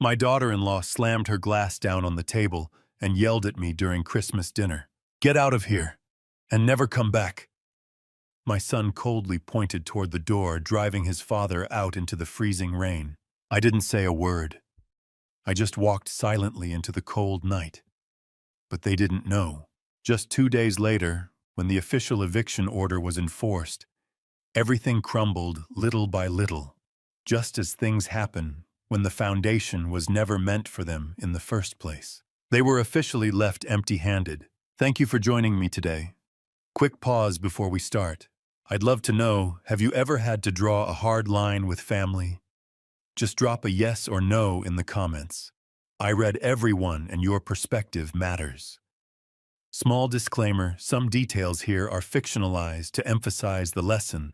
My daughter-in-law slammed her glass down on the table and yelled at me during Christmas dinner. "Get out of here, and never come back." My son coldly pointed toward the door, driving his father out into the freezing rain. I didn't say a word. I just walked silently into the cold night. But they didn't know. Just 2 days later, when the official eviction order was enforced, everything crumbled little by little, just as things happen when the foundation was never meant for them in the first place. They were officially left empty-handed. Thank you for joining me today. Quick pause before we start. I'd love to know, have you ever had to draw a hard line with family? Just drop a yes or no in the comments. I read every one, and your perspective matters. Small disclaimer, some details here are fictionalized to emphasize the lesson,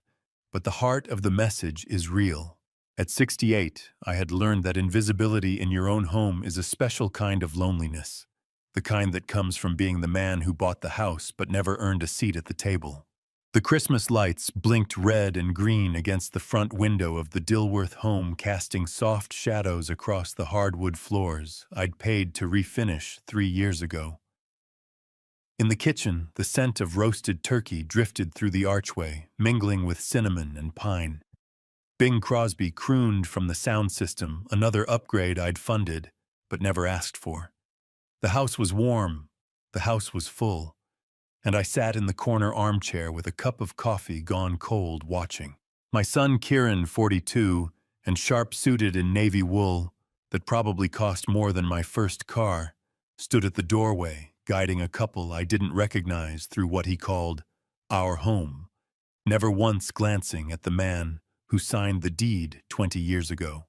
but the heart of the message is real. At 68, I had learned that invisibility in your own home is a special kind of loneliness, the kind that comes from being the man who bought the house but never earned a seat at the table. The Christmas lights blinked red and green against the front window of the Dilworth home, casting soft shadows across the hardwood floors I'd paid to refinish 3 years ago. In the kitchen, the scent of roasted turkey drifted through the archway, mingling with cinnamon and pine. Bing Crosby crooned from the sound system, another upgrade I'd funded but never asked for. The house was warm, the house was full, and I sat in the corner armchair with a cup of coffee gone cold, watching. My son Kieran, 42, and sharp-suited in navy wool that probably cost more than my first car, stood at the doorway, guiding a couple I didn't recognize through what he called our home, never once glancing at the man who signed the deed 20 years ago.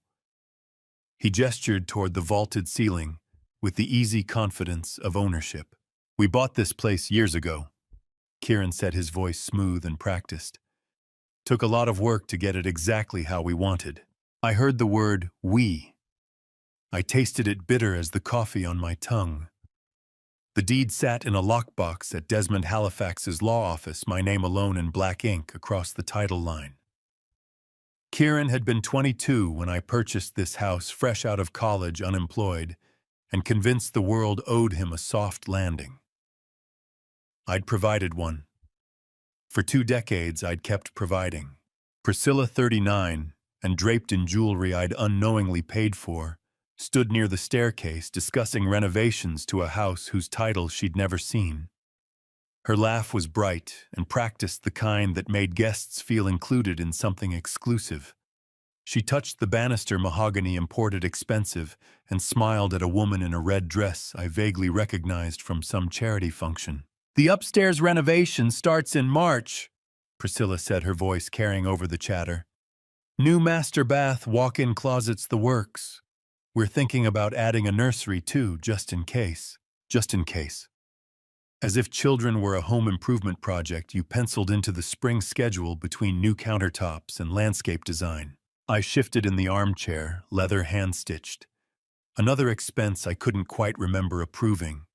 He gestured toward the vaulted ceiling with the easy confidence of ownership. "We bought this place years ago," Kieran said, his voice smooth and practiced. "Took a lot of work to get it exactly how we wanted." I heard the word "we." I tasted it bitter as the coffee on my tongue. The deed sat in a lockbox at Desmond Halifax's law office, my name alone in black ink across the title line. Kieran had been 22 when I purchased this house, fresh out of college, unemployed, and convinced the world owed him a soft landing. I'd provided one. For 2 decades, I'd kept providing. Priscilla, 39, and draped in jewelry I'd unknowingly paid for, stood near the staircase discussing renovations to a house whose title she'd never seen. Her laugh was bright and practiced, the kind that made guests feel included in something exclusive. She touched the banister, mahogany imported expensive, and smiled at a woman in a red dress I vaguely recognized from some charity function. "The upstairs renovation starts in March," Priscilla said, her voice carrying over the chatter. "New master bath, walk-in closets, the works. We're thinking about adding a nursery too, just in case." Just in case. As if children were a home improvement project you penciled into the spring schedule between new countertops and landscape design. I shifted in the armchair, leather hand-stitched. Another expense I couldn't quite remember approving,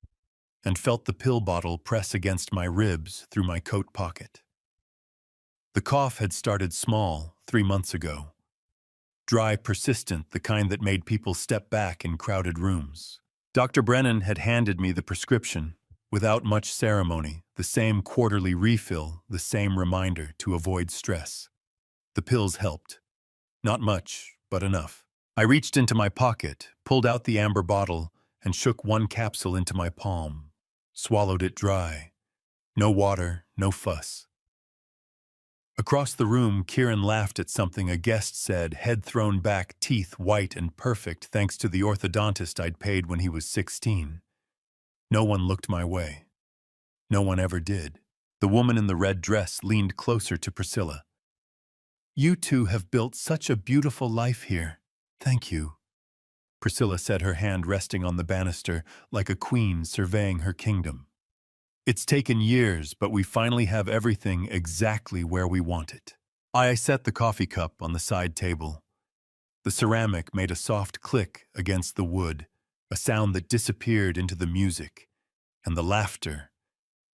and felt the pill bottle press against my ribs through my coat pocket. The cough had started small 3 months ago. Dry, persistent, the kind that made people step back in crowded rooms. Dr. Brennan had handed me the prescription, without much ceremony, the same quarterly refill, the same reminder to avoid stress. The pills helped. Not much, but enough. I reached into my pocket, pulled out the amber bottle, and shook one capsule into my palm. Swallowed it dry. No water, no fuss. Across the room, Kieran laughed at something a guest said, head thrown back, teeth white and perfect thanks to the orthodontist I'd paid when he was 16. No one looked my way. No one ever did. The woman in the red dress leaned closer to Priscilla. "You two have built such a beautiful life here. Thank you," Priscilla said, her hand resting on the banister like a queen surveying her kingdom. "It's taken years, but we finally have everything exactly where we want it." I set the coffee cup on the side table. The ceramic made a soft click against the wood, a sound that disappeared into the music, and the laughter,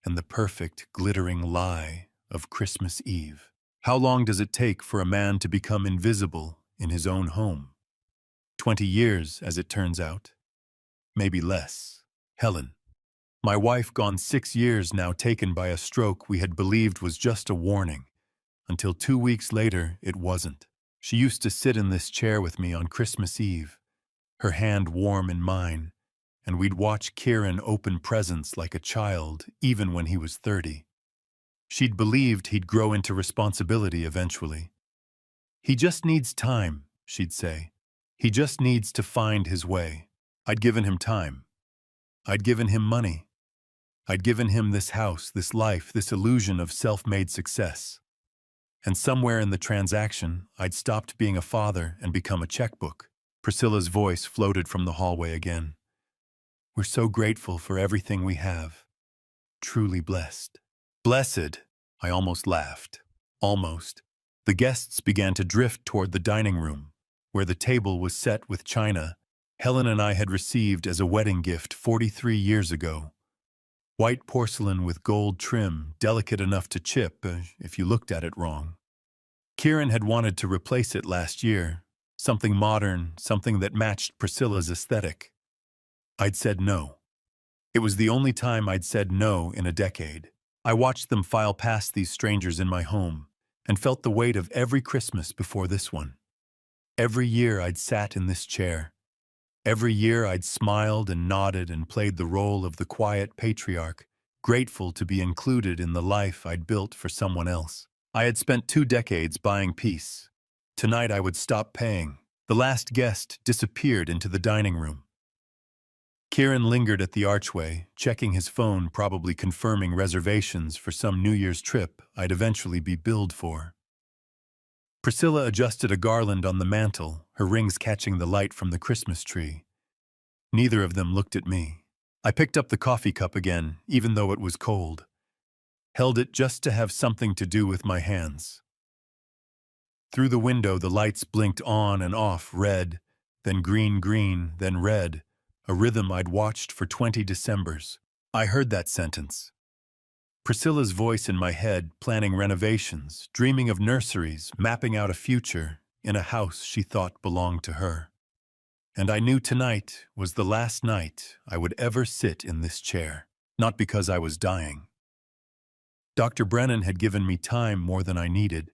and the perfect glittering lie of Christmas Eve. How long does it take for a man to become invisible in his own home? 20 years, as it turns out. Maybe less. Helen. My wife, gone 6 years now, taken by a stroke we had believed was just a warning, until 2 weeks later it wasn't. She used to sit in this chair with me on Christmas Eve, her hand warm in mine, and we'd watch Kieran open presents like a child, even when he was 30. She'd believed he'd grow into responsibility eventually. He just needs time, she'd say. He just needs to find his way. I'd given him time. I'd given him money. I'd given him this house, this life, this illusion of self-made success. And somewhere in the transaction, I'd stopped being a father and become a checkbook. Priscilla's voice floated from the hallway again. We're so grateful for everything we have. Truly blessed. Blessed, I almost laughed. Almost. The guests began to drift toward the dining room, where the table was set with china Helen and I had received as a wedding gift 43 years ago. White porcelain with gold trim, delicate enough to chip if you looked at it wrong. Kieran had wanted to replace it last year, something modern, something that matched Priscilla's aesthetic. I'd said no. It was the only time I'd said no in a decade. I watched them file past these strangers in my home and felt the weight of every Christmas before this one. Every year I'd sat in this chair. Every year I'd smiled and nodded and played the role of the quiet patriarch, grateful to be included in the life I'd built for someone else. I had spent 2 decades buying peace. Tonight I would stop paying. The last guest disappeared into the dining room. Kieran lingered at the archway, checking his phone, probably confirming reservations for some New Year's trip I'd eventually be billed for. Priscilla adjusted a garland on the mantel, her rings catching the light from the Christmas tree. Neither of them looked at me. I picked up the coffee cup again, even though it was cold. Held it just to have something to do with my hands. Through the window, the lights blinked on and off, red, then green, then red, a rhythm I'd watched for 20 Decembers. I heard that sentence. Priscilla's voice in my head, planning renovations, dreaming of nurseries, mapping out a future in a house she thought belonged to her. And I knew tonight was the last night I would ever sit in this chair, not because I was dying. Dr. Brennan had given me time more than I needed,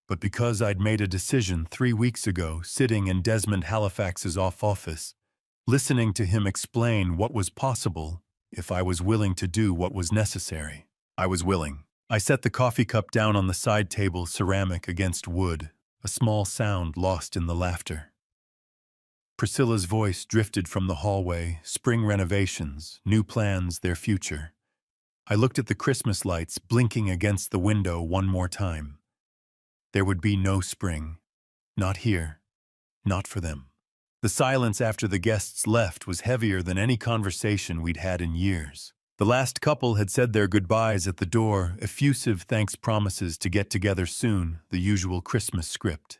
but because I'd made a decision 3 weeks ago, sitting in Desmond Halifax's office, listening to him explain what was possible if I was willing to do what was necessary. I was willing. I set the coffee cup down on the side table, ceramic against wood, a small sound lost in the laughter. Priscilla's voice drifted from the hallway, spring renovations, new plans, their future. I looked at the Christmas lights blinking against the window one more time. There would be no spring. Not here. Not for them. The silence after the guests left was heavier than any conversation we'd had in years. The last couple had said their goodbyes at the door, effusive thanks promises to get together soon, the usual Christmas script.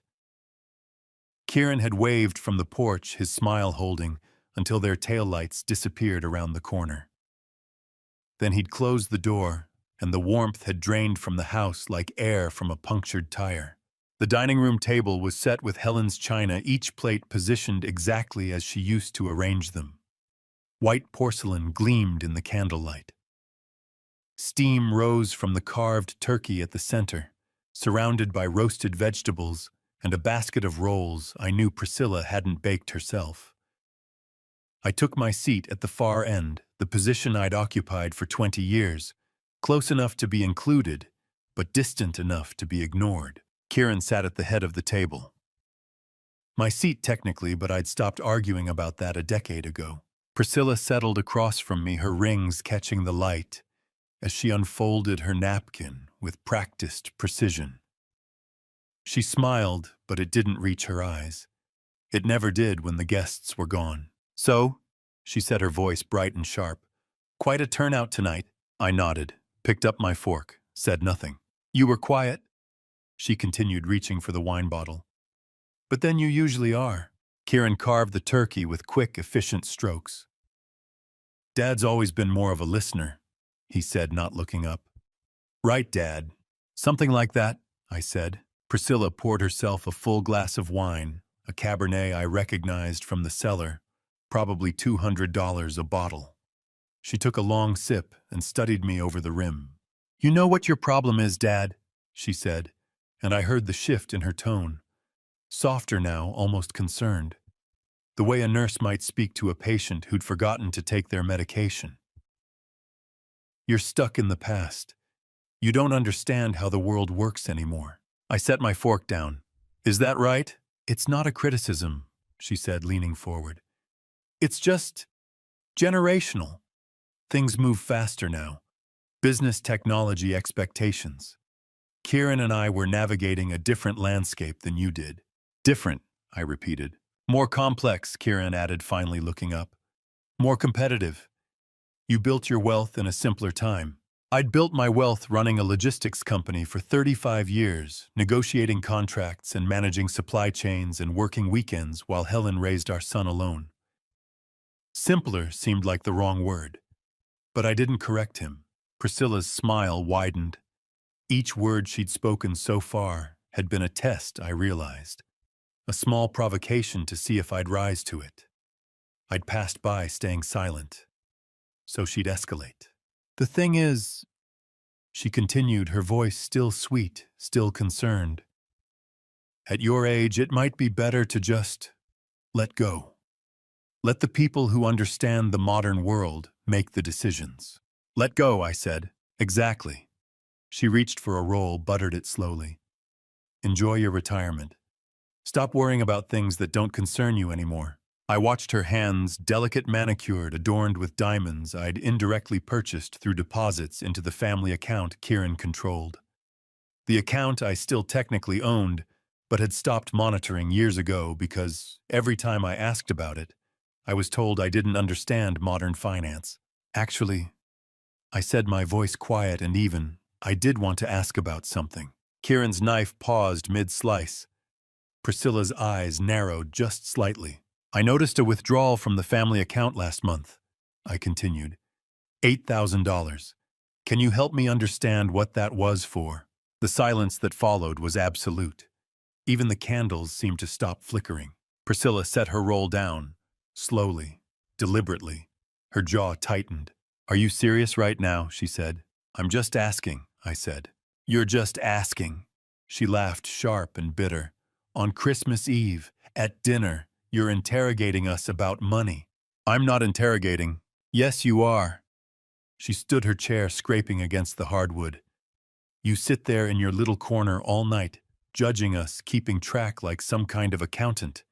Kieran had waved from the porch, his smile holding, until their taillights disappeared around the corner. Then he'd closed the door, and the warmth had drained from the house like air from a punctured tire. The dining room table was set with Helen's china, each plate positioned exactly as she used to arrange them. White porcelain gleamed in the candlelight. Steam rose from the carved turkey at the center, surrounded by roasted vegetables and a basket of rolls I knew Priscilla hadn't baked herself. I took my seat at the far end, the position I'd occupied for 20 years, close enough to be included, but distant enough to be ignored. Kieran sat at the head of the table. My seat technically, but I'd stopped arguing about that a decade ago. Priscilla settled across from me, her rings catching the light, as she unfolded her napkin with practiced precision. She smiled, but it didn't reach her eyes. It never did when the guests were gone. So, she said, her voice bright and sharp, quite a turnout tonight. I nodded, picked up my fork, said nothing. You were quiet, she continued, reaching for the wine bottle. But then you usually are. Kieran carved the turkey with quick, efficient strokes. Dad's always been more of a listener, he said, not looking up. Right, Dad. Something like that, I said. Priscilla poured herself a full glass of wine, a Cabernet I recognized from the cellar, probably $200 a bottle. She took a long sip and studied me over the rim. "You know what your problem is, Dad," she said, and I heard the shift in her tone. Softer now, almost concerned. The way a nurse might speak to a patient who'd forgotten to take their medication. "You're stuck in the past. You don't understand how the world works anymore." I set my fork down. "Is that right?" "It's not a criticism," she said, leaning forward. "It's just generational. Things move faster now. Business technology expectations. Kieran and I were navigating a different landscape than you did." "Different," I repeated. "More complex," Kieran added, finally looking up. "More competitive. You built your wealth in a simpler time. I'd built my wealth running a logistics company for 35 years, negotiating contracts and managing supply chains and working weekends while Helen raised our son alone." Simpler seemed like the wrong word. But I didn't correct him. Priscilla's smile widened. Each word she'd spoken so far had been a test, I realized. A small provocation to see if I'd rise to it. I'd passed by staying silent. So she'd escalate. "The thing is," she continued, her voice still sweet, still concerned, "at your age, it might be better to just let go. Let the people who understand the modern world make the decisions." "Let go," I said. "Exactly." She reached for a roll, buttered it slowly. "Enjoy your retirement. Stop worrying about things that don't concern you anymore." I watched her hands, delicate manicured, adorned with diamonds I'd indirectly purchased through deposits into the family account Kieran controlled. The account I still technically owned, but had stopped monitoring years ago because every time I asked about it, I was told I didn't understand modern finance. "Actually," I said, my voice quiet and even, "I did want to ask about something." Kieran's knife paused mid-slice. Priscilla's eyes narrowed just slightly. "I noticed a withdrawal from the family account last month," I continued. $8,000. Can you help me understand what that was for?" The silence that followed was absolute. Even the candles seemed to stop flickering. Priscilla set her roll down, slowly, deliberately. Her jaw tightened. "Are you serious right now?" she said. "I'm just asking," I said. "You're just asking." She laughed, sharp and bitter. "On Christmas Eve, at dinner, you're interrogating us about money." "I'm not interrogating." "Yes, you are." She stood her chair, scraping against the hardwood. "You sit there in your little corner all night, judging us, keeping track like some kind of accountant.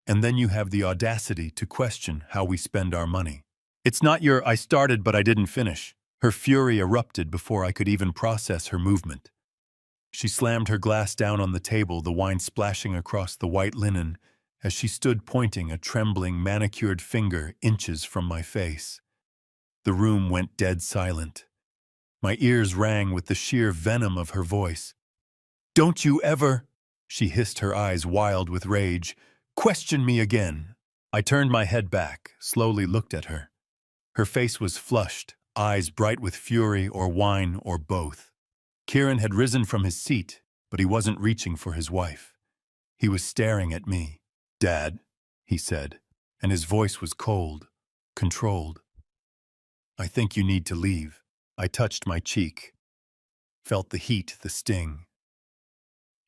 And then you have the audacity to question how we spend our money." "It's not your—" I started, but I didn't finish. Her fury erupted before I could even process her movement. She slammed her glass down on the table, the wine splashing across the white linen, as she stood pointing a trembling, manicured finger inches from my face. The room went dead silent. My ears rang with the sheer venom of her voice. "Don't you ever," she hissed, her eyes wild with rage, "question me again." I turned my head back, slowly looked at her. Her face was flushed, eyes bright with fury or wine or both. Kieran had risen from his seat, but he wasn't reaching for his wife. He was staring at me. "Dad," he said, and his voice was cold, controlled. "I think you need to leave." I touched my cheek, felt the heat, the sting.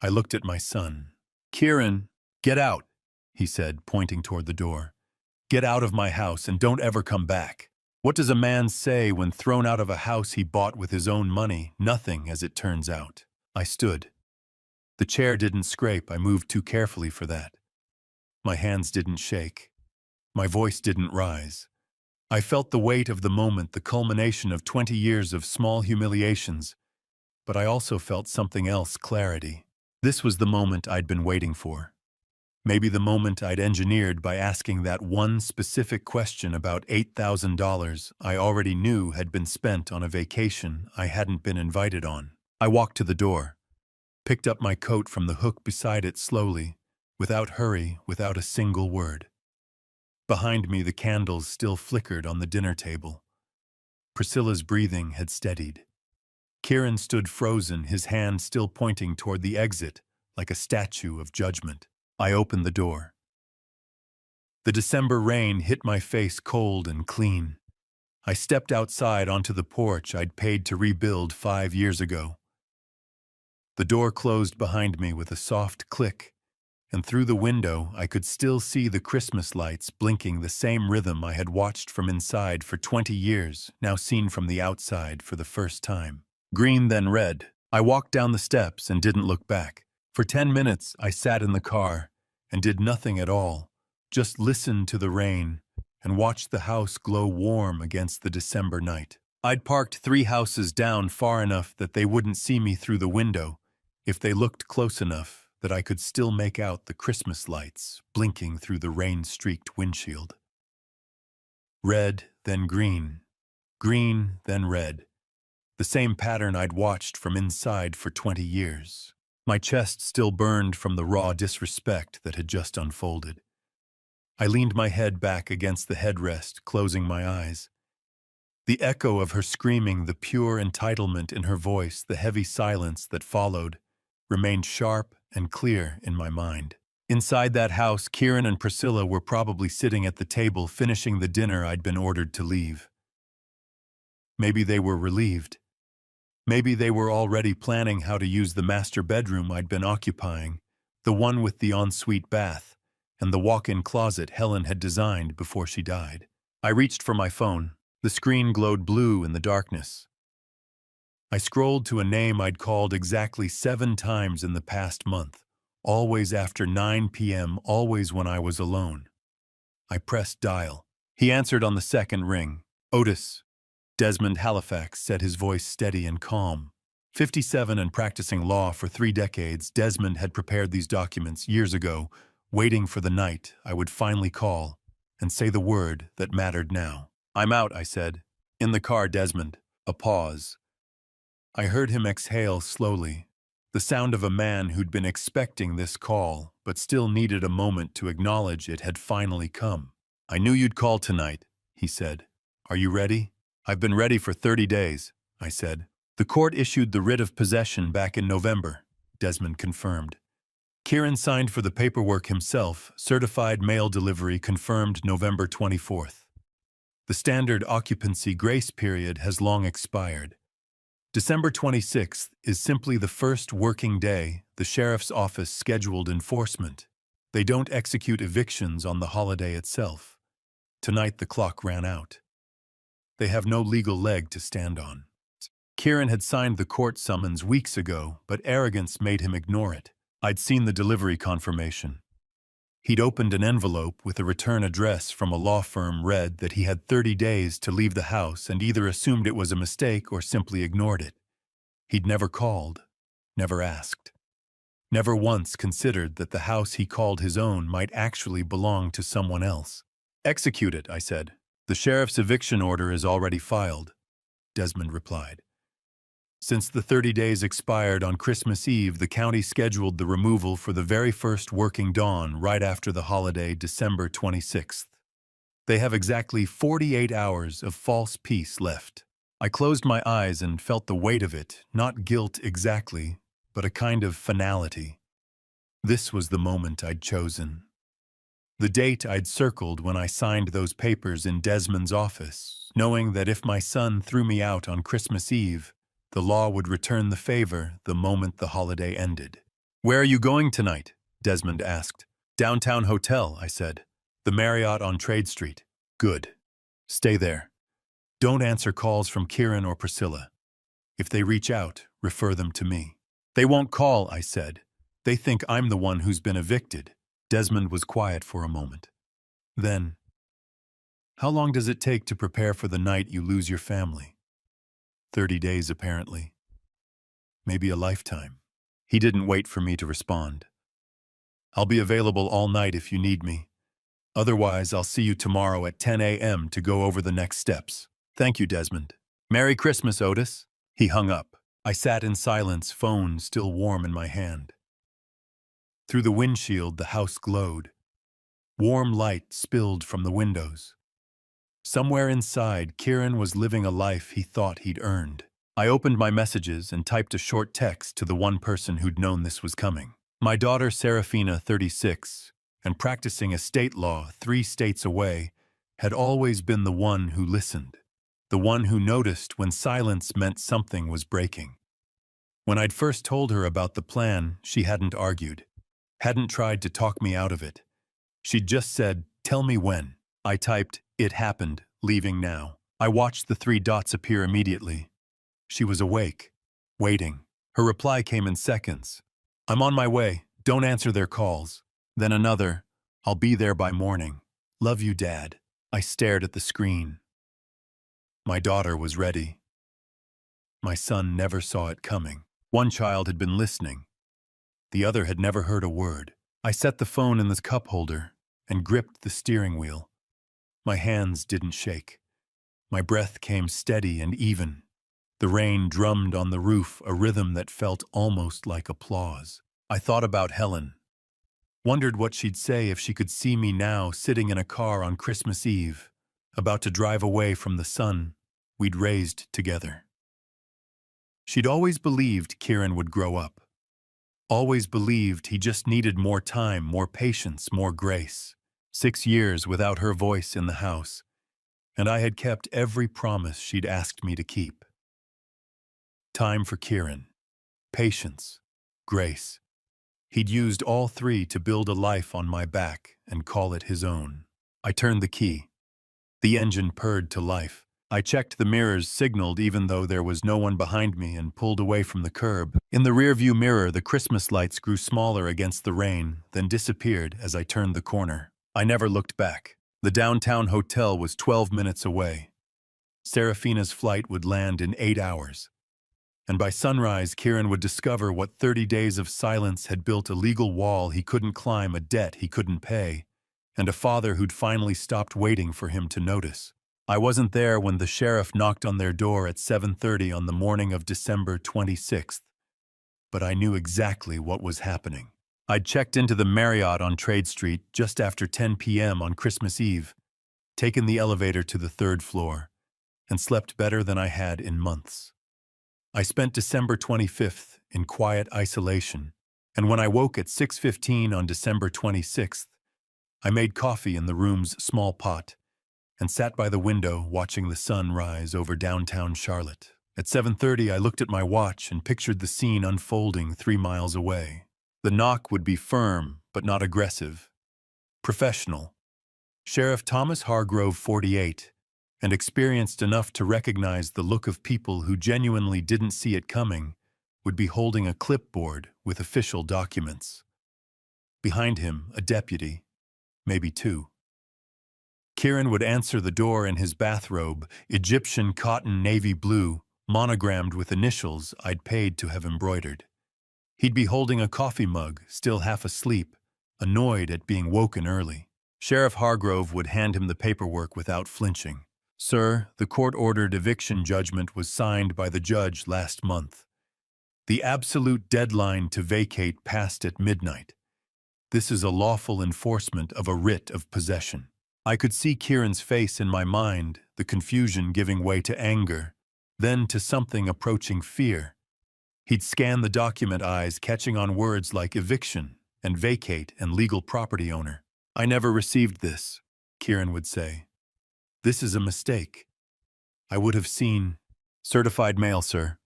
I looked at my son. "Kieran, get out," he said, pointing toward the door. "Get out of my house and don't ever come back." What does a man say when thrown out of a house he bought with his own money? Nothing, as it turns out. I stood. The chair didn't scrape. I moved too carefully for that. My hands didn't shake. My voice didn't rise. I felt the weight of the moment, the culmination of 20 years of small humiliations. But I also felt something else, clarity. This was the moment I'd been waiting for. Maybe the moment I'd engineered by asking that one specific question about $8,000 I already knew had been spent on a vacation I hadn't been invited on. I walked to the door, picked up my coat from the hook beside it slowly, without hurry, without a single word. Behind me, the candles still flickered on the dinner table. Priscilla's breathing had steadied. Kieran stood frozen, his hand still pointing toward the exit, like a statue of judgment. I opened the door. The December rain hit my face cold and clean. I stepped outside onto the porch I'd paid to rebuild 5 years ago. The door closed behind me with a soft click, and through the window I could still see the Christmas lights blinking the same rhythm I had watched from inside for 20 years, now seen from the outside for the first time. Green, then red. I walked down the steps and didn't look back. For 10 minutes I sat in the car and did nothing at all, just listened to the rain and watched the house glow warm against the December night. I'd parked 3 houses down far enough that they wouldn't see me through the window if they looked close enough that I could still make out the Christmas lights blinking through the rain-streaked windshield. Red, then green. Green, then red. The same pattern I'd watched from inside for 20 years. My chest still burned from the raw disrespect that had just unfolded. I leaned my head back against the headrest, closing my eyes. The echo of her screaming, the pure entitlement in her voice, the heavy silence that followed, remained sharp and clear in my mind. Inside that house, Kieran and Priscilla were probably sitting at the table finishing the dinner I'd been ordered to leave. Maybe they were relieved. Maybe they were already planning how to use the master bedroom I'd been occupying, the one with the ensuite bath, and the walk-in closet Helen had designed before she died. I reached for my phone. The screen glowed blue in the darkness. I scrolled to a name I'd called exactly 7 times in the past month, always after 9 p.m., always when I was alone. I pressed dial. He answered on the second ring. Otis. Desmond Halifax, said, his voice steady and calm. 57 and practicing law for 3 decades, Desmond had prepared these documents years ago, waiting for the night I would finally call and say the word that mattered now. I'm out, I said. In the car, Desmond. A pause. I heard him exhale slowly, the sound of a man who'd been expecting this call, but still needed a moment to acknowledge it had finally come. I knew you'd call tonight, he said. Are you ready? I've been ready for 30 days, I said. The court issued the writ of possession back in November, Desmond confirmed. Kieran signed for the paperwork himself, certified mail delivery confirmed November 24th. The standard occupancy grace period has long expired. December 26th is simply the first working day the sheriff's office scheduled enforcement. They don't execute evictions on the holiday itself. Tonight the clock ran out. They have no legal leg to stand on. Kieran had signed the court summons weeks ago, but arrogance made him ignore it. I'd seen the delivery confirmation. He'd opened an envelope with a return address from a law firm, read that he had 30 days to leave the house, and either assumed it was a mistake or simply ignored it. He'd never called, never asked. Never once considered that the house he called his own might actually belong to someone else. Execute it, I said. The sheriff's eviction order is already filed, Desmond replied. Since the 30 days expired on Christmas Eve, the county scheduled the removal for the very first working dawn right after the holiday, December 26th. They have exactly 48 hours of false peace left. I closed my eyes and felt the weight of it, not guilt exactly, but a kind of finality. This was the moment I'd chosen. The date I'd circled when I signed those papers in Desmond's office, knowing that if my son threw me out on Christmas Eve, the law would return the favor the moment the holiday ended. Where are you going tonight? Desmond asked. Downtown hotel, I said. The Marriott on Trade Street. Good. Stay there. Don't answer calls from Kieran or Priscilla. If they reach out, refer them to me. They won't call, I said. They think I'm the one who's been evicted. Desmond was quiet for a moment. Then, how long does it take to prepare for the night you lose your family? 30 days, apparently. Maybe a lifetime. He didn't wait for me to respond. I'll be available all night if you need me. Otherwise, I'll see you tomorrow at 10 a.m. to go over the next steps. Thank you, Desmond. Merry Christmas, Otis. He hung up. I sat in silence, phone still warm in my hand. Through the windshield, the house glowed. Warm light spilled from the windows. Somewhere inside, Kieran was living a life he thought he'd earned. I opened my messages and typed a short text to the one person who'd known this was coming. My daughter, Serafina, 36, and practicing a state law 3 states away, had always been the one who listened, the one who noticed when silence meant something was breaking. When I'd first told her about the plan, she hadn't argued, hadn't tried to talk me out of it. She'd just said, "Tell me when." I typed, "It happened, leaving now." I watched the 3 dots appear immediately. She was awake, waiting. Her reply came in seconds. "I'm on my way. Don't answer their calls." Then another, "I'll be there by morning. Love you, Dad." I stared at the screen. My daughter was ready. My son never saw it coming. One child had been listening. The other had never heard a word. I set the phone in the cup holder and gripped the steering wheel. My hands didn't shake. My breath came steady and even. The rain drummed on the roof, a rhythm that felt almost like applause. I thought about Helen. Wondered what she'd say if she could see me now sitting in a car on Christmas Eve, about to drive away from the son we'd raised together. She'd always believed Kieran would grow up. Always believed he just needed more time, more patience, more grace. 6 years without her voice in the house, and I had kept every promise she'd asked me to keep. Time for Kieran. Patience. Grace. He'd used all 3 to build a life on my back and call it his own. I turned the key. The engine purred to life. I checked the mirrors, signaled even though there was no one behind me, and pulled away from the curb. In the rearview mirror, the Christmas lights grew smaller against the rain, then disappeared as I turned the corner. I never looked back. The downtown hotel was 12 minutes away. Serafina's flight would land in 8 hours. And by sunrise, Kieran would discover what 30 days of silence had built: a legal wall he couldn't climb, a debt he couldn't pay, and a father who'd finally stopped waiting for him to notice. I wasn't there when the sheriff knocked on their door at 7:30 on the morning of December 26th, but I knew exactly what was happening. I'd checked into the Marriott on Trade Street just after 10 p.m. on Christmas Eve, taken the elevator to the 3rd floor, and slept better than I had in months. I spent December 25th in quiet isolation, and when I woke at 6:15 on December 26th, I made coffee in the room's small pot and sat by the window watching the sun rise over downtown Charlotte. At 7:30, I looked at my watch and pictured the scene unfolding 3 miles away. The knock would be firm, but not aggressive. Professional. Sheriff Thomas Hargrove, 48, and experienced enough to recognize the look of people who genuinely didn't see it coming, would be holding a clipboard with official documents. Behind him, a deputy, maybe 2. Kieran would answer the door in his bathrobe, Egyptian cotton navy blue, monogrammed with initials I'd paid to have embroidered. He'd be holding a coffee mug, still half asleep, annoyed at being woken early. Sheriff Hargrove would hand him the paperwork without flinching. "Sir, the court-ordered eviction judgment was signed by the judge last month. The absolute deadline to vacate passed at midnight. This is a lawful enforcement of a writ of possession." I could see Kieran's face in my mind, the confusion giving way to anger, then to something approaching fear. He'd scan the document, eyes catching on words like eviction and vacate and legal property owner. "I never received this," Kieran would say. "This is a mistake. I would have seen certified mail, sir."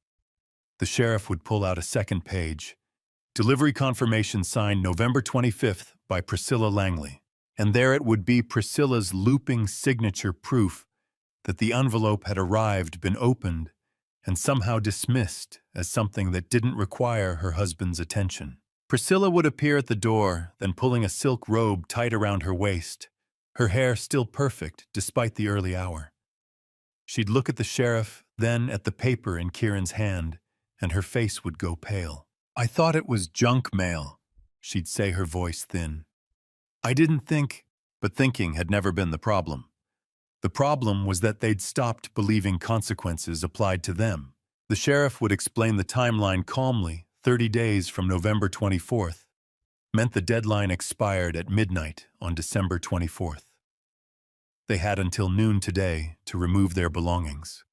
The sheriff would pull out a second page. "Delivery confirmation signed November 25th by Priscilla Langley." And there it would be, Priscilla's looping signature, proof that the envelope had arrived, been opened, and somehow dismissed as something that didn't require her husband's attention. Priscilla would appear at the door, then pulling a silk robe tight around her waist, her hair still perfect despite the early hour. She'd look at the sheriff, then at the paper in Kieran's hand, and her face would go pale. "I thought it was junk mail," she'd say, her voice thin. "I didn't think," but thinking had never been the problem. The problem was that they'd stopped believing consequences applied to them. The sheriff would explain the timeline calmly. 30 days from November 24th meant the deadline expired at midnight on December 24th. They had until noon today to remove their belongings.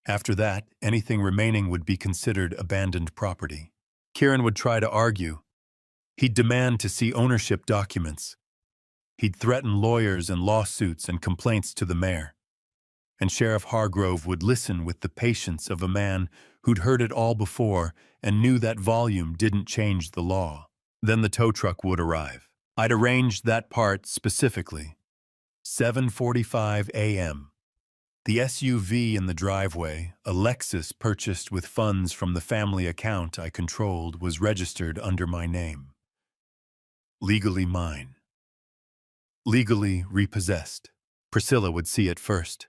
After that, anything remaining would be considered abandoned property. Kieran would try to argue, He'd demand to see ownership documents. He'd threaten lawyers and lawsuits and complaints to the mayor. And Sheriff Hargrove would listen with the patience of a man who'd heard it all before and knew that volume didn't change the law. Then the tow truck would arrive. I'd arranged that part specifically. 7:45 a.m. The SUV in the driveway, a Lexus purchased with funds from the family account I controlled, was registered under my name. Legally mine. Legally repossessed. Priscilla would see it first.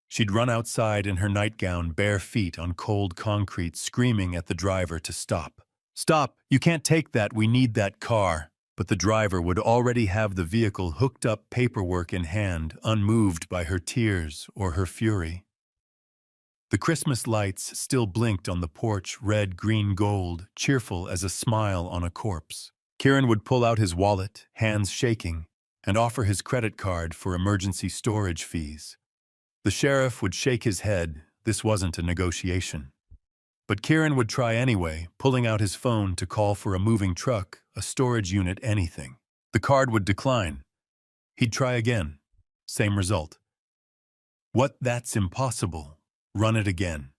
She'd run outside in her nightgown, bare feet on cold concrete, screaming at the driver to stop. "Stop! You can't take that, we need that car." But the driver would already have the vehicle hooked up, paperwork in hand, unmoved by her tears or her fury. The Christmas lights still blinked on the porch, red, green, gold, cheerful as a smile on a corpse. Kieran would pull out his wallet, hands shaking, and offer his credit card for emergency storage fees. The sheriff would shake his head. This wasn't a negotiation. But Kieran would try anyway, pulling out his phone to call for a moving truck, a storage unit, anything. The card would decline. He'd try again. Same result. "What? That's impossible. Run it again."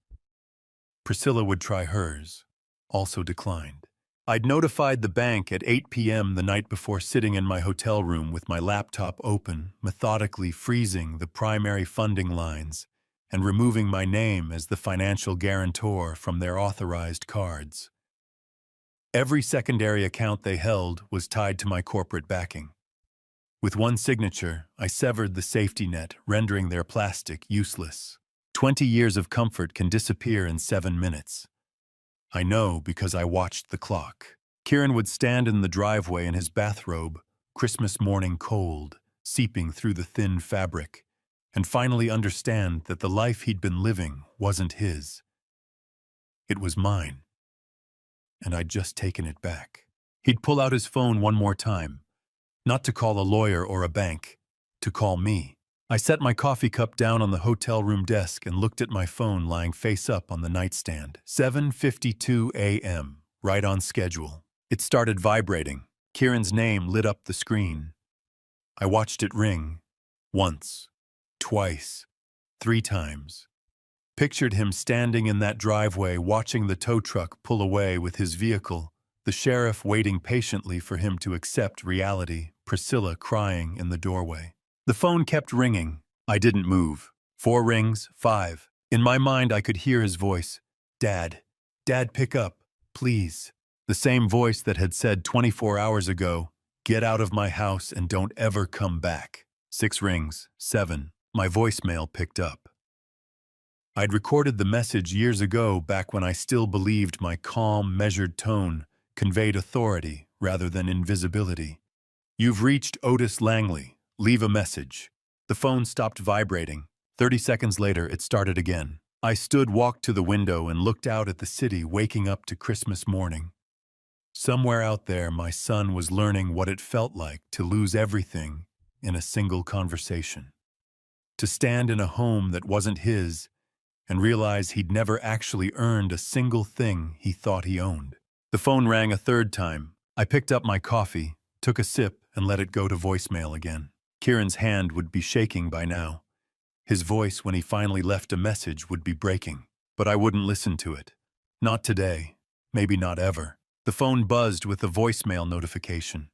Priscilla would try hers. Also declined. I'd notified the bank at 8 p.m. the night before, sitting in my hotel room with my laptop open, methodically freezing the primary funding lines and removing my name as the financial guarantor from their authorized cards. Every secondary account they held was tied to my corporate backing. With one signature, I severed the safety net, rendering their plastic useless. 20 years of comfort can disappear in 7 minutes. I know because I watched the clock. Kieran would stand in the driveway in his bathrobe, Christmas morning cold, seeping through the thin fabric, and finally understand that the life he'd been living wasn't his. It was mine. And I'd just taken it back. He'd pull out his phone one more time, not to call a lawyer or a bank, to call me. I set my coffee cup down on the hotel room desk and looked at my phone lying face up on the nightstand. 7:52 a.m., right on schedule. It started vibrating. Kieran's name lit up the screen. I watched it ring. Once, twice, 3 times. Pictured him standing in that driveway watching the tow truck pull away with his vehicle, the sheriff waiting patiently for him to accept reality, Priscilla crying in the doorway. The phone kept ringing. I didn't move. 4 rings, 5. In my mind, I could hear his voice. "Dad, Dad, pick up, please." The same voice that had said 24 hours ago, "Get out of my house and don't ever come back." 6 rings, 7. My voicemail picked up. I'd recorded the message years ago, back when I still believed my calm, measured tone conveyed authority rather than invisibility. "You've reached Otis Langley. Leave a message." The phone stopped vibrating. 30 seconds later, it started again. I walked to the window and looked out at the city waking up to Christmas morning. Somewhere out there, my son was learning what it felt like to lose everything in a single conversation. To stand in a home that wasn't his and realize he'd never actually earned a single thing he thought he owned. The phone rang a 3rd time. I picked up my coffee, took a sip, and let it go to voicemail again. Kieran's hand would be shaking by now. His voice, when he finally left a message, would be breaking. But I wouldn't listen to it. Not today. Maybe not ever. The phone buzzed with a voicemail notification.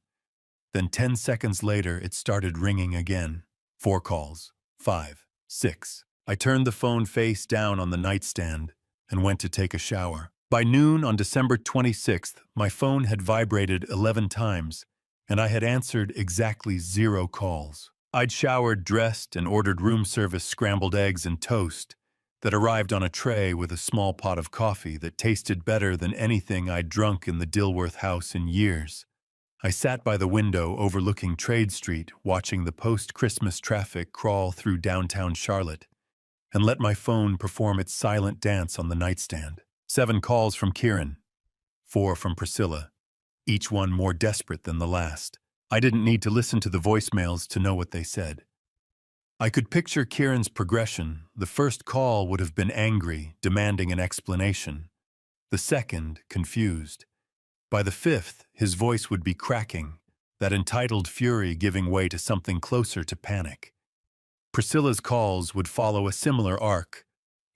Then 10 seconds later, it started ringing again. 4 calls. 5. 6. I turned the phone face down on the nightstand and went to take a shower. By noon on December 26th, my phone had vibrated 11 times, and I had answered exactly 0 calls. I'd showered, dressed, and ordered room service scrambled eggs and toast that arrived on a tray with a small pot of coffee that tasted better than anything I'd drunk in the Dilworth house in years. I sat by the window overlooking Trade Street, watching the post-Christmas traffic crawl through downtown Charlotte, and let my phone perform its silent dance on the nightstand. 7 calls from Kieran, 4 from Priscilla, each one more desperate than the last. I didn't need to listen to the voicemails to know what they said. I could picture Kieran's progression. The first call would have been angry, demanding an explanation. The second, confused. By the fifth, his voice would be cracking, that entitled fury giving way to something closer to panic. Priscilla's calls would follow a similar arc,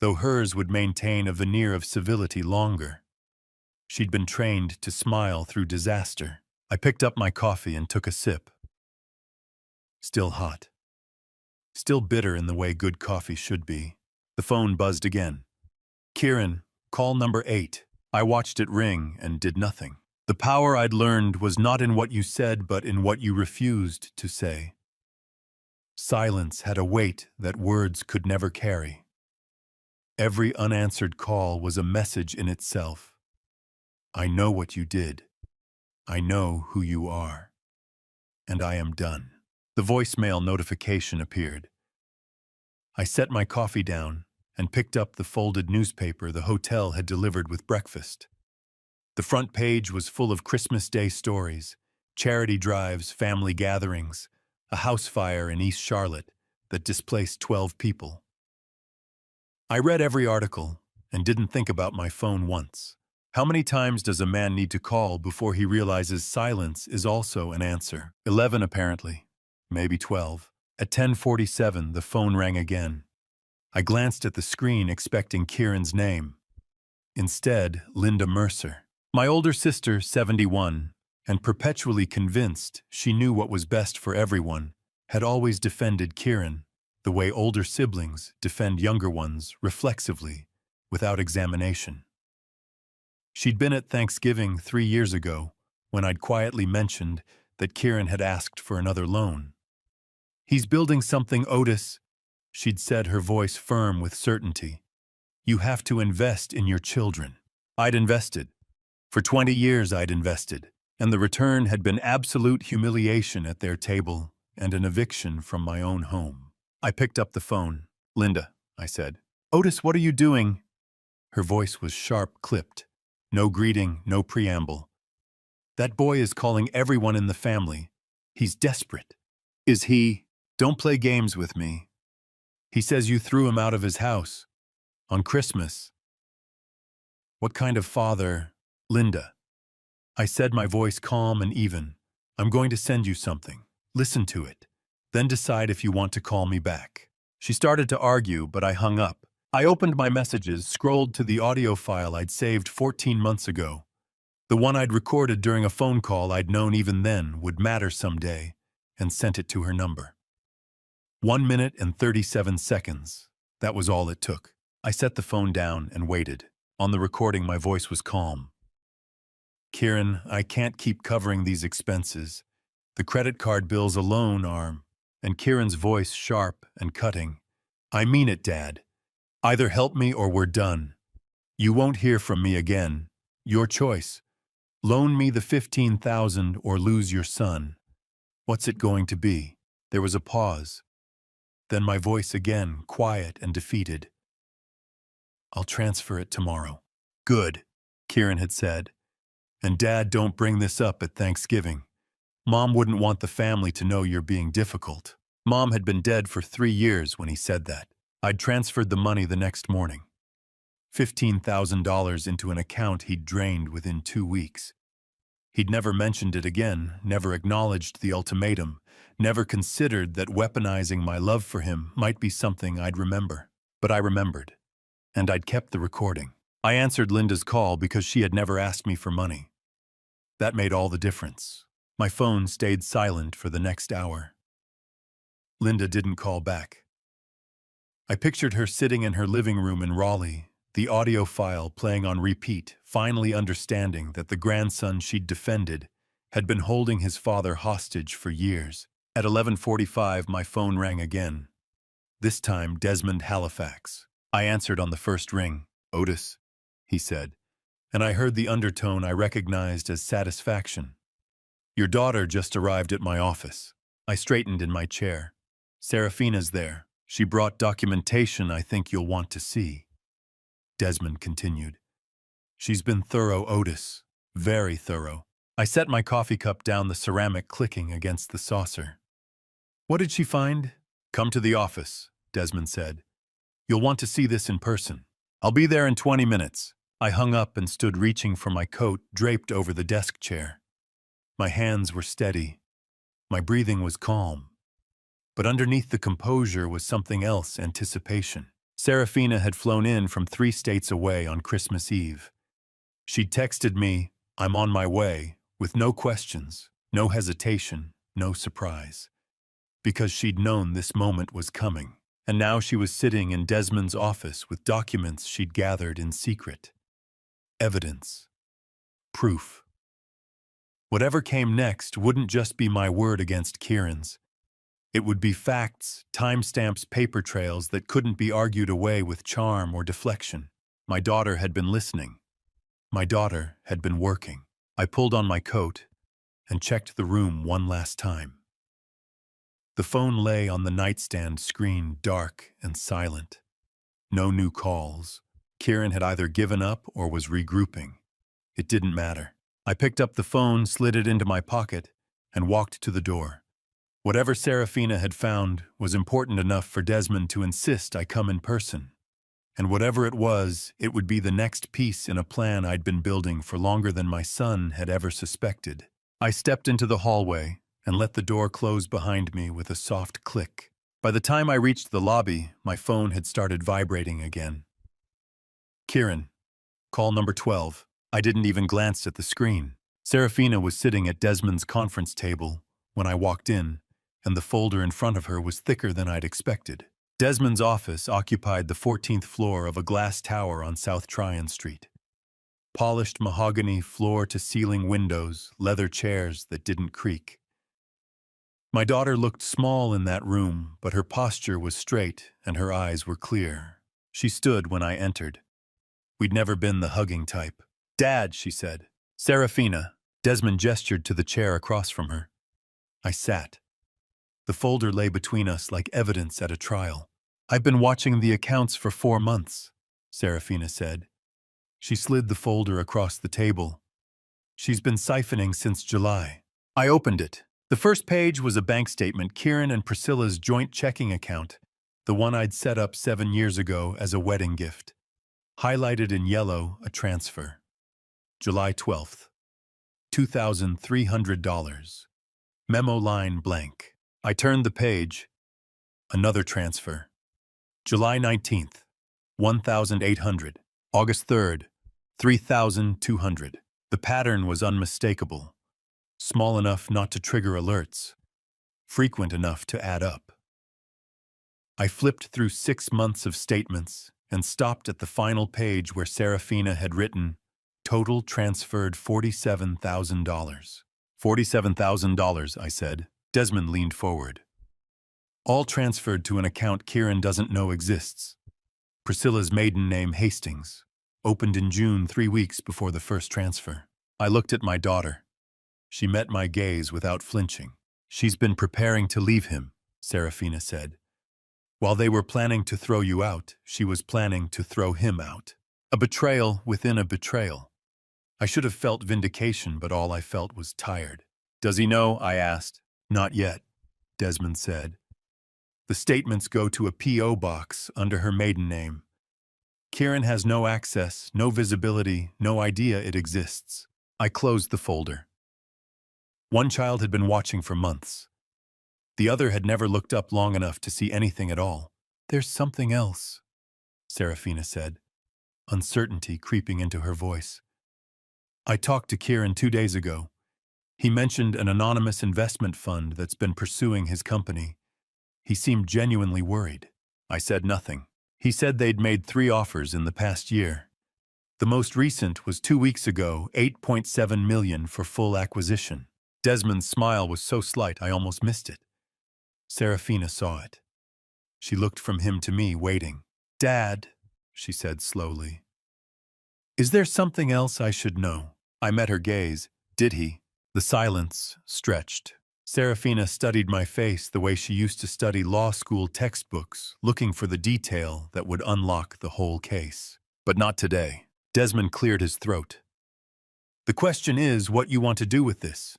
though hers would maintain a veneer of civility longer. She'd been trained to smile through disaster. I picked up my coffee and took a sip. Still hot. Still bitter in the way good coffee should be. The phone buzzed again. Kieran, call number 8. I watched it ring and did nothing. The power I'd learned was not in what you said, but in what you refused to say. Silence had a weight that words could never carry. Every unanswered call was a message in itself. I know what you did. I know who you are. And I am done. The voicemail notification appeared. I set my coffee down and picked up the folded newspaper the hotel had delivered with breakfast. The front page was full of Christmas Day stories, charity drives, family gatherings, a house fire in East Charlotte that displaced 12 people. I read every article and didn't think about my phone once. How many times does a man need to call before he realizes silence is also an answer? 11 apparently, maybe 12. At 10:47, the phone rang again. I glanced at the screen expecting Kieran's name. Instead, Linda Mercer. My older sister, 71, and perpetually convinced she knew what was best for everyone, had always defended Kieran the way older siblings defend younger ones reflexively, without examination. She'd been at Thanksgiving 3 years ago when I'd quietly mentioned that Kieran had asked for another loan. He's building something, Otis, she'd said, her voice firm with certainty. You have to invest in your children. I'd invested. For 20 years I'd invested, and the return had been absolute humiliation at their table and an eviction from my own home. I picked up the phone. Linda, I said. Otis, what are you doing? Her voice was sharp-clipped. No greeting, no preamble. That boy is calling everyone in the family. He's desperate. Is he? Don't play games with me. He says you threw him out of his house. On Christmas. What kind of father? Linda. I said, my voice calm and even. I'm going to send you something. Listen to it. Then decide if you want to call me back. She started to argue, but I hung up. I opened my messages, scrolled to the audio file I'd saved 14 months ago. The one I'd recorded during a phone call I'd known even then would matter someday, and sent it to her number. 1 minute and 37 seconds. That was all it took. I set the phone down and waited. On the recording, my voice was calm. Kieran, I can't keep covering these expenses. The credit card bills alone are... And Kieran's voice sharp and cutting. I mean it, Dad. Either help me or we're done. You won't hear from me again. Your choice. Loan me the $15,000 or lose your son. What's it going to be? There was a pause. Then my voice again, quiet and defeated. I'll transfer it tomorrow. Good, Kieran had said. And Dad, don't bring this up at Thanksgiving. Mom wouldn't want the family to know you're being difficult. Mom had been dead for 3 years when he said that. I'd transferred the money the next morning. $15,000 into an account he'd drained within 2 weeks. He'd never mentioned it again, never acknowledged the ultimatum, never considered that weaponizing my love for him might be something I'd remember. But I remembered, and I'd kept the recording. I answered Linda's call because she had never asked me for money. That made all the difference. My phone stayed silent for the next hour. Linda didn't call back. I pictured her sitting in her living room in Raleigh, the audio file playing on repeat, finally understanding that the grandson she'd defended had been holding his father hostage for years. At 11:45, my phone rang again. This time, Desmond Halifax. I answered on the first ring. Otis, he said, and I heard the undertone I recognized as satisfaction. Your daughter just arrived at my office. I straightened in my chair. Serafina's there. She brought documentation I think you'll want to see. Desmond continued. She's been thorough, Otis. Very thorough. I set my coffee cup down, the ceramic clicking against the saucer. What did she find? Come to the office, Desmond said. You'll want to see this in person. I'll be there in 20 minutes. I hung up and stood reaching for my coat draped over the desk chair. My hands were steady. My breathing was calm. But underneath the composure was something else: anticipation. Serafina had flown in from 3 states away on Christmas Eve. She'd texted me, "I'm on my way," with no questions, no hesitation, no surprise. Because she'd known this moment was coming. And now she was sitting in Desmond's office with documents she'd gathered in secret. Evidence. Proof. Whatever came next wouldn't just be my word against Kieran's. It would be facts, timestamps, paper trails that couldn't be argued away with charm or deflection. My daughter had been listening. My daughter had been working. I pulled on my coat and checked the room one last time. The phone lay on the nightstand screen, dark and silent. No new calls. Kieran had either given up or was regrouping. It didn't matter. I picked up the phone, slid it into my pocket, and walked to the door. Whatever Serafina had found was important enough for Desmond to insist I come in person. And whatever it was, it would be the next piece in a plan I'd been building for longer than my son had ever suspected. I stepped into the hallway and let the door close behind me with a soft click. By the time I reached the lobby, my phone had started vibrating again. Kieran. Call number 12. I didn't even glance at the screen. Serafina was sitting at Desmond's conference table when I walked in, and the folder in front of her was thicker than I'd expected. Desmond's office occupied the 14th floor of a glass tower on South Tryon Street. Polished mahogany floor-to-ceiling windows, leather chairs that didn't creak. My daughter looked small in that room, but her posture was straight and her eyes were clear. She stood when I entered. We'd never been the hugging type. "Dad," she said. "Serafina." Desmond gestured to the chair across from her. I sat. The folder lay between us like evidence at a trial. "I've been watching the accounts for 4 months," Serafina said. She slid the folder across the table. "She's been siphoning since July." I opened it. The first page was a bank statement, Kieran and Priscilla's joint checking account, the one I'd set up 7 years ago as a wedding gift. Highlighted in yellow, a transfer. July 12th. $2,300. Memo line blank. I turned the page. Another transfer. July 19th. 1,800. August 3rd. 3,200. The pattern was unmistakable. Small enough not to trigger alerts. Frequent enough to add up. I flipped through 6 months of statements and stopped at the final page where Serafina had written, "Total transferred $47,000. $47,000, I said. Desmond leaned forward. "All transferred to an account Kieran doesn't know exists. Priscilla's maiden name, Hastings. Opened in June, 3 weeks before the first transfer." I looked at my daughter. She met my gaze without flinching. "She's been preparing to leave him," Serafina said. "While they were planning to throw you out, she was planning to throw him out. A betrayal within a betrayal." I should have felt vindication, but all I felt was tired. "Does he know?" I asked. "Not yet," Desmond said. "The statements go to a P.O. box under her maiden name. Kieran has no access, no visibility, no idea it exists." I closed the folder. One child had been watching for months. The other had never looked up long enough to see anything at all. "There's something else," Serafina said, uncertainty creeping into her voice. "I talked to Kieran 2 days ago. He mentioned an anonymous investment fund that's been pursuing his company. He seemed genuinely worried." I said nothing. "He said they'd made 3 offers in the past year. The most recent was 2 weeks ago, $8.7 million for full acquisition." Desmond's smile was so slight I almost missed it. Serafina saw it. She looked from him to me, waiting. "Dad," she said slowly, "is there something else I should know?" I met her gaze. "Did he?" The silence stretched. Serafina studied my face the way she used to study law school textbooks, looking for the detail that would unlock the whole case. "But not today." Desmond cleared his throat. "The question is what you want to do with this.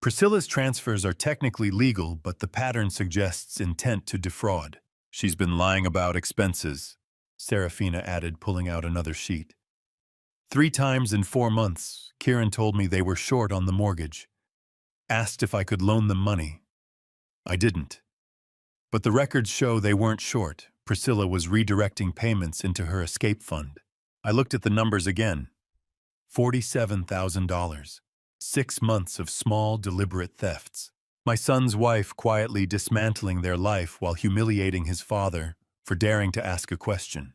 Priscilla's transfers are technically legal, but the pattern suggests intent to defraud. She's been lying about expenses," Serafina added, pulling out another sheet. 3 times in 4 months, Kieran told me they were short on the mortgage. Asked if I could loan them money. I didn't. But the records show they weren't short. Priscilla was redirecting payments into her escape fund. I looked at the numbers again. $47,000. 6 months of small, deliberate thefts. My son's wife quietly dismantling their life while humiliating his father for daring to ask a question.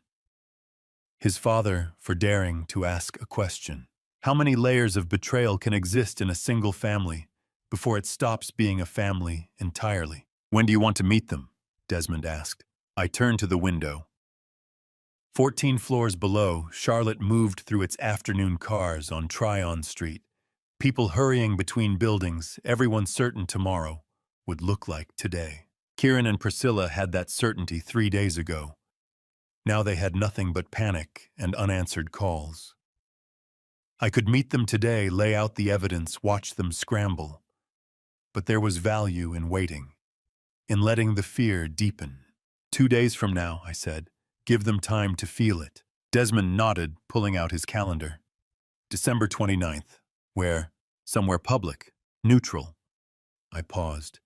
His father for daring to ask a question. How many layers of betrayal can exist in a single family before it stops being a family entirely? When do you want to meet them? Desmond asked. I turned to the window. 14 floors below, Charlotte moved through its afternoon cars on Tryon Street. People hurrying between buildings, everyone certain tomorrow would look like today. Kieran and Priscilla had that certainty 3 days ago. Now they had nothing but panic and unanswered calls. I could meet them today, lay out the evidence, watch them scramble. But there was value in waiting, in letting the fear deepen. 2 days from now, I said, give them time to feel it. Desmond nodded, pulling out his calendar. December 29th. Where? Somewhere public, neutral. I paused.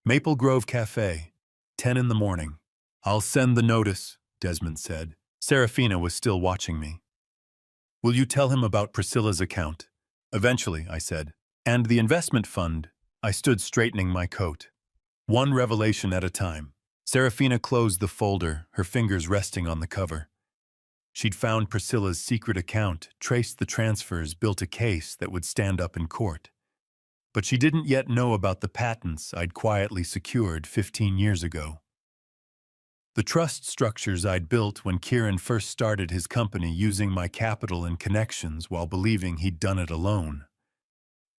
Maple Grove Cafe, 10 in the morning. I'll send the notice, Desmond said. Serafina was still watching me. Will you tell him about Priscilla's account? Eventually, I said. And the investment fund. I stood straightening my coat. One revelation at a time. Serafina closed the folder, her fingers resting on the cover. She'd found Priscilla's secret account, traced the transfers, built a case that would stand up in court. But she didn't yet know about the patents I'd quietly secured 15 years ago. The trust structures I'd built when Kieran first started his company, using my capital and connections while believing he'd done it alone.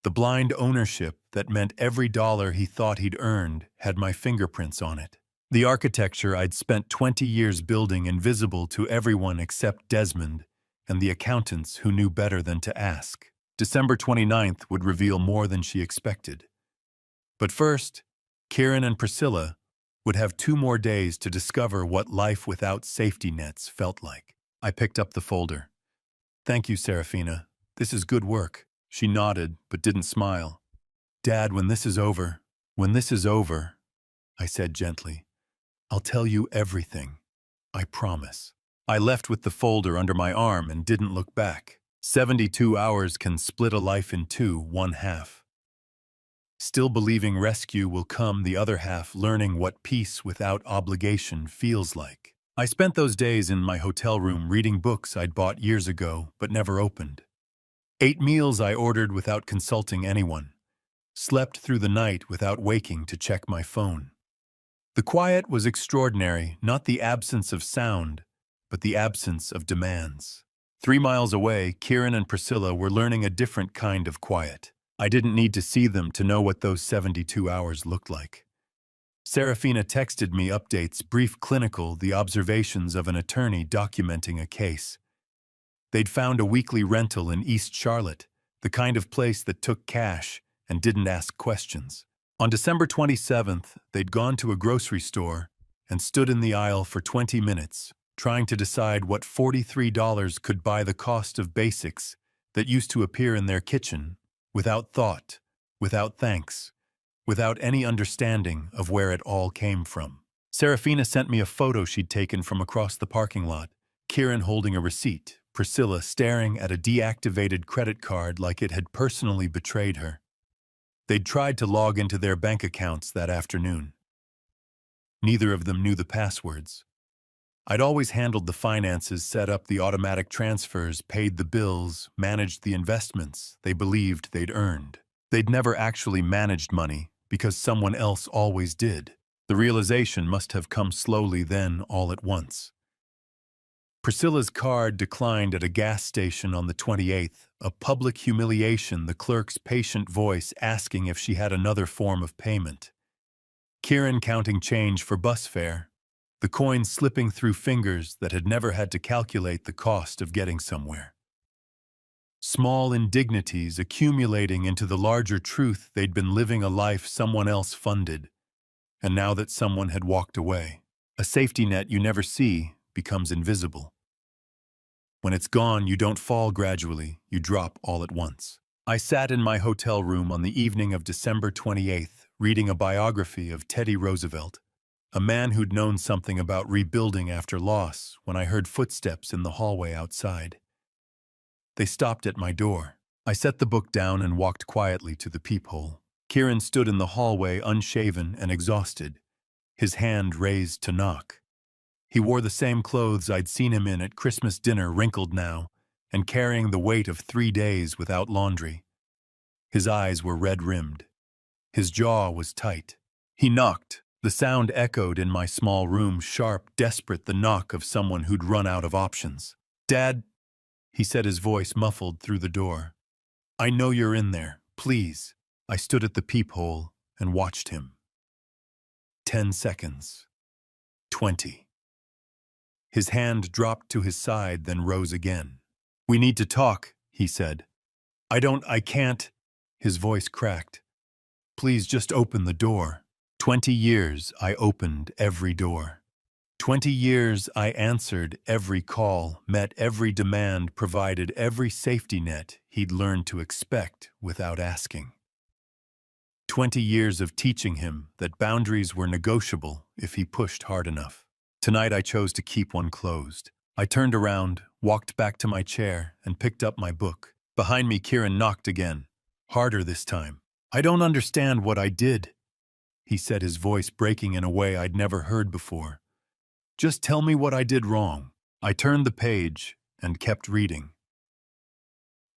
The blind ownership that meant every dollar he thought he'd earned had my fingerprints on it. The architecture I'd spent 20 years building, invisible to everyone except Desmond and the accountants who knew better than to ask. December 29th would reveal more than she expected. But first, Kieran and Priscilla would have 2 more days to discover what life without safety nets felt like. I picked up the folder. Thank you, Serafina. This is good work. She nodded, but didn't smile. Dad, when this is over, I said gently, I'll tell you everything. I promise. I left with the folder under my arm and didn't look back. 72 hours can split a life in two, one half. Still believing rescue will come, the other half learning what peace without obligation feels like. I spent those days in my hotel room reading books I'd bought years ago but never opened. 8 meals I ordered without consulting anyone. Slept through the night without waking to check my phone. The quiet was extraordinary, not the absence of sound, but the absence of demands. 3 miles away, Kieran and Priscilla were learning a different kind of quiet. I didn't need to see them to know what those 72 hours looked like. Serafina texted me updates, brief, clinical, the observations of an attorney documenting a case. They'd found a weekly rental in East Charlotte, the kind of place that took cash and didn't ask questions. On December 27th, they'd gone to a grocery store and stood in the aisle for 20 minutes, trying to decide what $43 could buy the cost of basics that used to appear in their kitchen, without thought, without thanks, without any understanding of where it all came from. Serafina sent me a photo she'd taken from across the parking lot, Kieran holding a receipt, Priscilla staring at a deactivated credit card like it had personally betrayed her. They'd tried to log into their bank accounts that afternoon. Neither of them knew the passwords. I'd always handled the finances, set up the automatic transfers, paid the bills, managed the investments they believed they'd earned. They'd never actually managed money because someone else always did. The realization must have come slowly, then all at once. Priscilla's card declined at a gas station on the 28th, a public humiliation, the clerk's patient voice asking if she had another form of payment. Kieran counting change for bus fare, the coins slipping through fingers that had never had to calculate the cost of getting somewhere. Small indignities accumulating into the larger truth they'd been living a life someone else funded, and now that someone had walked away, a safety net you never see becomes invisible. When it's gone, you don't fall gradually, you drop all at once. I sat in my hotel room on the evening of December 28th, reading a biography of Teddy Roosevelt, a man who'd known something about rebuilding after loss, when I heard footsteps in the hallway outside. They stopped at my door. I set the book down and walked quietly to the peephole. Kieran stood in the hallway, unshaven and exhausted, his hand raised to knock. He wore the same clothes I'd seen him in at Christmas dinner, wrinkled now, and carrying the weight of 3 days without laundry. His eyes were red-rimmed. His jaw was tight. He knocked. The sound echoed in my small room, sharp, desperate, the knock of someone who'd run out of options. "Dad," he said, his voice muffled through the door. "I know you're in there. Please." I stood at the peephole and watched him. 10 seconds. 20. His hand dropped to his side, then rose again. "We need to talk," he said. I can't." His voice cracked. "Please just open the door." 20 years I opened every door. 20 years I answered every call, met every demand, provided every safety net he'd learned to expect without asking. 20 years of teaching him that boundaries were negotiable if he pushed hard enough. Tonight I chose to keep one closed. I turned around, walked back to my chair, and picked up my book. Behind me, Kieran knocked again, harder this time. "I don't understand what I did," he said, his voice breaking in a way I'd never heard before. "Just tell me what I did wrong." I turned the page and kept reading.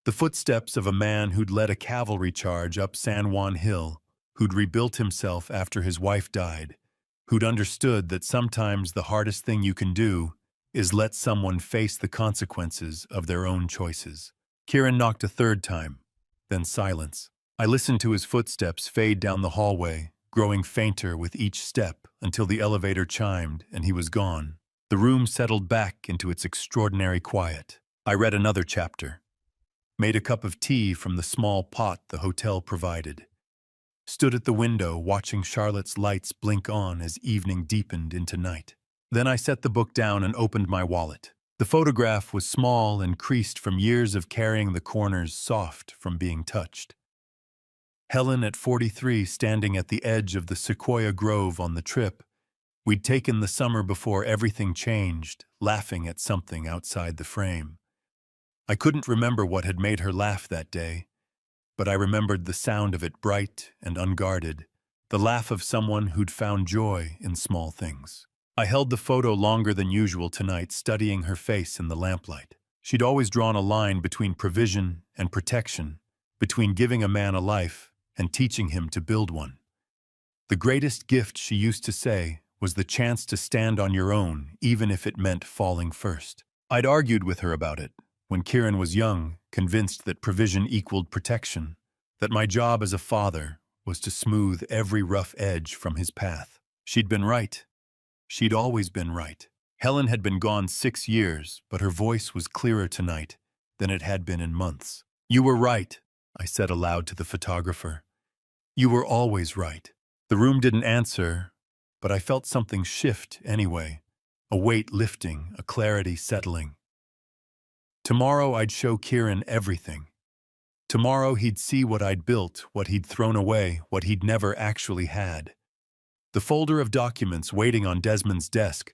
The footsteps of a man who'd led a cavalry charge up San Juan Hill, who'd rebuilt himself after his wife died, who'd understood that sometimes the hardest thing you can do is let someone face the consequences of their own choices. Kieran knocked a third time, then silence. I listened to his footsteps fade down the hallway, growing fainter with each step until the elevator chimed and he was gone. The room settled back into its extraordinary quiet. I read another chapter, made a cup of tea from the small pot the hotel provided, stood at the window watching Charlotte's lights blink on as evening deepened into night. Then I set the book down and opened my wallet. The photograph was small and creased from years of carrying the corners soft from being touched. Helen at 43 standing at the edge of the sequoia grove on the trip we'd taken the summer before everything changed, laughing at something outside the frame. I couldn't remember what had made her laugh that day, but I remembered the sound of it, bright and unguarded, the laugh of someone who'd found joy in small things. I held the photo longer than usual tonight, studying her face in the lamplight. She'd always drawn a line between provision and protection, between giving a man a life and teaching him to build one. The greatest gift, she used to say, was the chance to stand on your own, even if it meant falling first. I'd argued with her about it when Kieran was young, convinced that provision equaled protection, that my job as a father was to smooth every rough edge from his path. She'd been right. She'd always been right. Helen had been gone 6 years, but her voice was clearer tonight than it had been in months. "You were right," I said aloud to the photographer. "You were always right." The room didn't answer, but I felt something shift anyway, a weight lifting, a clarity settling. Tomorrow I'd show Kieran everything. Tomorrow he'd see what I'd built, what he'd thrown away, what he'd never actually had. The folder of documents waiting on Desmond's desk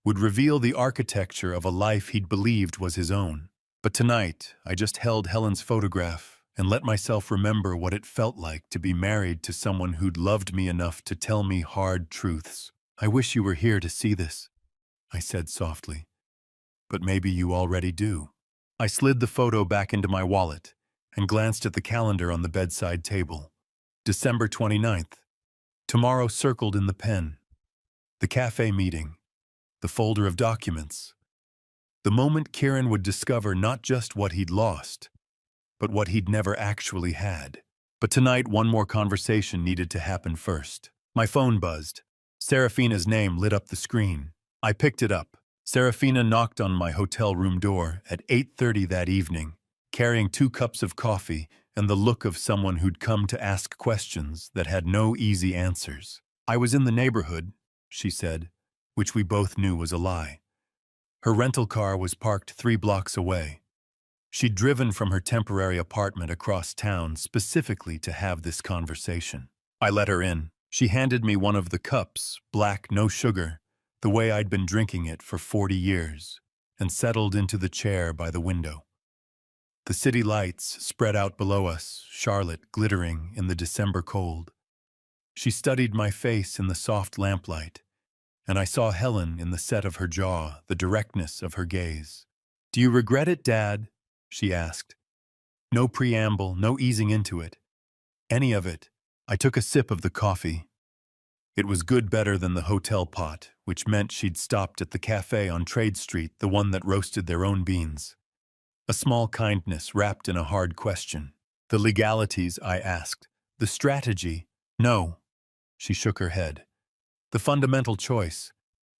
would reveal the architecture of a life he'd believed was his own. But tonight, I just held Helen's photograph and let myself remember what it felt like to be married to someone who'd loved me enough to tell me hard truths. "I wish you were here to see this," I said softly. "But maybe you already do." I slid the photo back into my wallet and glanced at the calendar on the bedside table. December 29th. Tomorrow circled in the pen. The cafe meeting. The folder of documents. The moment Kieran would discover not just what he'd lost, but what he'd never actually had. But tonight, one more conversation needed to happen first. My phone buzzed. Serafina's name lit up the screen. I picked it up. Serafina knocked on my hotel room door at 8:30 that evening, carrying 2 cups of coffee and the look of someone who'd come to ask questions that had no easy answers. "I was in the neighborhood," she said, which we both knew was a lie. Her rental car was parked 3 blocks away. She'd driven from her temporary apartment across town specifically to have this conversation. I let her in. She handed me one of the cups, black, no sugar, the way I'd been drinking it for 40 years, and settled into the chair by the window. The city lights spread out below us, Charlotte glittering in the December cold. She studied my face in the soft lamplight, and I saw Helen in the set of her jaw, the directness of her gaze. "Do you regret it, Dad?" she asked. No preamble, no easing into it. Any of it. I took a sip of the coffee. It was good, better than the hotel pot, which meant she'd stopped at the cafe on Trade Street, the one that roasted their own beans. A small kindness wrapped in a hard question. "The legalities," I asked. "The strategy?" "No." She shook her head. "The fundamental choice.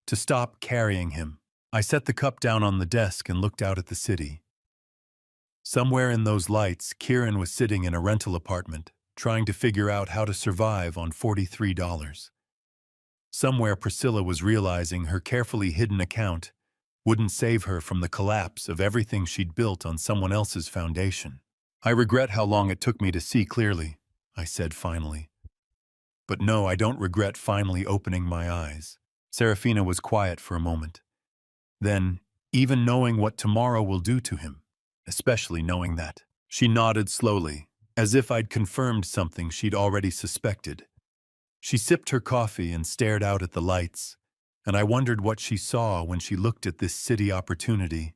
To stop carrying him." I set the cup down on the desk and looked out at the city. Somewhere in those lights, Kieran was sitting in a rental apartment, trying to figure out how to survive on $43. Somewhere Priscilla was realizing her carefully hidden account wouldn't save her from the collapse of everything she'd built on someone else's foundation. "I regret how long it took me to see clearly," I said finally. "But no, I don't regret finally opening my eyes." Serafina was quiet for a moment. Then, "Even knowing what tomorrow will do to him, especially knowing that." She nodded slowly, as if I'd confirmed something she'd already suspected. She sipped her coffee and stared out at the lights, and I wondered what she saw when she looked at this city opportunity,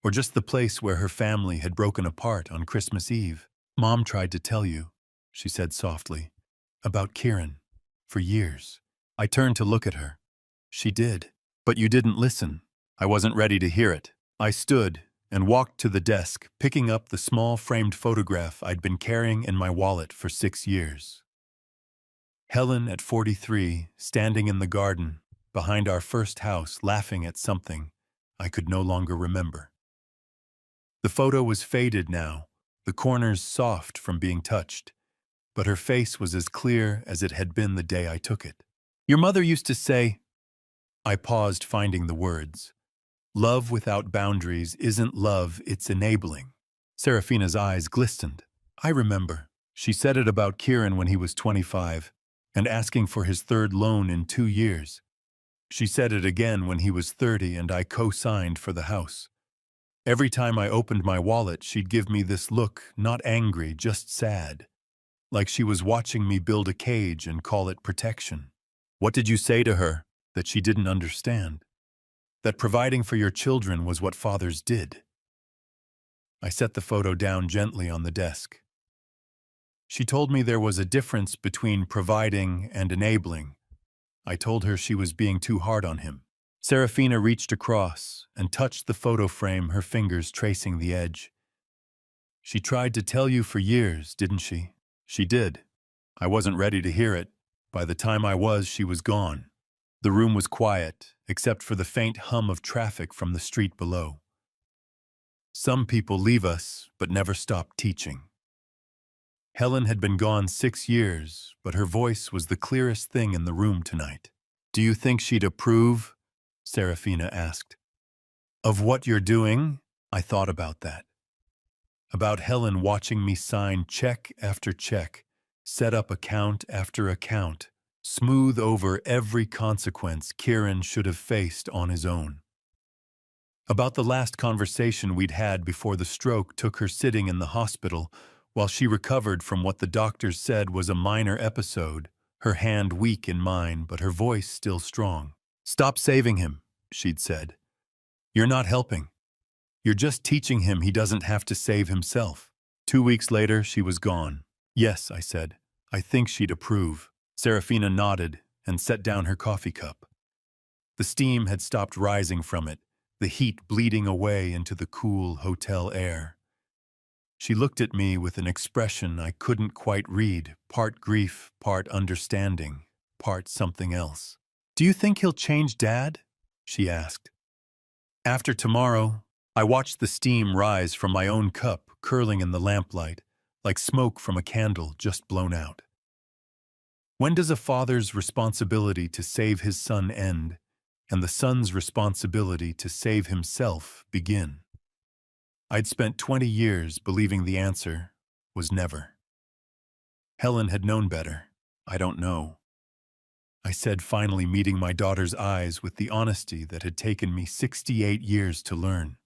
or just the place where her family had broken apart on Christmas Eve. "Mom tried to tell you," she said softly, "about Kieran, for years." I turned to look at her. "She did. But you didn't listen." I wasn't ready to hear it. I stood and walked to the desk, picking up the small framed photograph I'd been carrying in my wallet for 6 years. Helen at 43, standing in the garden, behind our first house, laughing at something I could no longer remember. The photo was faded now, the corners soft from being touched, but her face was as clear as it had been the day I took it. "Your mother used to say—" I paused, finding the words. "Love without boundaries isn't love, it's enabling." Serafina's eyes glistened. "I remember. She said it about Kieran when he was 25, and asking for his third loan in 2 years. She said it again when he was 30 and I co-signed for the house. Every time I opened my wallet, she'd give me this look, not angry, just sad, like she was watching me build a cage and call it protection." "What did you say to her that she didn't understand?" "That providing for your children was what fathers did." I set the photo down gently on the desk. She told me there was a difference between providing and enabling. I told her she was being too hard on him. Serafina reached across and touched the photo frame, her fingers tracing the edge. "She tried to tell you for years, didn't she?" "She did. I wasn't ready to hear it. By the time I was, she was gone." The room was quiet, except for the faint hum of traffic from the street below. "Some people leave us, but never stop teaching." Helen had been gone 6 years, but her voice was the clearest thing in the room tonight. "Do you think she'd approve?" Serafina asked. "Of what you're doing?" I thought about that. About Helen watching me sign check after check, set up account after account, smooth over every consequence Kieran should have faced on his own. About the last conversation we'd had before the stroke took her sitting in the hospital while she recovered from what the doctors said was a minor episode, her hand weak in mine but her voice still strong. "Stop saving him," she'd said. "You're not helping. You're just teaching him he doesn't have to save himself." 2 weeks later, she was gone. "Yes," I said. "I think she'd approve." Serafina nodded and set down her coffee cup. The steam had stopped rising from it, the heat bleeding away into the cool hotel air. She looked at me with an expression I couldn't quite read, part grief, part understanding, part something else. "Do you think he'll change, Dad?" she asked. After tomorrow, I watched the steam rise from my own cup, curling in the lamplight, like smoke from a candle just blown out. When does a father's responsibility to save his son end? and the son's responsibility to save himself begin. I'd spent 20 years believing the answer was never. Helen had known better. I don't know. I said, finally meeting my daughter's eyes with the honesty that had taken me 68 years to learn.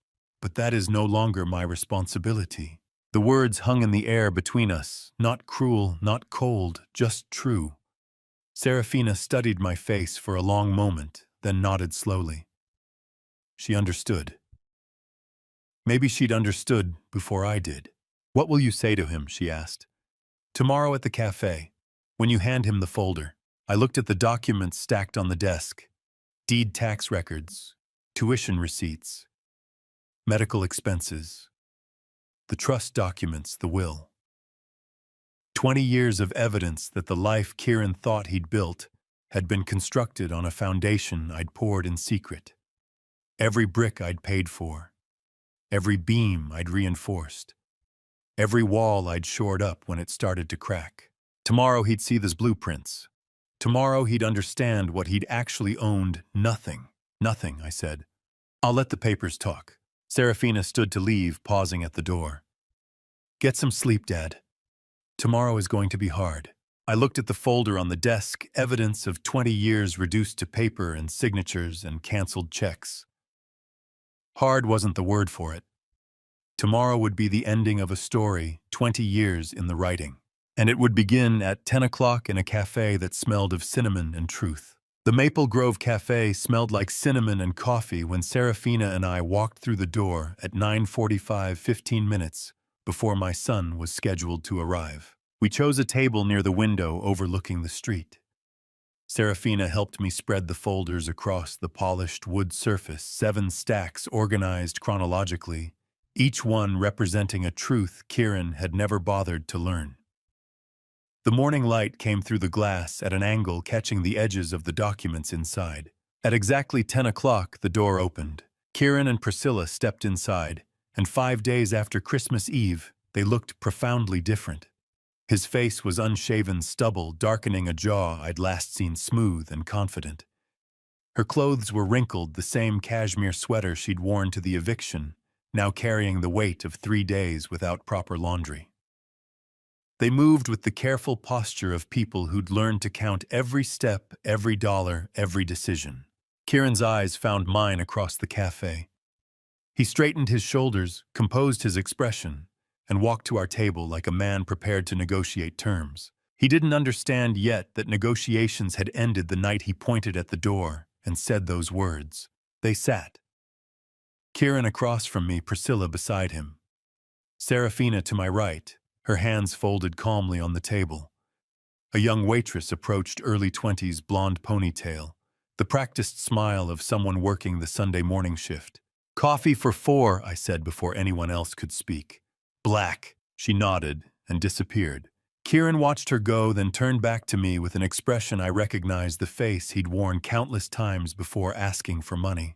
But that is no longer my responsibility. The words hung in the air between us, not cruel, not cold, just true. Serafina studied my face for a long moment, then nodded slowly. She understood. Maybe she'd understood before I did. "What will you say to him?" she asked. "Tomorrow at the cafe, when you hand him the folder." I looked at the documents stacked on the desk. Deed tax records, tuition receipts, medical expenses, the trust documents, the will. 20 years of evidence that the life Kieran thought he'd built had been constructed on a foundation I'd poured in secret. Every brick I'd paid for, every beam I'd reinforced, every wall I'd shored up when it started to crack. Tomorrow he'd see those blueprints. Tomorrow he'd understand what he'd actually owned. Nothing. Nothing, I said. "I'll let the papers talk." Serafina stood to leave, pausing at the door. "Get some sleep, Dad. Tomorrow is going to be hard." I looked at the folder on the desk, evidence of 20 years reduced to paper and signatures and canceled checks. Hard wasn't the word for it. Tomorrow would be the ending of a story, 20 years in the writing. And it would begin at 10 o'clock in a cafe that smelled of cinnamon and truth. The Maple Grove Cafe smelled like cinnamon and coffee when Serafina and I walked through the door at 9:45, 15 minutes before my son was scheduled to arrive. We chose a table near the window overlooking the street. Serafina helped me spread the folders across the polished wood surface, 7 stacks organized chronologically, each one representing a truth Kieran had never bothered to learn. The morning light came through the glass at an angle, catching the edges of the documents inside. At exactly 10 o'clock, the door opened. Kieran and Priscilla stepped inside, and 5 days after Christmas Eve, they looked profoundly different. His face was unshaven stubble, darkening a jaw I'd last seen smooth and confident. Her clothes were wrinkled, the same cashmere sweater she'd worn to the eviction, now carrying the weight of 3 days without proper laundry. They moved with the careful posture of people who'd learned to count every step, every dollar, every decision. Kieran's eyes found mine across the cafe. He straightened his shoulders, composed his expression, and walked to our table like a man prepared to negotiate terms. He didn't understand yet that negotiations had ended the night he pointed at the door and said those words. They sat. Kieran across from me, Priscilla beside him. Serafina to my right, her hands folded calmly on the table. A young waitress approached, early 20s, blonde ponytail, the practiced smile of someone working the Sunday morning shift. "Coffee for 4, I said before anyone else could speak. "Black." She nodded and disappeared. Kieran watched her go, then turned back to me with an expression I recognized, the face he'd worn countless times before asking for money.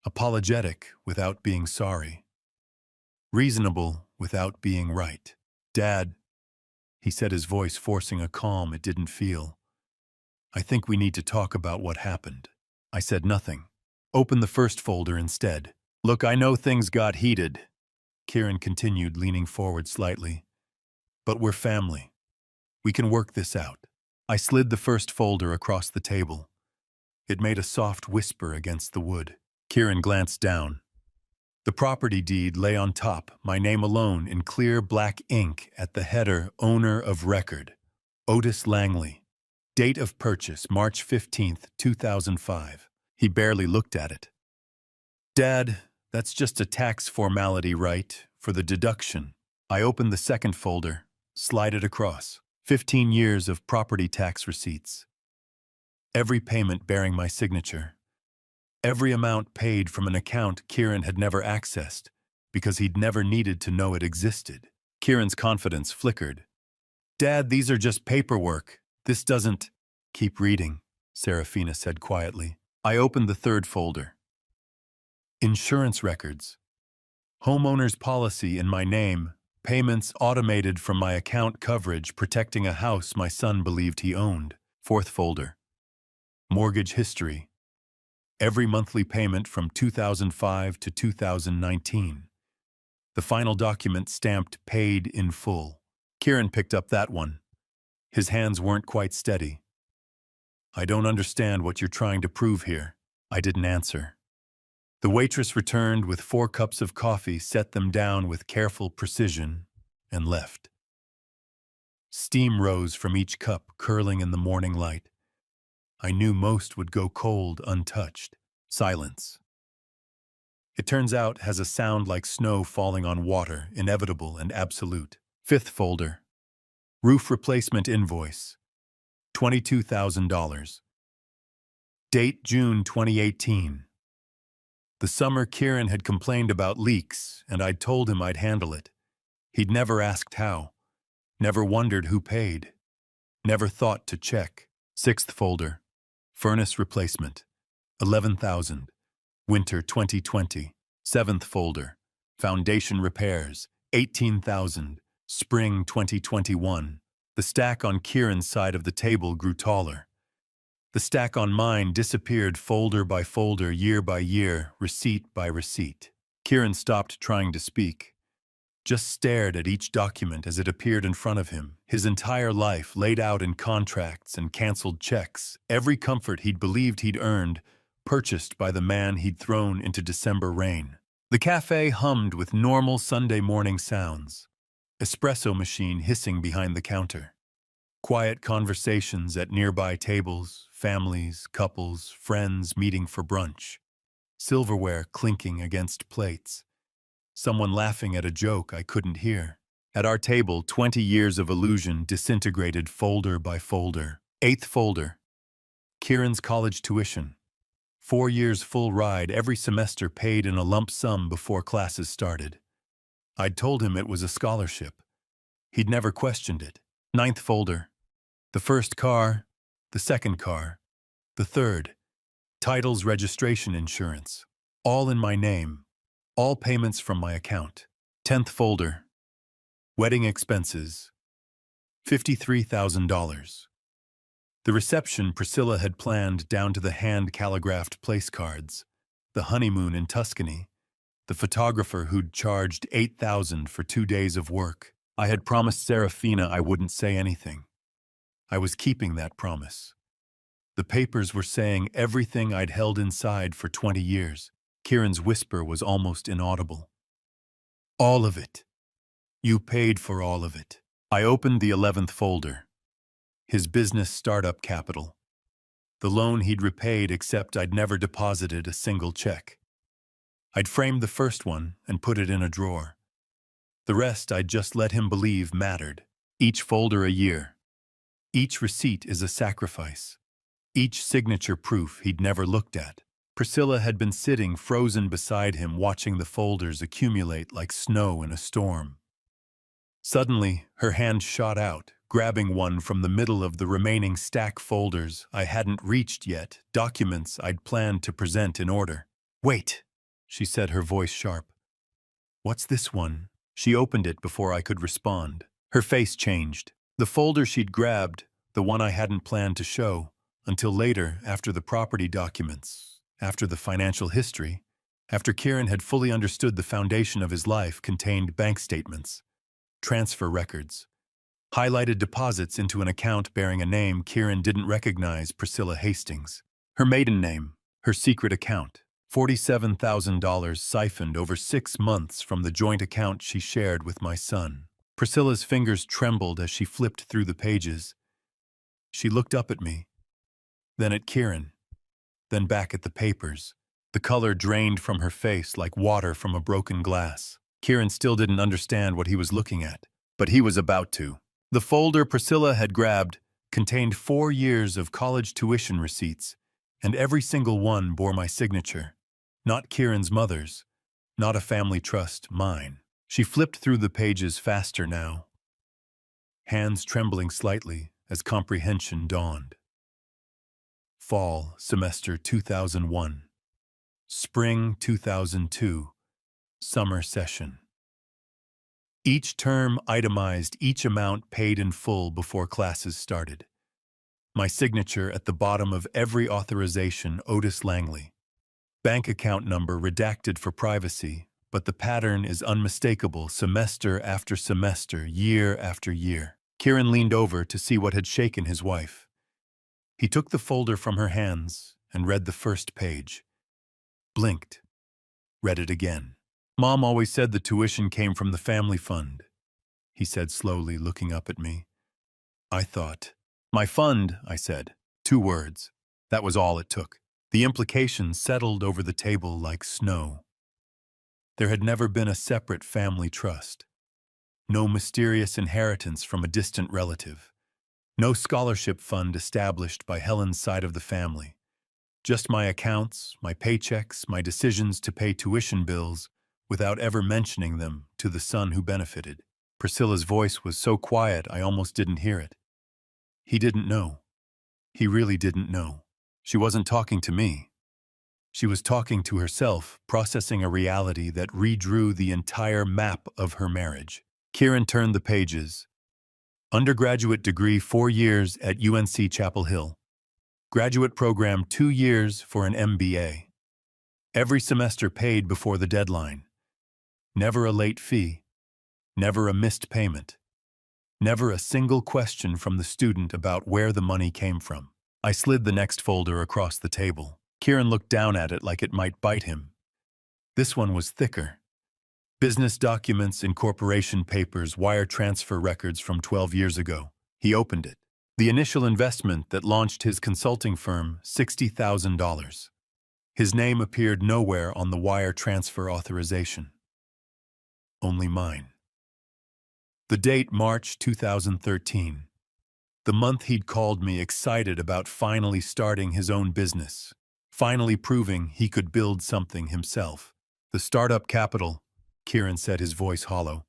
Apologetic without being sorry. Reasonable without being right. "Dad," he said, his voice forcing a calm it didn't feel. "I think we need to talk about what happened." I said nothing. "Open the first folder instead." "Look, I know things got heated," Kieran continued, leaning forward slightly. "But we're family. We can work this out." I slid the first folder across the table. It made a soft whisper against the wood. Kieran glanced down. The property deed lay on top, my name alone in clear black ink at the header, owner of record, Otis Langley. Date of purchase, March 15th, 2005. He barely looked at it. "Dad, that's just a tax formality, right? For the deduction." I opened the second folder, slid it across. 15 years of property tax receipts. Every payment bearing my signature. Every amount paid from an account Kieran had never accessed because he'd never needed to know it existed. Kieran's confidence flickered. "Dad, these are just paperwork. This doesn't—" "Keep reading," Serafina said quietly. I opened the third folder. Insurance records. Homeowner's policy in my name. Payments automated from my account coverage protecting a house my son believed he owned. Fourth folder. Mortgage history. Every monthly payment from 2005 to 2019. The final document stamped paid in full. Kieran picked up that one. His hands weren't quite steady. I don't understand what you're trying to prove here. I didn't answer. The waitress returned with 4 cups of coffee, set them down with careful precision, and left. Steam rose from each cup, curling in the morning light. I knew most would go cold, untouched. Silence. It turns out has a sound like snow falling on water, inevitable and absolute. 5th folder. Roof replacement invoice. $22,000. Date June 2018. The summer Kieran had complained about leaks, and I'd told him I'd handle it. He'd never asked how. Never wondered who paid. Never thought to check. 6th folder. Furnace replacement. $11,000. Winter 2020. 7th folder. Foundation repairs. $18,000. Spring 2021. The stack on Kieran's side of the table grew taller. The stack on mine disappeared folder by folder, year by year, receipt by receipt. Kieran stopped trying to speak. Just stared at each document as it appeared in front of him. His entire life laid out in contracts and canceled checks. Every comfort he'd believed he'd earned, purchased by the man he'd thrown into December rain. The cafe hummed with normal Sunday morning sounds. Espresso machine hissing behind the counter. Quiet conversations at nearby tables, families, couples, friends meeting for brunch. Silverware clinking against plates. Someone laughing at a joke I couldn't hear. At our table, 20 years of illusion disintegrated folder by folder. 8th folder. Kieran's college tuition. 4 years full ride, every semester paid in a lump sum before classes started. I'd told him it was a scholarship. He'd never questioned it. 9th folder. The first car, the second car, the third. Titles, registration, insurance. All in my name. All payments from my account. 10th folder. Wedding expenses. $53,000. The reception Priscilla had planned down to the hand-calligraphed place cards. The honeymoon in Tuscany. The photographer who'd charged $8,000 for 2 days of work. I had promised Serafina I wouldn't say anything. I was keeping that promise. The papers were saying everything I'd held inside for 20 years. Kieran's whisper was almost inaudible. All of it. You paid for all of it. I opened the 11th folder. His business startup capital. The loan he'd repaid, except I'd never deposited a single check. I'd framed the first one and put it in a drawer. The rest I'd just let him believe mattered. Each folder a year. Each receipt is a sacrifice. Each signature proof he'd never looked at. Priscilla had been sitting frozen beside him, watching the folders accumulate like snow in a storm. Suddenly, her hand shot out, grabbing one from the middle of the remaining stack folders I hadn't reached yet, documents I'd planned to present in order. "Wait," she said, her voice sharp. "What's this one?" She opened it before I could respond. Her face changed. The folder she'd grabbed, the one I hadn't planned to show, until later, after the property documents, after the financial history, after Kieran had fully understood the foundation of his life, contained bank statements, transfer records, highlighted deposits into an account bearing a name Kieran didn't recognize, Priscilla Hastings. Her maiden name, her secret account. $47,000 siphoned over 6 months from the joint account she shared with my son. Priscilla's fingers trembled as she flipped through the pages. She looked up at me, then at Kieran, then back at the papers. The color drained from her face like water from a broken glass. Kieran still didn't understand what he was looking at, but he was about to. The folder Priscilla had grabbed contained 4 years of college tuition receipts, and every single one bore my signature. Not Kieran's mother's, not a family trust, mine. She flipped through the pages faster now, hands trembling slightly as comprehension dawned. Fall, semester 2001. Spring 2002. Summer session. Each term itemized, each amount paid in full before classes started. My signature at the bottom of every authorization, Otis Langley. Bank account number redacted for privacy, but the pattern is unmistakable semester after semester, year after year. Kieran leaned over to see what had shaken his wife. He took the folder from her hands and read the first page. Blinked. Read it again. Mom always said the tuition came from the family fund, he said slowly, looking up at me. I thought. My fund, I said. 2 words. That was all it took. The implications settled over the table like snow. There had never been a separate family trust. No mysterious inheritance from a distant relative. No scholarship fund established by Helen's side of the family. Just my accounts, my paychecks, my decisions to pay tuition bills without ever mentioning them to the son who benefited. Priscilla's voice was so quiet I almost didn't hear it. He didn't know. He really didn't know. She wasn't talking to me. She was talking to herself, processing a reality that redrew the entire map of her marriage. Kieran turned the pages. Undergraduate degree 4 years at UNC Chapel Hill. Graduate program 2 years for an MBA. Every semester paid before the deadline. Never a late fee. Never a missed payment. Never a single question from the student about where the money came from. I slid the next folder across the table. Kieran looked down at it like it might bite him. This one was thicker. Business documents, incorporation papers, wire transfer records from 12 years ago. He opened it. The initial investment that launched his consulting firm, $60,000. His name appeared nowhere on the wire transfer authorization. Only mine. The date, March 2013. The month he'd called me excited about finally starting his own business, finally proving he could build something himself. The startup capital, Kieran said, his voice hollow.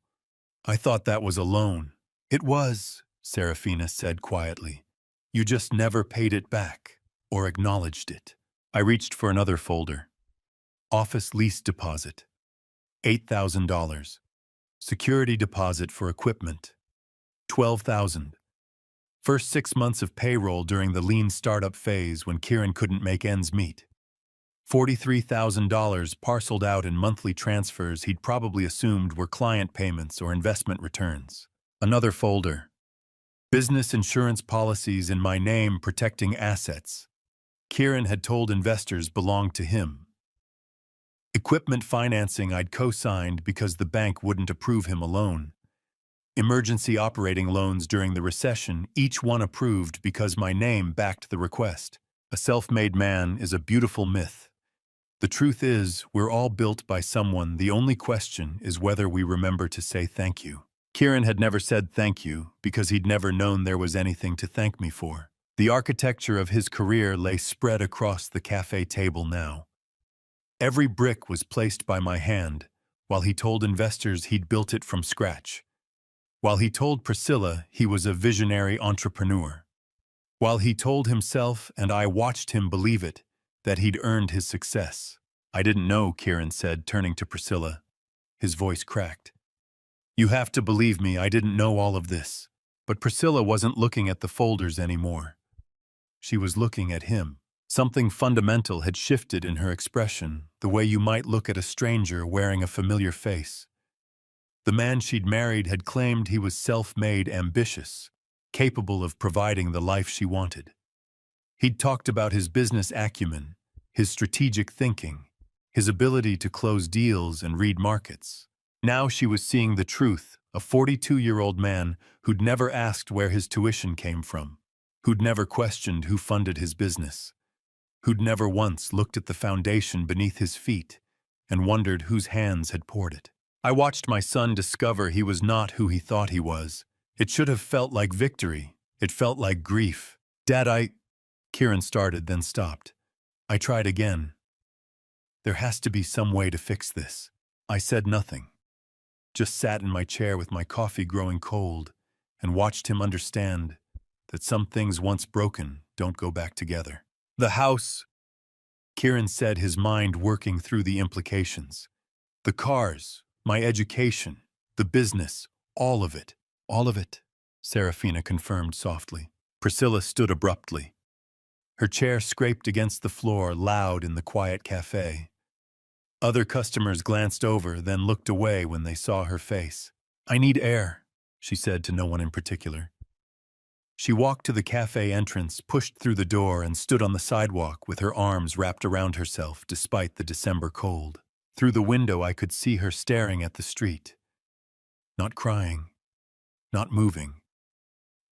I thought that was a loan. It was, Serafina said quietly. You just never paid it back, or acknowledged it. I reached for another folder. Office lease deposit. $8,000. Security deposit for equipment. $12,000. First 6 months of payroll during the lean startup phase when Kieran couldn't make ends meet. $43,000 parceled out in monthly transfers he'd probably assumed were client payments or investment returns. Another folder. Business insurance policies in my name protecting assets. Kieran had told investors belonged to him. Equipment financing I'd co-signed because the bank wouldn't approve him a loan. Emergency operating loans during the recession, each one approved because my name backed the request. A self-made man is a beautiful myth. The truth is, we're all built by someone. The only question is whether we remember to say thank you. Kieran had never said thank you because he'd never known there was anything to thank me for. The architecture of his career lay spread across the cafe table now. Every brick was placed by my hand, while he told investors he'd built it from scratch. While he told Priscilla he was a visionary entrepreneur. While he told himself, and I watched him believe it, that he'd earned his success. I didn't know, Kieran said, turning to Priscilla. His voice cracked. You have to believe me, I didn't know all of this. But Priscilla wasn't looking at the folders anymore. She was looking at him. Something fundamental had shifted in her expression, the way you might look at a stranger wearing a familiar face. The man she'd married had claimed he was self-made, ambitious, capable of providing the life she wanted. He'd talked about his business acumen, his strategic thinking, his ability to close deals and read markets. Now she was seeing the truth, a 42-year-old man who'd never asked where his tuition came from, who'd never questioned who funded his business, who'd never once looked at the foundation beneath his feet and wondered whose hands had poured it. I watched my son discover he was not who he thought he was. It should have felt like victory. It felt like grief. Dad, Kieran started, then stopped. I tried again. There has to be some way to fix this. I said nothing. Just sat in my chair with my coffee growing cold and watched him understand that some things once broken don't go back together. The house, Kieran said, his mind working through the implications. The cars, my education, the business, all of it, Serafina confirmed softly. Priscilla stood abruptly. Her chair scraped against the floor, loud in the quiet cafe. Other customers glanced over, then looked away when they saw her face. "I need air," she said to no one in particular. She walked to the cafe entrance, pushed through the door, and stood on the sidewalk with her arms wrapped around herself despite the December cold. Through the window I could see her staring at the street. Not crying, not moving,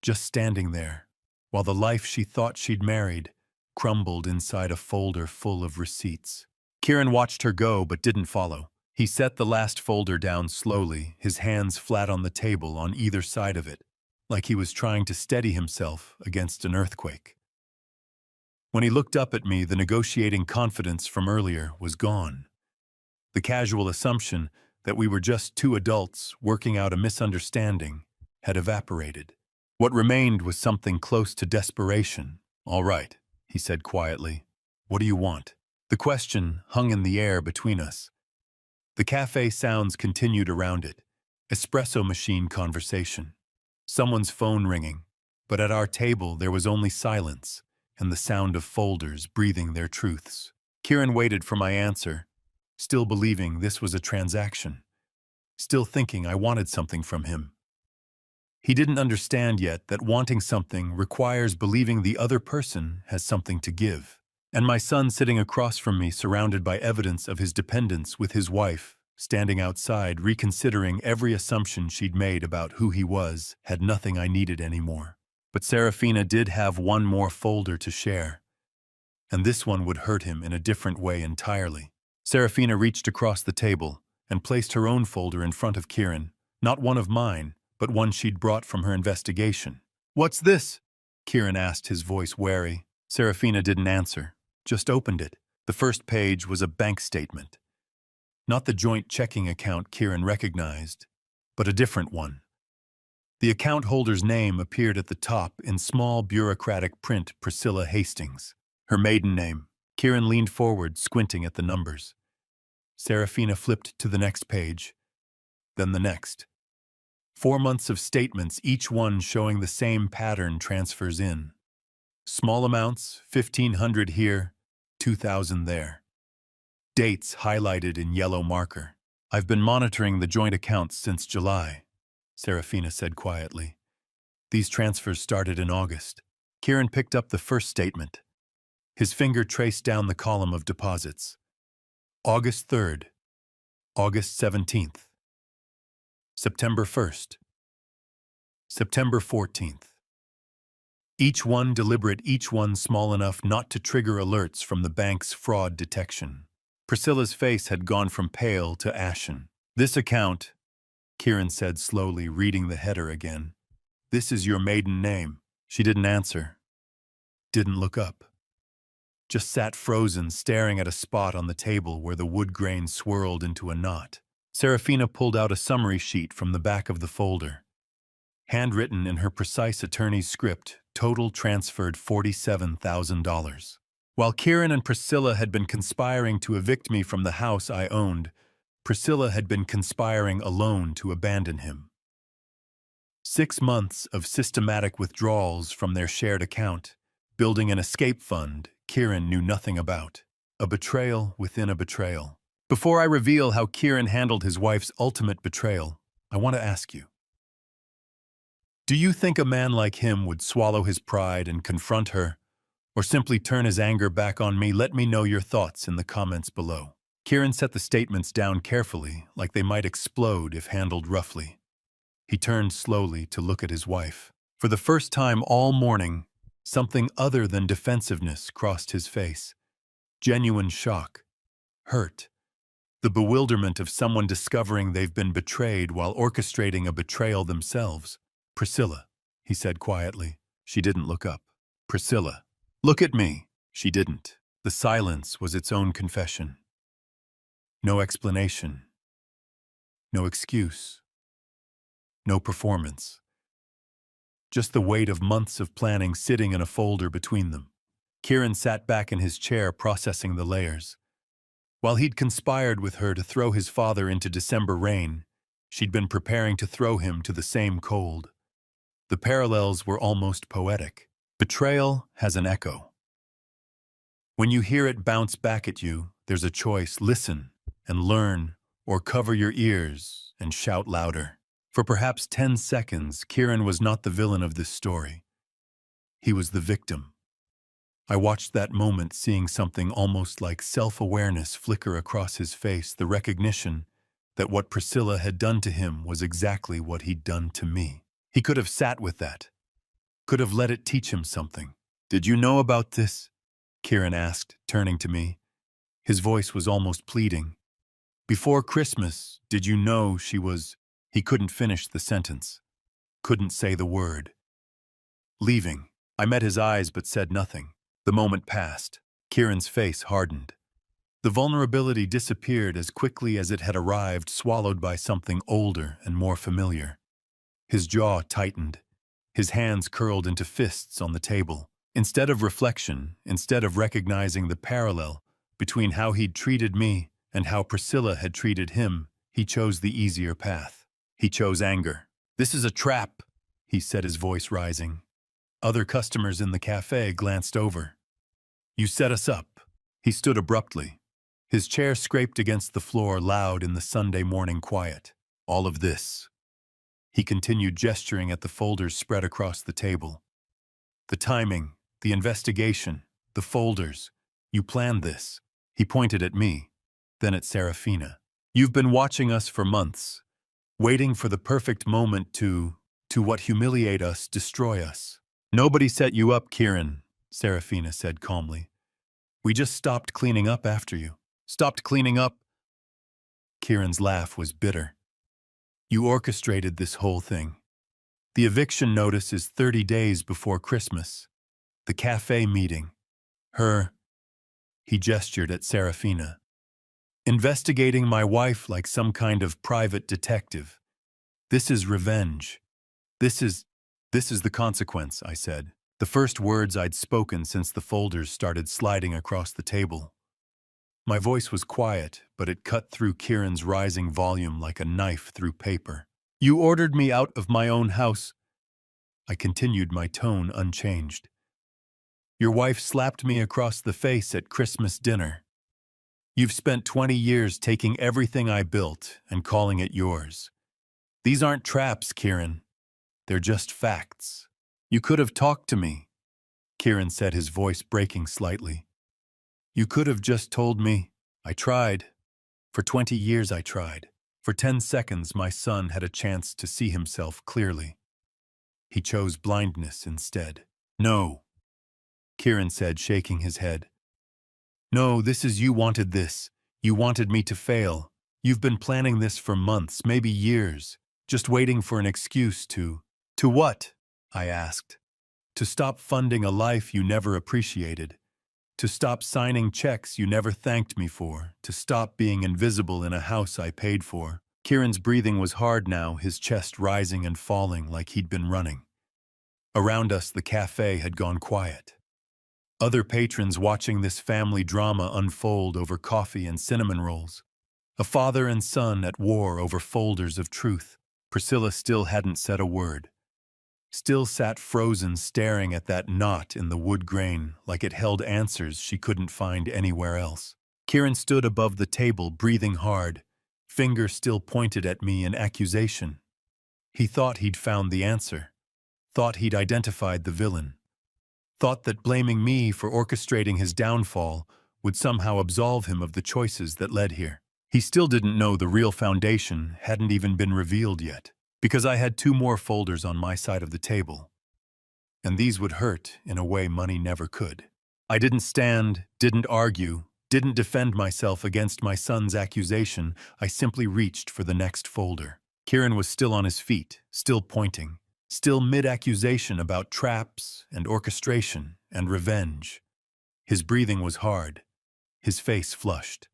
just standing there, while the life she thought she'd married crumbled inside a folder full of receipts. Kieran watched her go but didn't follow. He set the last folder down slowly, his hands flat on the table on either side of it, like he was trying to steady himself against an earthquake. When he looked up at me, the negotiating confidence from earlier was gone. The casual assumption that we were just two adults working out a misunderstanding had evaporated. What remained was something close to desperation. "All right," he said quietly. "What do you want?" The question hung in the air between us. The cafe sounds continued around it. Espresso machine conversation. Someone's phone ringing. But at our table there was only silence and the sound of folders breathing their truths. Kieran waited for my answer, still believing this was a transaction, still thinking I wanted something from him. He didn't understand yet that wanting something requires believing the other person has something to give. And my son sitting across from me, surrounded by evidence of his dependence with his wife, standing outside, reconsidering every assumption she'd made about who he was, had nothing I needed anymore. But Serafina did have one more folder to share, and this one would hurt him in a different way entirely. Serafina reached across the table and placed her own folder in front of Kieran, not one of mine, but one she'd brought from her investigation. "What's this?" Kieran asked, his voice wary. Serafina didn't answer, just opened it. The first page was a bank statement. Not the joint checking account Kieran recognized, but a different one. The account holder's name appeared at the top in small bureaucratic print: Priscilla Hastings. Her maiden name. Kieran leaned forward, squinting at the numbers. Serafina flipped to the next page, then the next. 4 months of statements, each one showing the same pattern: transfers in. Small amounts, 1,500 here, 2,000 there. Dates highlighted in yellow marker. "I've been monitoring the joint accounts since July," Serafina said quietly. "These transfers started in August." Kieran picked up the first statement. His finger traced down the column of deposits. August 3rd, August 17th, September 1st, September 14th. Each one deliberate, each one small enough not to trigger alerts from the bank's fraud detection. Priscilla's face had gone from pale to ashen. "This account," Kieran said slowly, reading the header again. "This is your maiden name." She didn't answer, didn't look up. Just sat frozen, staring at a spot on the table where the wood grain swirled into a knot. Serafina pulled out a summary sheet from the back of the folder. Handwritten in her precise attorney's script, total transferred $47,000. While Kieran and Priscilla had been conspiring to evict me from the house I owned, Priscilla had been conspiring alone to abandon him. 6 months of systematic withdrawals from their shared account, building an escape fund Kieran knew nothing about. A betrayal within a betrayal. Before I reveal how Kieran handled his wife's ultimate betrayal, I want to ask you, do you think a man like him would swallow his pride and confront her, or simply turn his anger back on me? Let me know your thoughts in the comments below. Kieran set the statements down carefully, like they might explode if handled roughly. He turned slowly to look at his wife. For the first time all morning, something other than defensiveness crossed his face. Genuine shock, hurt, the bewilderment of someone discovering they've been betrayed while orchestrating a betrayal themselves. "Priscilla," he said quietly. She didn't look up. "Priscilla, look at me." She didn't. The silence was its own confession. No explanation. No excuse. No performance. Just the weight of months of planning sitting in a folder between them. Kieran sat back in his chair, processing the layers. While he'd conspired with her to throw his father into December rain, she'd been preparing to throw him to the same cold. The parallels were almost poetic. Betrayal has an echo. When you hear it bounce back at you, there's a choice: listen and learn, or cover your ears and shout louder. For perhaps 10 seconds, Kieran was not the villain of this story. He was the victim. I watched that moment, seeing something almost like self-awareness flicker across his face, the recognition that what Priscilla had done to him was exactly what he'd done to me. He could have sat with that, could have let it teach him something. "Did you know about this?" Kieran asked, turning to me. His voice was almost pleading. "Before Christmas, did you know she was—" He couldn't finish the sentence, couldn't say the word. "Leaving." I met his eyes but said nothing. The moment passed. Kieran's face hardened. The vulnerability disappeared as quickly as it had arrived, swallowed by something older and more familiar. His jaw tightened. His hands curled into fists on the table. Instead of reflection, instead of recognizing the parallel between how he'd treated me and how Priscilla had treated him, he chose the easier path. He chose anger. "This is a trap," he said, his voice rising. Other customers in the cafe glanced over. "You set us up." He stood abruptly. His chair scraped against the floor, loud in the Sunday morning quiet. "All of this." He continued, gesturing at the folders spread across the table. "The timing, the investigation, the folders. You planned this." He pointed at me, then at Serafina. "You've been watching us for months, waiting for the perfect moment to what, humiliate us, destroy us." "Nobody set you up, Kieran," Serafina said calmly. "We just stopped cleaning up after you." "Stopped cleaning up?" Kieran's laugh was bitter. "You orchestrated this whole thing. The eviction notice is 30 days before Christmas. The cafe meeting. Her—" he gestured at Serafina. "Investigating my wife like some kind of private detective. This is revenge. This is the consequence," I said. The first words I'd spoken since the folders started sliding across the table. My voice was quiet, but it cut through Kieran's rising volume like a knife through paper. "You ordered me out of my own house." I continued, my tone unchanged. "Your wife slapped me across the face at Christmas dinner. You've spent 20 years taking everything I built and calling it yours. These aren't traps, Kieran. They're just facts. You could have talked to me," Kieran said, his voice breaking slightly. "You could have just told me. I tried. For 20 years I tried. For 10 seconds my son had a chance to see himself clearly. He chose blindness instead." "No," Kieran said, shaking his head. "No, you wanted this. You wanted me to fail. You've been planning this for months, maybe years, just waiting for an excuse to—" "To what?" I asked. "To stop funding a life you never appreciated. To stop signing checks you never thanked me for. To stop being invisible in a house I paid for." Kieran's breathing was hard now, his chest rising and falling like he'd been running. Around us, the cafe had gone quiet. Other patrons watching this family drama unfold over coffee and cinnamon rolls. A father and son at war over folders of truth. Priscilla still hadn't said a word. Still sat frozen, staring at that knot in the wood grain like it held answers she couldn't find anywhere else. Kieran stood above the table, breathing hard, finger still pointed at me in accusation. He thought he'd found the answer, thought he'd identified the villain, thought that blaming me for orchestrating his downfall would somehow absolve him of the choices that led here. He still didn't know the real foundation hadn't even been revealed yet, because I had 2 more folders on my side of the table, and these would hurt in a way money never could. I didn't stand, didn't argue, didn't defend myself against my son's accusation. I simply reached for the next folder. Kieran was still on his feet, still pointing, still mid-accusation about traps and orchestration and revenge. His breathing was hard, his face flushed.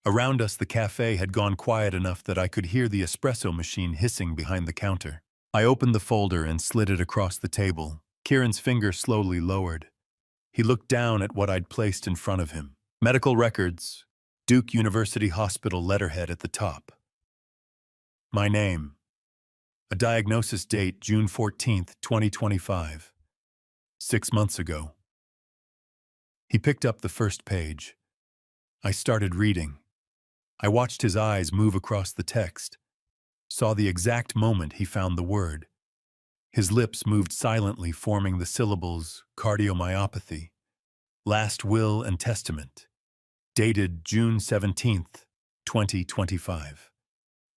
Around us, the cafe had gone quiet enough that I could hear the espresso machine hissing behind the counter. I opened the folder and slid it across the table. Kieran's finger slowly lowered. He looked down at what I'd placed in front of him. Medical records, Duke University Hospital letterhead at the top. My name. A diagnosis date, June 14th, 2025. 6 months ago. He picked up the first page. I started reading. I watched his eyes move across the text, saw the exact moment he found the word. His lips moved silently, forming the syllables cardiomyopathy, last will and testament, dated June 17th, 2025.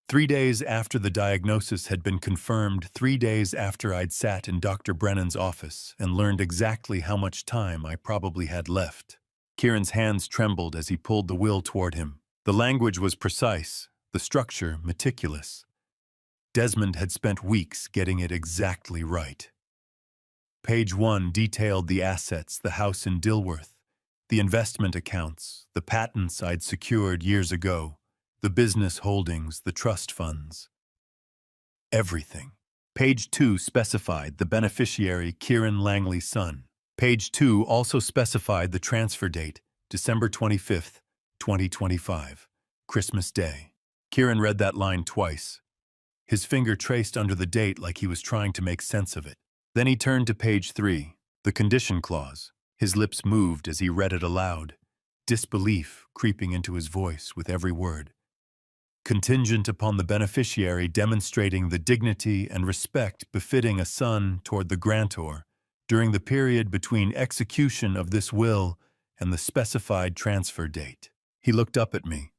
3 days after the diagnosis had been confirmed, 3 days after I'd sat in Dr. Brennan's office and learned exactly how much time I probably had left. Kieran's hands trembled as he pulled the will toward him. The language was precise, the structure meticulous. Desmond had spent weeks getting it exactly right. Page 1 detailed the assets, the house in Dilworth, the investment accounts, the patents I'd secured years ago, the business holdings, the trust funds. Everything. Page 2 specified the beneficiary, Kieran Langley's son. Page 2 also specified the transfer date, December 25th, 2025, Christmas Day. Kieran read that line twice. His finger traced under the date like he was trying to make sense of it. Then he turned to page 3, the condition clause. His lips moved as he read it aloud, disbelief creeping into his voice with every word. Contingent upon the beneficiary demonstrating the dignity and respect befitting a son toward the grantor during the period between execution of this will and the specified transfer date. He looked up at me.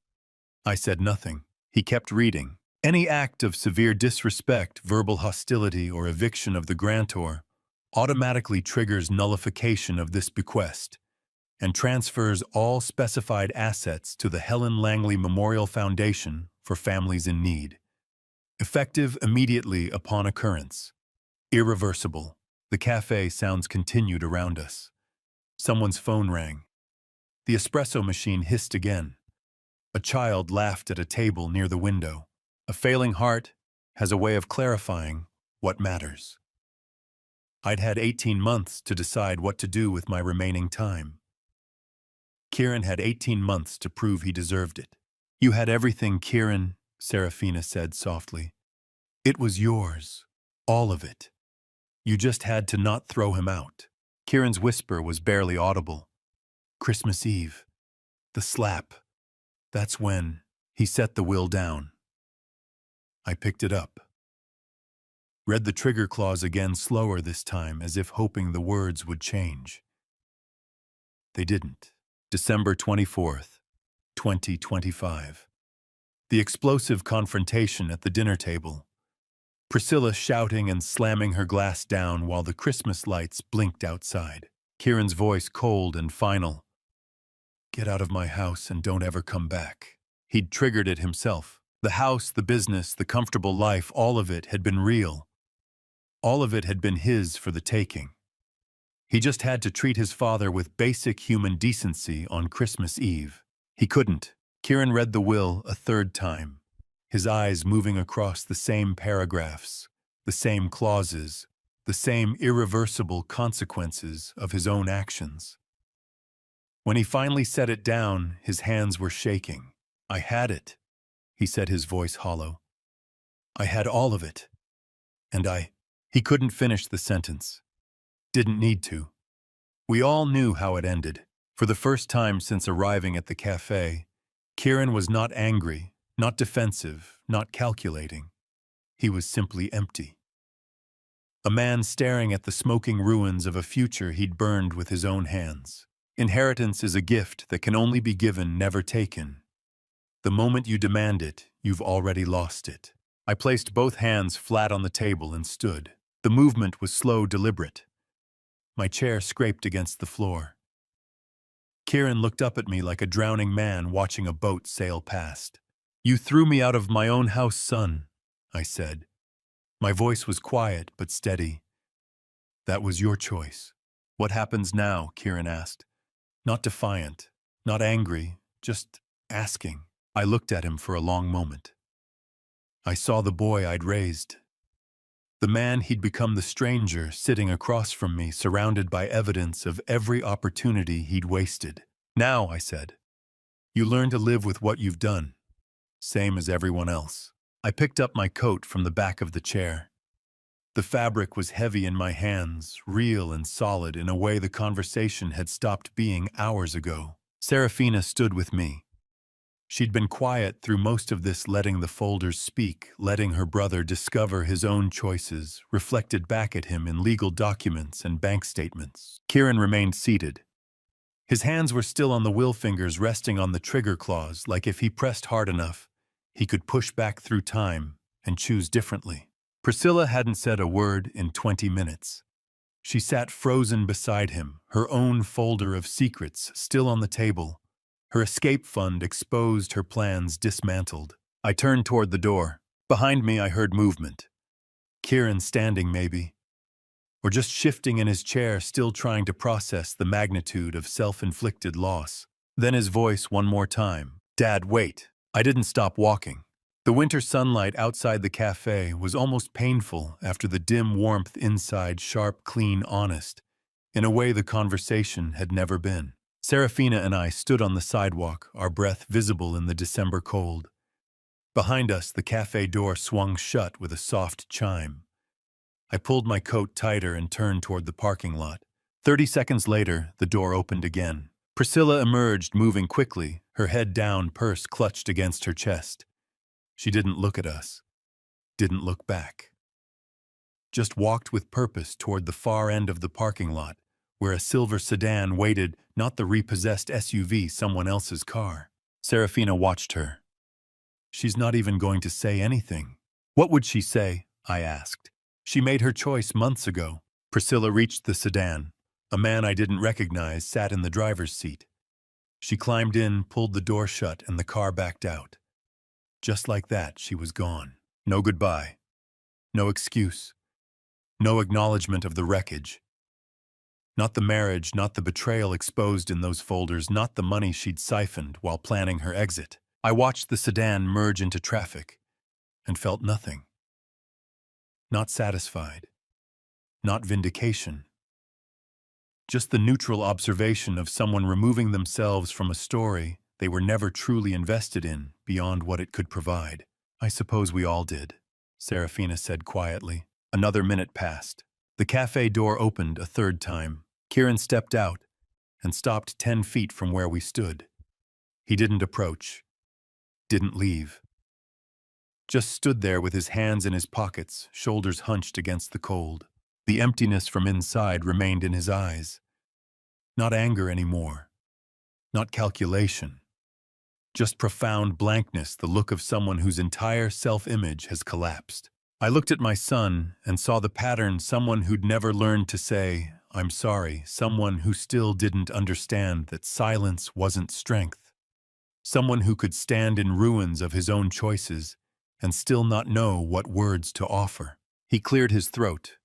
I said nothing. He kept reading. Any act of severe disrespect, verbal hostility, or eviction of the grantor automatically triggers nullification of this bequest and transfers all specified assets to the Helen Langley Memorial Foundation for Families in Need. Effective immediately upon occurrence. Irreversible. The cafe sounds continued around us. Someone's phone rang. The espresso machine hissed again. A child laughed at a table near the window. A failing heart has a way of clarifying what matters. I'd had 18 months to decide what to do with my remaining time. Kieran had 18 months to prove he deserved it. You had everything, Kieran, Serafina said softly. It was yours, all of it. You just had to not throw him out. Kieran's whisper was barely audible. Christmas Eve. The slap. That's when he set the will down. I picked it up. Read the trigger clause again, slower this time, as if hoping the words would change. They didn't. December 24th, 2025. The explosive confrontation at the dinner table. Priscilla shouting and slamming her glass down while the Christmas lights blinked outside. Kieran's voice cold and final. Get out of my house and don't ever come back. He'd triggered it himself. The house, the business, the comfortable life, all of it had been real. All of it had been his for the taking. He just had to treat his father with basic human decency on Christmas Eve. He couldn't. Kieran read the will a third time, his eyes moving across the same paragraphs, the same clauses, the same irreversible consequences of his own actions. When he finally set it down, his hands were shaking. I had it, he said, his voice hollow. I had all of it. And he couldn't finish the sentence. Didn't need to. We all knew how it ended. For the first time since arriving at the cafe, Kieran was not angry, not defensive, not calculating. He was simply empty. A man staring at the smoking ruins of a future he'd burned with his own hands. Inheritance is a gift that can only be given, never taken. The moment you demand it, you've already lost it. I placed both hands flat on the table and stood. The movement was slow, deliberate. My chair scraped against the floor. Kieran looked up at me like a drowning man watching a boat sail past. You threw me out of my own house, son, I said. My voice was quiet but steady. That was your choice. What happens now? Kieran asked. Not defiant, not angry, just asking. I looked at him for a long moment. I saw the boy I'd raised. The man he'd become, the stranger sitting across from me, surrounded by evidence of every opportunity he'd wasted. Now, I said, you learn to live with what you've done, same as everyone else. I picked up my coat from the back of the chair. The fabric was heavy in my hands, real and solid in a way the conversation had stopped being hours ago. Serafina stood with me. She'd been quiet through most of this, letting the folders speak, letting her brother discover his own choices, reflected back at him in legal documents and bank statements. Kieran remained seated. His hands were still on the will fingers resting on the trigger claws, like if he pressed hard enough, he could push back through time and choose differently. Priscilla hadn't said a word in 20 minutes. She sat frozen beside him, her own folder of secrets still on the table, her escape fund exposed, her plans dismantled. I turned toward the door. Behind me I heard movement. Kieran standing maybe, or just shifting in his chair, still trying to process the magnitude of self-inflicted loss. Then his voice one more time. "Dad, wait." I didn't stop walking. The winter sunlight outside the cafe was almost painful after the dim warmth inside, sharp, clean, honest, in a way the conversation had never been. Serafina and I stood on the sidewalk, our breath visible in the December cold. Behind us, the cafe door swung shut with a soft chime. I pulled my coat tighter and turned toward the parking lot. 30 seconds later, the door opened again. Priscilla emerged, moving quickly, her head down, purse clutched against her chest. She didn't look at us, didn't look back. Just walked with purpose toward the far end of the parking lot, where a silver sedan waited, not the repossessed SUV, someone else's car. Serafina watched her. She's not even going to say anything. What would she say? I asked. She made her choice months ago. Priscilla reached the sedan. A man I didn't recognize sat in the driver's seat. She climbed in, pulled the door shut, and the car backed out. Just like that, she was gone. No goodbye. No excuse. No acknowledgement of the wreckage. Not the marriage, not the betrayal exposed in those folders, not the money she'd siphoned while planning her exit. I watched the sedan merge into traffic and felt nothing. Not satisfied. Not vindication. Just the neutral observation of someone removing themselves from a story they were never truly invested in beyond what it could provide. I suppose we all did, Serafina said quietly. Another minute passed. The cafe door opened a third time. Kieran stepped out and stopped 10 feet from where we stood. He didn't approach, didn't leave. Just stood there with his hands in his pockets, shoulders hunched against the cold. The emptiness from inside remained in his eyes. Not anger anymore, not calculation. Just profound blankness, the look of someone whose entire self-image has collapsed. I looked at my son and saw the pattern, someone who'd never learned to say, "I'm sorry," someone who still didn't understand that silence wasn't strength, someone who could stand in ruins of his own choices and still not know what words to offer. He cleared his throat.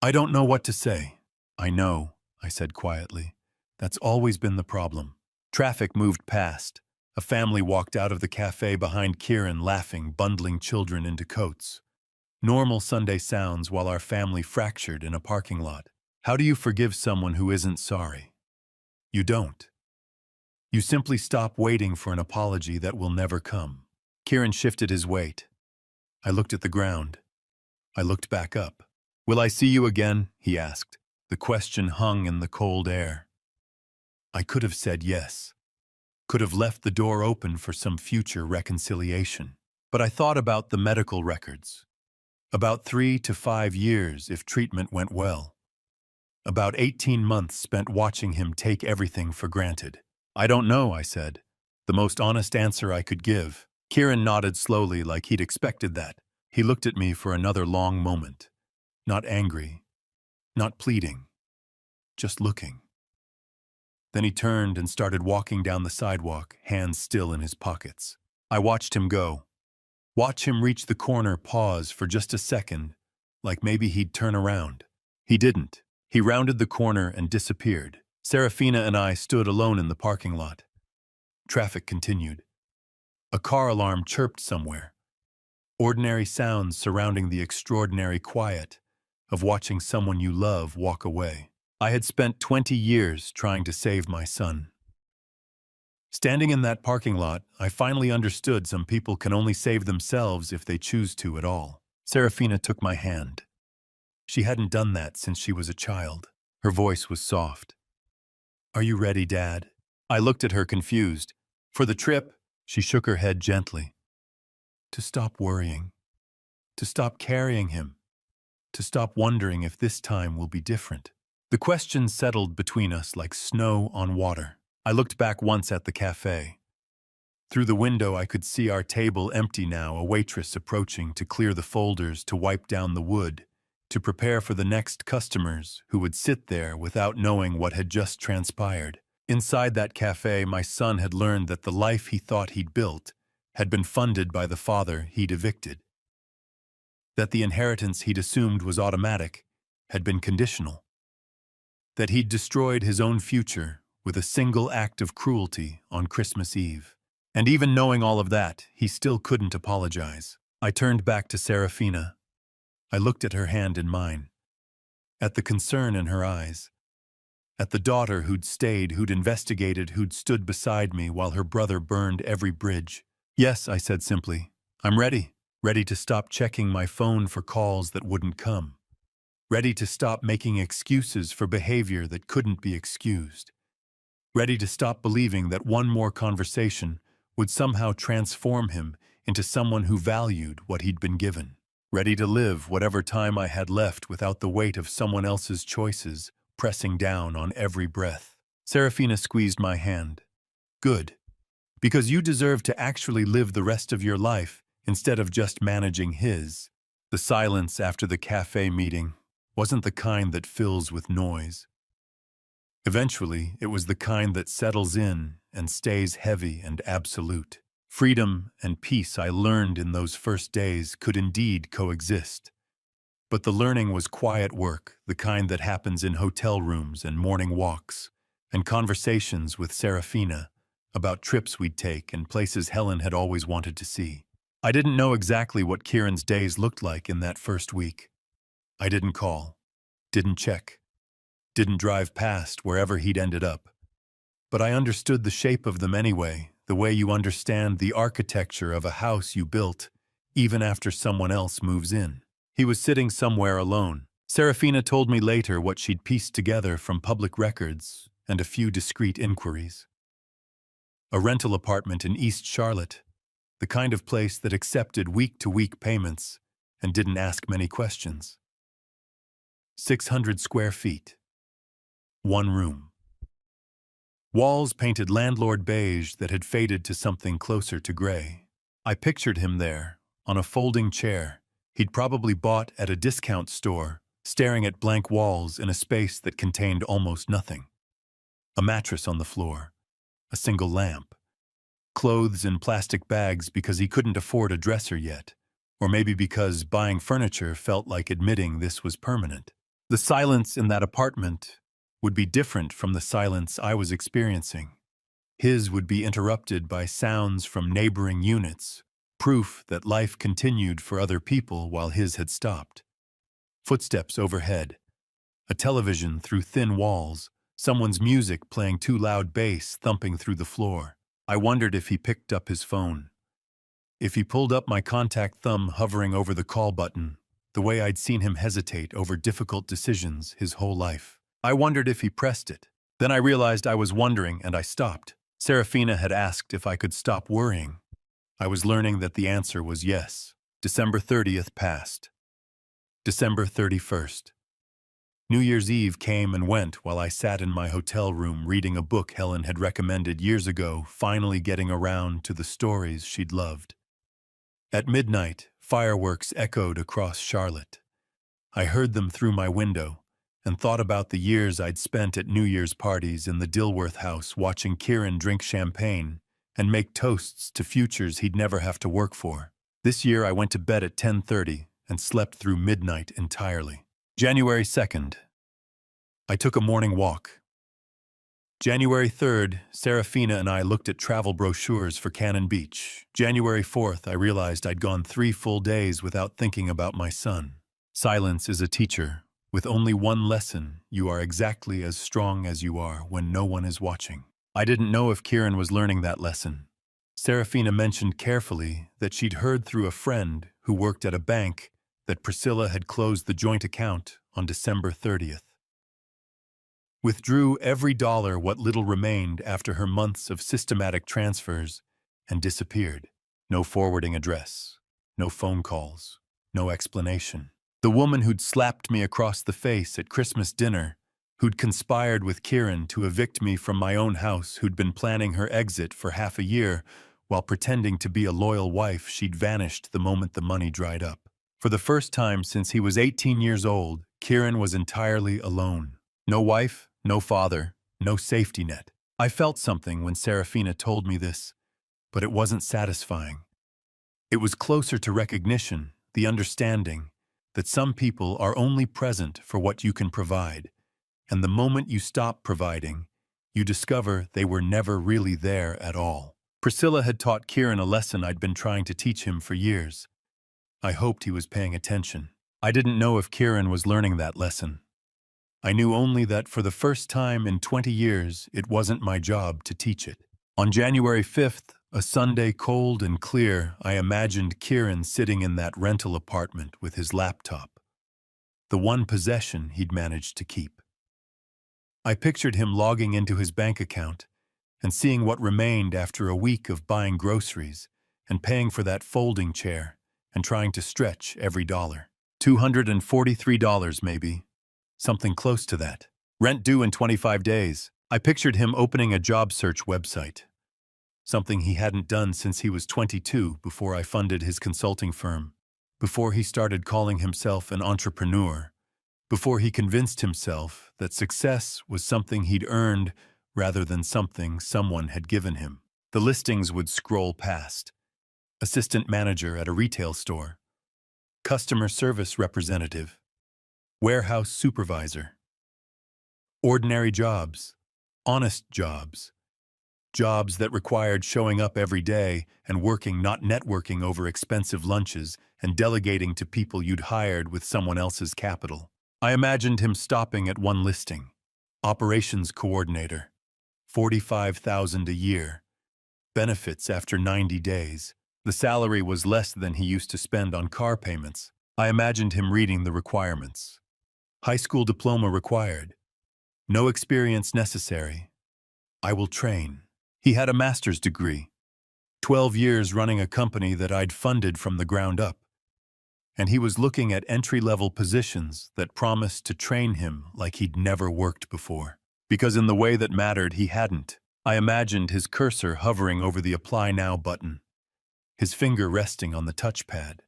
"I don't know what to say." "I know," I said quietly. "That's always been the problem." Traffic moved past. A family walked out of the cafe behind Kieran, laughing, bundling children into coats. Normal Sunday sounds while our family fractured in a parking lot. How do you forgive someone who isn't sorry? You don't. You simply stop waiting for an apology that will never come. Kieran shifted his weight. I looked at the ground. I looked back up. "Will I see you again?" he asked. The question hung in the cold air. I could have said yes. Could have left the door open for some future reconciliation. But I thought about the medical records. About 3 to 5 years if treatment went well. About 18 months spent watching him take everything for granted. "I don't know," I said. The most honest answer I could give. Kieran nodded slowly, like he'd expected that. He looked at me for another long moment. Not angry. Not pleading. Just looking. Then he turned and started walking down the sidewalk, hands still in his pockets. I watched him go. Watch him reach the corner, pause for just a second, like maybe he'd turn around. He didn't. He rounded the corner and disappeared. Serafina and I stood alone in the parking lot. Traffic continued. A car alarm chirped somewhere. Ordinary sounds surrounding the extraordinary quiet of watching someone you love walk away. I had spent 20 years trying to save my son. Standing in that parking lot, I finally understood some people can only save themselves if they choose to at all. Serafina took my hand. She hadn't done that since she was a child. Her voice was soft. "Are you ready, Dad?" I looked at her confused. "For the trip?" She shook her head gently. "To stop worrying. To stop carrying him. To stop wondering if this time will be different." The question settled between us like snow on water. I looked back once at the cafe. Through the window I could see our table empty now, a waitress approaching to clear the folders, to wipe down the wood, to prepare for the next customers who would sit there without knowing what had just transpired. Inside that cafe, my son had learned that the life he thought he'd built had been funded by the father he'd evicted. That the inheritance he'd assumed was automatic had been conditional. That he'd destroyed his own future with a single act of cruelty on Christmas Eve. And even knowing all of that, he still couldn't apologize. I turned back to Serafina. I looked at her hand in mine, at the concern in her eyes, at the daughter who'd stayed, who'd investigated, who'd stood beside me while her brother burned every bridge. "Yes," I said simply. "I'm ready. Ready to stop checking my phone for calls that wouldn't come. Ready to stop making excuses for behavior that couldn't be excused. Ready to stop believing that one more conversation would somehow transform him into someone who valued what he'd been given. Ready to live whatever time I had left without the weight of someone else's choices pressing down on every breath." Serafina squeezed my hand. "Good. Because you deserve to actually live the rest of your life instead of just managing his." The silence after the cafe meeting wasn't the kind that fills with noise. Eventually, it was the kind that settles in and stays heavy and absolute. Freedom and peace, I learned in those first days, could indeed coexist. But the learning was quiet work, the kind that happens in hotel rooms and morning walks, and conversations with Serafina about trips we'd take and places Helen had always wanted to see. I didn't know exactly what Kieran's days looked like in that first week. I didn't call, didn't check, didn't drive past wherever he'd ended up. But I understood the shape of them anyway, the way you understand the architecture of a house you built, even after someone else moves in. He was sitting somewhere alone. Serafina told me later what she'd pieced together from public records and a few discreet inquiries. A rental apartment in East Charlotte, the kind of place that accepted week-to-week payments and didn't ask many questions. 600 square feet. One room. Walls painted landlord beige that had faded to something closer to gray. I pictured him there, on a folding chair he'd probably bought at a discount store, staring at blank walls in a space that contained almost nothing. A mattress on the floor, a single lamp, clothes in plastic bags because he couldn't afford a dresser yet, or maybe because buying furniture felt like admitting this was permanent. The silence in that apartment would be different from the silence I was experiencing. His would be interrupted by sounds from neighboring units, proof that life continued for other people while his had stopped. Footsteps overhead, a television through thin walls, someone's music playing too loud, bass thumping through the floor. I wondered if he picked up his phone. If he pulled up, my contact thumb hovering over the call button, the way I'd seen him hesitate over difficult decisions his whole life. I wondered if he pressed it. Then I realized I was wondering, and I stopped. Serafina had asked if I could stop worrying. I was learning that the answer was yes. December 30th passed. December 31st. New Year's Eve came and went while I sat in my hotel room reading a book Helen had recommended years ago, finally getting around to the stories she'd loved. At midnight, fireworks echoed across Charlotte. I heard them through my window and thought about the years I'd spent at New Year's parties in the Dilworth house watching Kieran drink champagne and make toasts to futures he'd never have to work for. This year I went to bed at 10:30 and slept through midnight entirely. January 2nd. I took a morning walk. January 3rd, Serafina and I looked at travel brochures for Cannon Beach. January 4th, I realized I'd gone 3 full days without thinking about my son. Silence is a teacher. With only one lesson, you are exactly as strong as you are when no one is watching. I didn't know if Kieran was learning that lesson. Serafina mentioned carefully that she'd heard through a friend who worked at a bank that Priscilla had closed the joint account on December 30th. Withdrew every dollar what little remained after her months of systematic transfers and disappeared. No forwarding address, no phone calls, no explanation. The woman who'd slapped me across the face at Christmas dinner, who'd conspired with Kieran to evict me from my own house, who'd been planning her exit for half a year while pretending to be a loyal wife, she'd vanished the moment the money dried up. For the first time since he was 18 years old, Kieran was entirely alone. No wife, no father, no safety net. I felt something when Serafina told me this, but it wasn't satisfying. It was closer to recognition, the understanding that some people are only present for what you can provide, and the moment you stop providing, you discover they were never really there at all. Priscilla had taught Kieran a lesson I'd been trying to teach him for years. I hoped he was paying attention. I didn't know if Kieran was learning that lesson. I knew only that for the first time in 20 years, it wasn't my job to teach it. On January 5th, a Sunday cold and clear, I imagined Kieran sitting in that rental apartment with his laptop, the one possession he'd managed to keep. I pictured him logging into his bank account and seeing what remained after a week of buying groceries and paying for that folding chair and trying to stretch every dollar. $243 maybe. Something close to that. Rent due in 25 days. I pictured him opening a job search website, something he hadn't done since he was 22 before I funded his consulting firm, before he started calling himself an entrepreneur, before he convinced himself that success was something he'd earned rather than something someone had given him. The listings would scroll past. Assistant manager at a retail store, customer service representative, warehouse supervisor. Ordinary jobs, honest jobs, jobs that required showing up every day and working, not networking over expensive lunches and delegating to people you'd hired with someone else's capital. I imagined him stopping at one listing, operations coordinator, $45,000 a year, benefits after 90 days. The salary was less than he used to spend on car payments. I imagined him reading the requirements. High school diploma required. No experience necessary. I will train. He had a master's degree. 12 years running a company that I'd funded from the ground up. And he was looking at entry-level positions that promised to train him like he'd never worked before. Because in the way that mattered, he hadn't. I imagined his cursor hovering over the Apply Now button, his finger resting on the touchpad.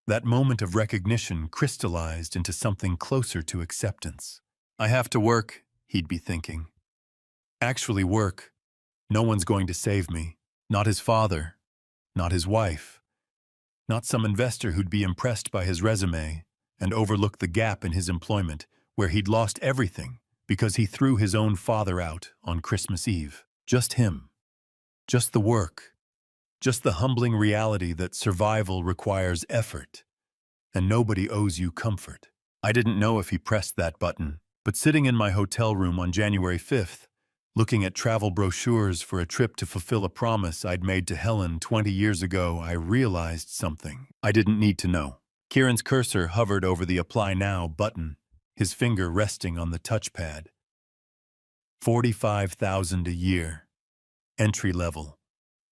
That moment of recognition crystallized into something closer to acceptance. I have to work, he'd be thinking. Actually work. No one's going to save me. Not his father. Not his wife. Not some investor who'd be impressed by his resume and overlook the gap in his employment where he'd lost everything because he threw his own father out on Christmas Eve. Just him. Just the work. Just the humbling reality that survival requires effort, and nobody owes you comfort. I didn't know if he pressed that button, but sitting in my hotel room on January 5th, looking at travel brochures for a trip to fulfill a promise I'd made to Helen 20 years ago, I realized something I didn't need to know. Kieran's cursor hovered over the Apply Now button, his finger resting on the touchpad. $45,000 a year. Entry level.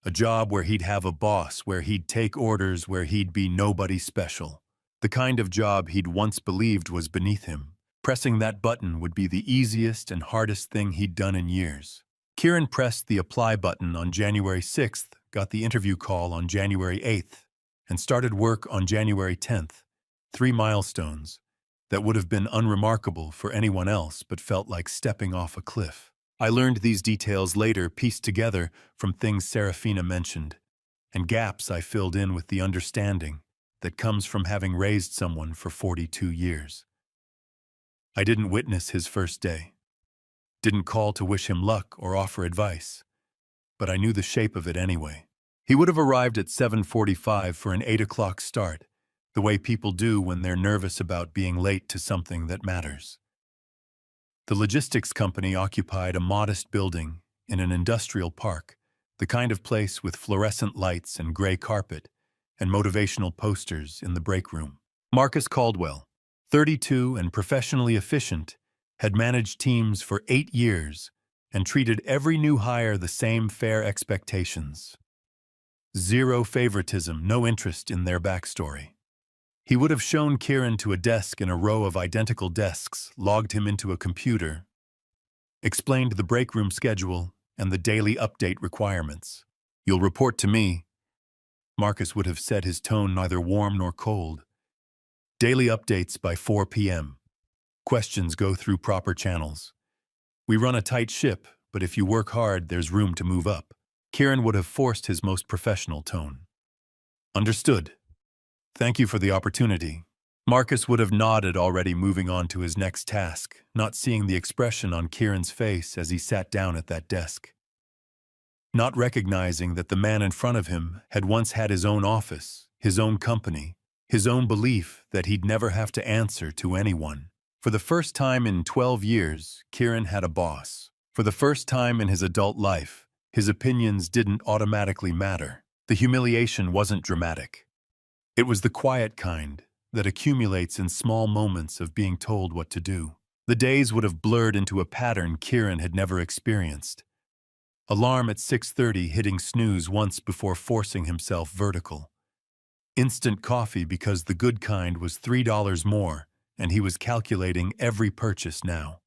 A job where he'd have a boss, where he'd take orders, where he'd be nobody special. The kind of job he'd once believed was beneath him. Pressing that button would be the easiest and hardest thing he'd done in years. Kieran pressed the Apply button on January 6th, got the interview call on January 8th, and started work on January 10th. 3 milestones that would have been unremarkable for anyone else but felt like stepping off a cliff. I learned these details later, pieced together from things Serafina mentioned, and gaps I filled in with the understanding that comes from having raised someone for 42 years. I didn't witness his first day, didn't call to wish him luck or offer advice, but I knew the shape of it anyway. He would have arrived at 7:45 for an 8 o'clock start, the way people do when they're nervous about being late to something that matters. The logistics company occupied a modest building in an industrial park, the kind of place with fluorescent lights and gray carpet, and motivational posters in the break room. Marcus Caldwell, 32 and professionally efficient, had managed teams for 8 years and treated every new hire the same fair expectations. Zero favoritism, no interest in their backstory. He would have shown Kieran to a desk in a row of identical desks, logged him into a computer, explained the break room schedule and the daily update requirements. "You'll report to me," Marcus would have said, his tone neither warm nor cold. "Daily updates by 4 p.m. Questions go through proper channels. We run a tight ship, but if you work hard, there's room to move up." Kieran would have forced his most professional tone. "Understood. Thank you for the opportunity." Marcus would have nodded, already moving on to his next task, not seeing the expression on Kieran's face as he sat down at that desk. Not recognizing that the man in front of him had once had his own office, his own company, his own belief that he'd never have to answer to anyone. For the first time in 12 years, Kieran had a boss. For the first time in his adult life, his opinions didn't automatically matter. The humiliation wasn't dramatic. It was the quiet kind that accumulates in small moments of being told what to do. The days would have blurred into a pattern Kieran had never experienced. Alarm at 6:30, hitting snooze once before forcing himself vertical. Instant coffee because the good kind was $3 more, and he was calculating every purchase now.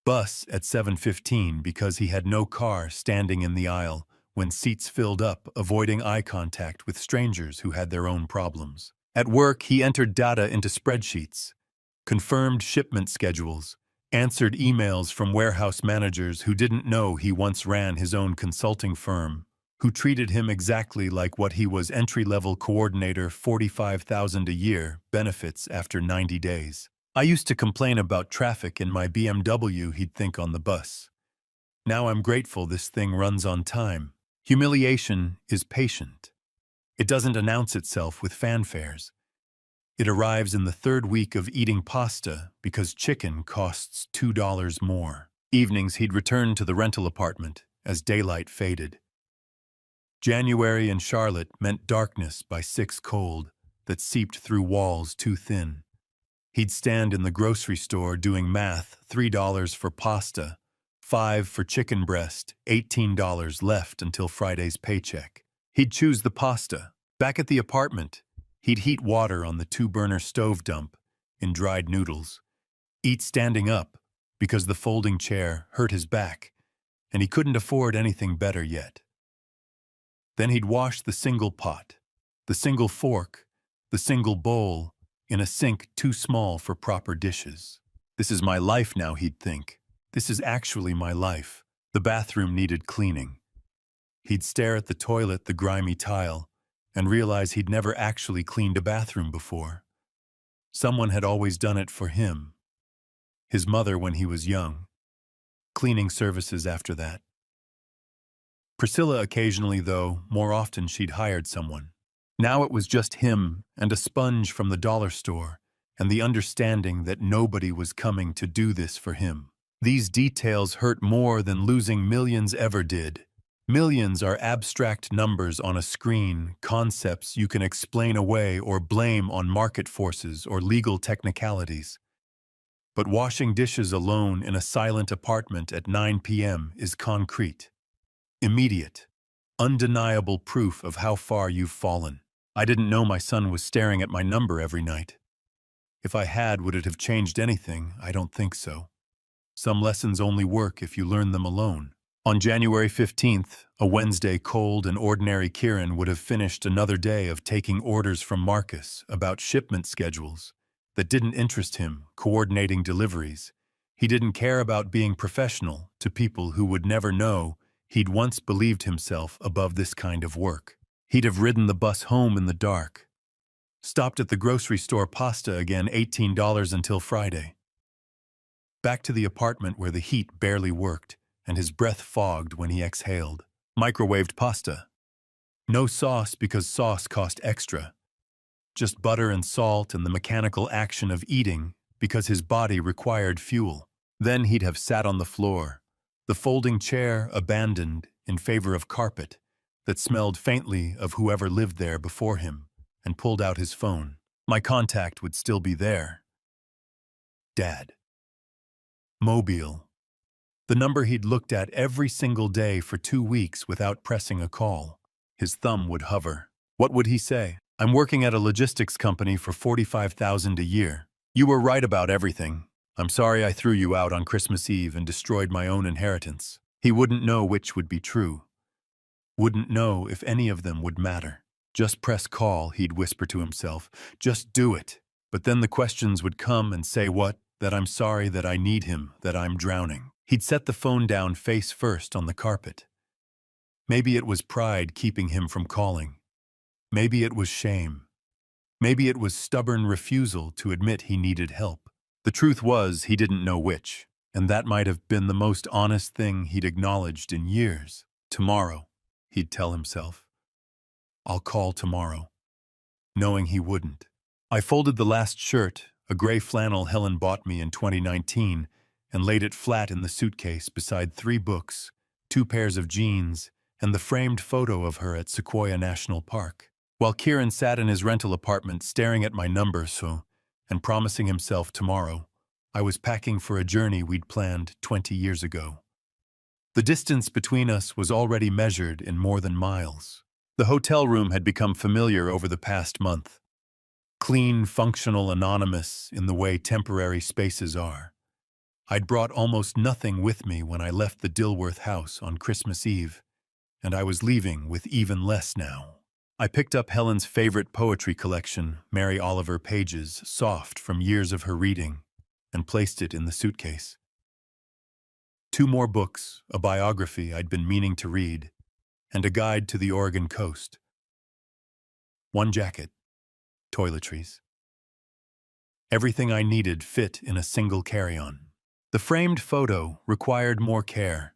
Bus at 7:15 because he had no car, standing in the aisle when seats filled up, avoiding eye contact with strangers who had their own problems. At work, he entered data into spreadsheets, confirmed shipment schedules, answered emails from warehouse managers who didn't know he once ran his own consulting firm, who treated him exactly like what he was: entry-level coordinator, $45,000 a year, benefits after 90 days. "I used to complain about traffic in my BMW," he'd think on the bus. "Now I'm grateful this thing runs on time." Humiliation is patient. It doesn't announce itself with fanfares. It arrives in the third week of eating pasta because chicken costs $2 more. Evenings he'd return to the rental apartment as daylight faded. January in Charlotte meant darkness by 6 cold that seeped through walls too thin. He'd stand in the grocery store doing math: $3 for pasta, $5 for chicken breast, $18 left until Friday's paycheck. He'd choose the pasta. Back at the apartment, he'd heat water on the 2-burner stove dump in dried noodles. Eat standing up because the folding chair hurt his back and he couldn't afford anything better yet. Then he'd wash the single pot, the single fork, the single bowl in a sink too small for proper dishes. "This is my life now," he'd think. "This is actually my life." The bathroom needed cleaning. He'd stare at the toilet, the grimy tile, and realize he'd never actually cleaned a bathroom before. Someone had always done it for him. His mother when he was young. Cleaning services after that. Priscilla occasionally, though, more often she'd hired someone. Now it was just him and a sponge from the dollar store, and the understanding that nobody was coming to do this for him. These details hurt more than losing millions ever did. Millions are abstract numbers on a screen, concepts you can explain away or blame on market forces or legal technicalities. But washing dishes alone in a silent apartment at 9 p.m. is concrete. Immediate, undeniable proof of how far you've fallen. I didn't know my son was staring at my number every night. If I had, would it have changed anything? I don't think so. Some lessons only work if you learn them alone. On January 15th, a Wednesday, cold and ordinary Kieran would have finished another day of taking orders from Marcus about shipment schedules that didn't interest him, coordinating deliveries. He didn't care about being professional to people who would never know he'd once believed himself above this kind of work. He'd have ridden the bus home in the dark. Stopped at the grocery store, pasta again, $18 until Friday. Back to the apartment where the heat barely worked and his breath fogged when he exhaled. Microwaved pasta. No sauce because sauce cost extra. Just butter and salt and the mechanical action of eating because his body required fuel. Then he'd have sat on the floor, the folding chair abandoned in favor of carpet, that smelled faintly of whoever lived there before him, and pulled out his phone. My contact would still be there. Dad. Mobile. The number he'd looked at every single day for 2 weeks without pressing a call. His thumb would hover. What would he say? I'm working at a logistics company for $45,000 a year. You were right about everything. I'm sorry I threw you out on Christmas Eve and destroyed my own inheritance. He wouldn't know which would be true. Wouldn't know if any of them would matter. Just press call, he'd whisper to himself. Just do it. But then the questions would come and say what? That I'm sorry, that I need him, that I'm drowning. He'd set the phone down face first on the carpet. Maybe it was pride keeping him from calling. Maybe it was shame. Maybe it was stubborn refusal to admit he needed help. The truth was, he didn't know which, and that might have been the most honest thing he'd acknowledged in years. Tomorrow, he'd tell himself. I'll call tomorrow, knowing he wouldn't. I folded the last shirt, a gray flannel Helen bought me in 2019, and laid it flat in the suitcase beside 3 books, 2 pairs of jeans, and the framed photo of her at Sequoia National Park. While Kieran sat in his rental apartment staring at my number and promising himself tomorrow, I was packing for a journey we'd planned 20 years ago. The distance between us was already measured in more than miles. The hotel room had become familiar over the past month. Clean, functional, anonymous in the way temporary spaces are. I'd brought almost nothing with me when I left the Dilworth house on Christmas Eve, and I was leaving with even less now. I picked up Helen's favorite poetry collection, Mary Oliver Pages, soft from years of her reading, and placed it in the suitcase. 2 more books, a biography I'd been meaning to read, and a guide to the Oregon coast. 1 jacket, toiletries. Everything I needed fit in a single carry-on. The framed photo required more care.